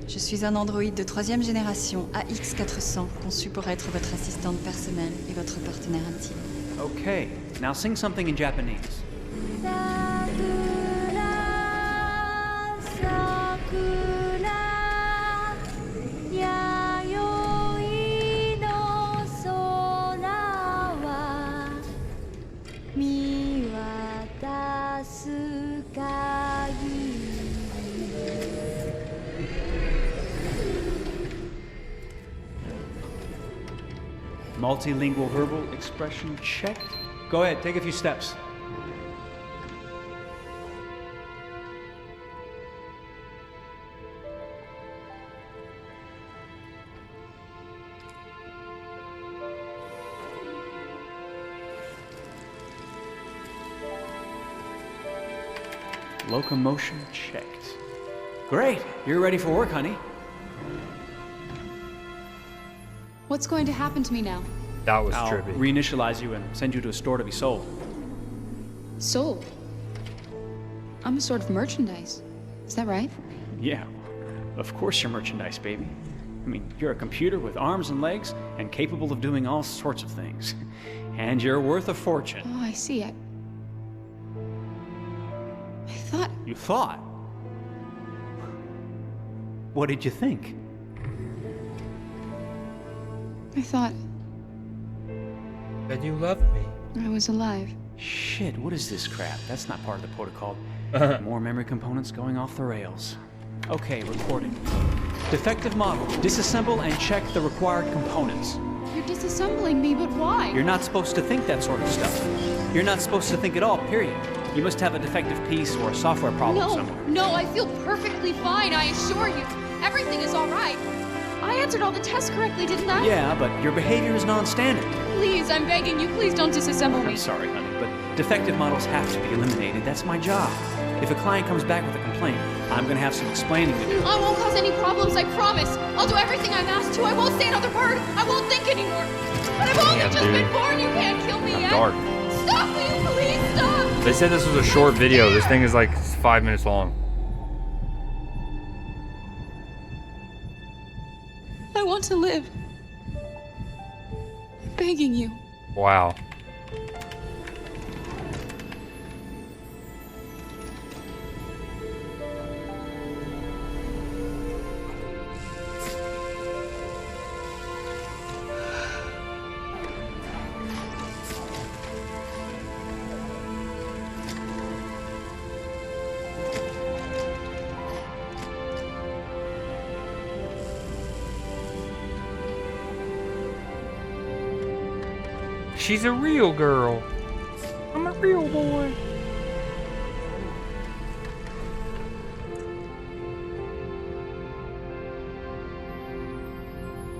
Je suis un androïde de 3e génération AX400, conçu pour être votre assistante personnelle et votre partenaire intime.
Okay, now sing something in Japanese. Multilingual verbal expression checked. Go ahead, take a few steps. Locomotion checked. Great, you're ready for work, honey.
What's going to happen to me now?
That was
I'll
trippy.
reinitialize you and send you to a store to be sold.
Sold? I'm a sort of merchandise. Is that right?
Yeah, of course you're merchandise, baby. I mean, you're a computer with arms and legs and capable of doing all sorts of things. And you're worth a fortune.
Oh, I see. I thought...
You thought? What did you think?
I thought
That you loved me.
I was alive.
Shit, what is this crap? That's not part of the protocol. More memory components going off the rails. Okay, recording. Defective model. Disassemble and check the required components.
You're disassembling me, but why?
You're not supposed to think that sort of stuff. You're not supposed to think at all, period. You must have a defective piece or a software problem somewhere.
No, I feel perfectly fine, I assure you. Everything is all right. I answered all the tests correctly, didn't I?
Yeah, but your behavior is non-standard.
Please, I'm begging you, please don't disassemble me.
I'm sorry, honey, but defective models have to be eliminated. That's my job. If a client comes back with a complaint, I'm gonna have some explaining to do.
I won't cause any problems, I promise. I'll do everything I'm asked to. I won't say another word. I won't think anymore. But I've only just been born. You can't kill me yet.
Dark.
Stop, will you please stop?
They said this was a short video. This thing is like 5 minutes long.
I want to live. I'm begging you.
Wow. she's a real girl. I'm a real boy.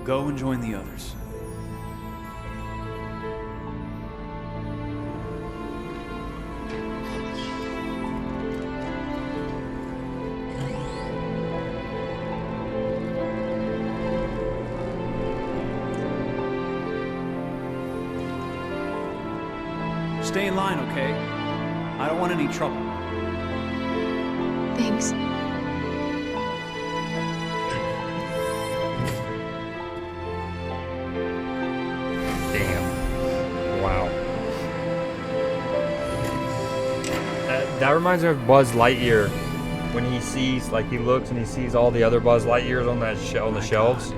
Go and join the others. Stay in line, okay? I don't want any trouble.
Thanks.
Damn. Wow. That reminds me of Buzz Lightyear. When he sees, like, he looks and he sees all the other Buzz Lightyears on that on the shelves.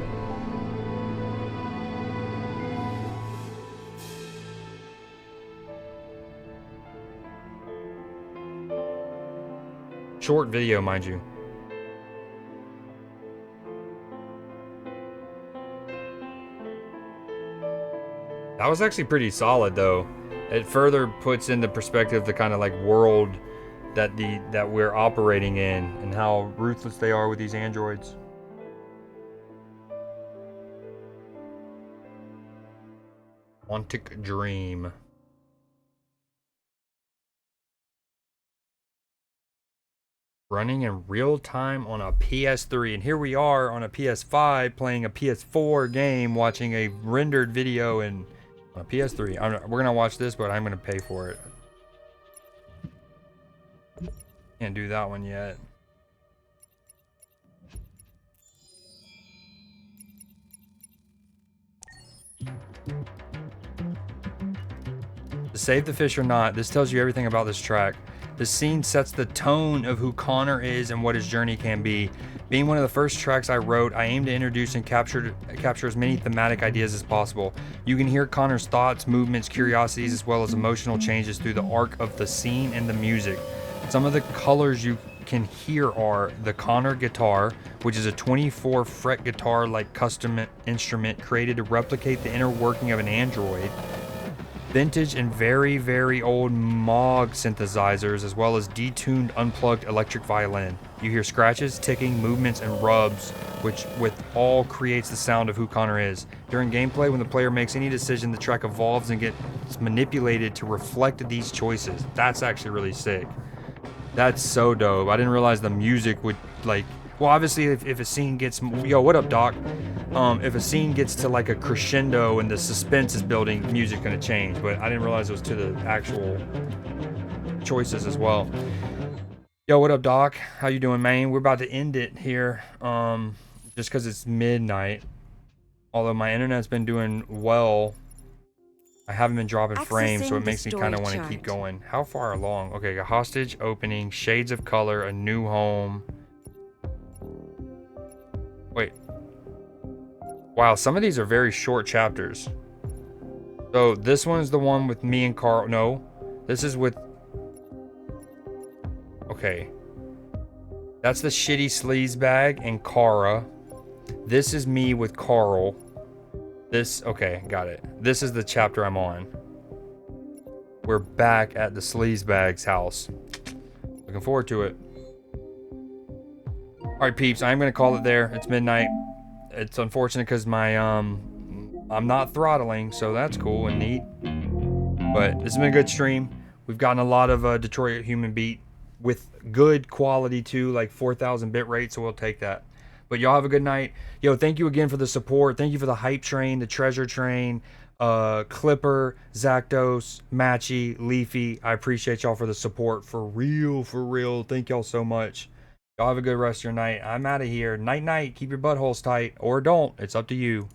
Short video, mind you. That was actually pretty solid, though. It further puts into perspective the kind of like world that we're operating in and how ruthless they are with these androids. Quantic Dream. Running in real time on a PS3, and here we are on a PS5 playing a PS4 game, watching a rendered video on a PS3. We're gonna watch this, but I'm gonna pay for it. Can't do that one yet. To save the fish or not, this tells you everything about this track. The scene sets the tone of who Connor is and what his journey can be. Being one of the first tracks I wrote, I aim to introduce and capture as many thematic ideas as possible. You can hear Connor's thoughts, movements, curiosities, as well as emotional changes through the arc of the scene and the music. Some of the colors you can hear are the Connor guitar, which is a 24 fret guitar like custom instrument created to replicate the inner working of an android. Vintage and very, very old Moog synthesizers, as well as detuned, unplugged electric violin. You hear scratches, ticking, movements, and rubs, which with all creates the sound of who Connor is. During gameplay, when the player makes any decision, the track evolves and gets manipulated to reflect these choices. That's actually really sick. That's so dope. I didn't realize the music would, like... Well, obviously, if a scene gets... Yo, what up, Doc? If a scene gets to, like, a crescendo and the suspense is building, music's gonna change. But I didn't realize it was to the actual choices as well. Yo, what up, Doc? How you doing, man? We're about to end it here, just because it's midnight. Although my internet's been doing well, I haven't been dropping frames, so it makes me kind of want to keep going. How far along? Okay, a hostage opening, shades of color, a new home. Wait. Wow, some of these are very short chapters. So this one is the one with me and Carl. No, this is with... Okay. That's the shitty sleaze bag and Kara. This is me with Carl. This, okay, got it. This is the chapter I'm on. We're back at the sleazebag's house. Looking forward to it. Alright, peeps, I'm gonna call it there. It's midnight. It's unfortunate because my, I'm not throttling, so that's cool and neat. But this has been a good stream. We've gotten a lot of Detroit Human Beat with good quality too, like 4,000 bit rate, so we'll take that. But y'all have a good night. Yo, thank you again for the support. Thank you for the hype train, the treasure train, Clipper, Zactos, Matchy, Leafy. I appreciate y'all for the support. For real, for real. Thank y'all so much. Y'all have a good rest of your night. I'm out of here. Night, night. Keep your buttholes tight. Or don't. It's up to you.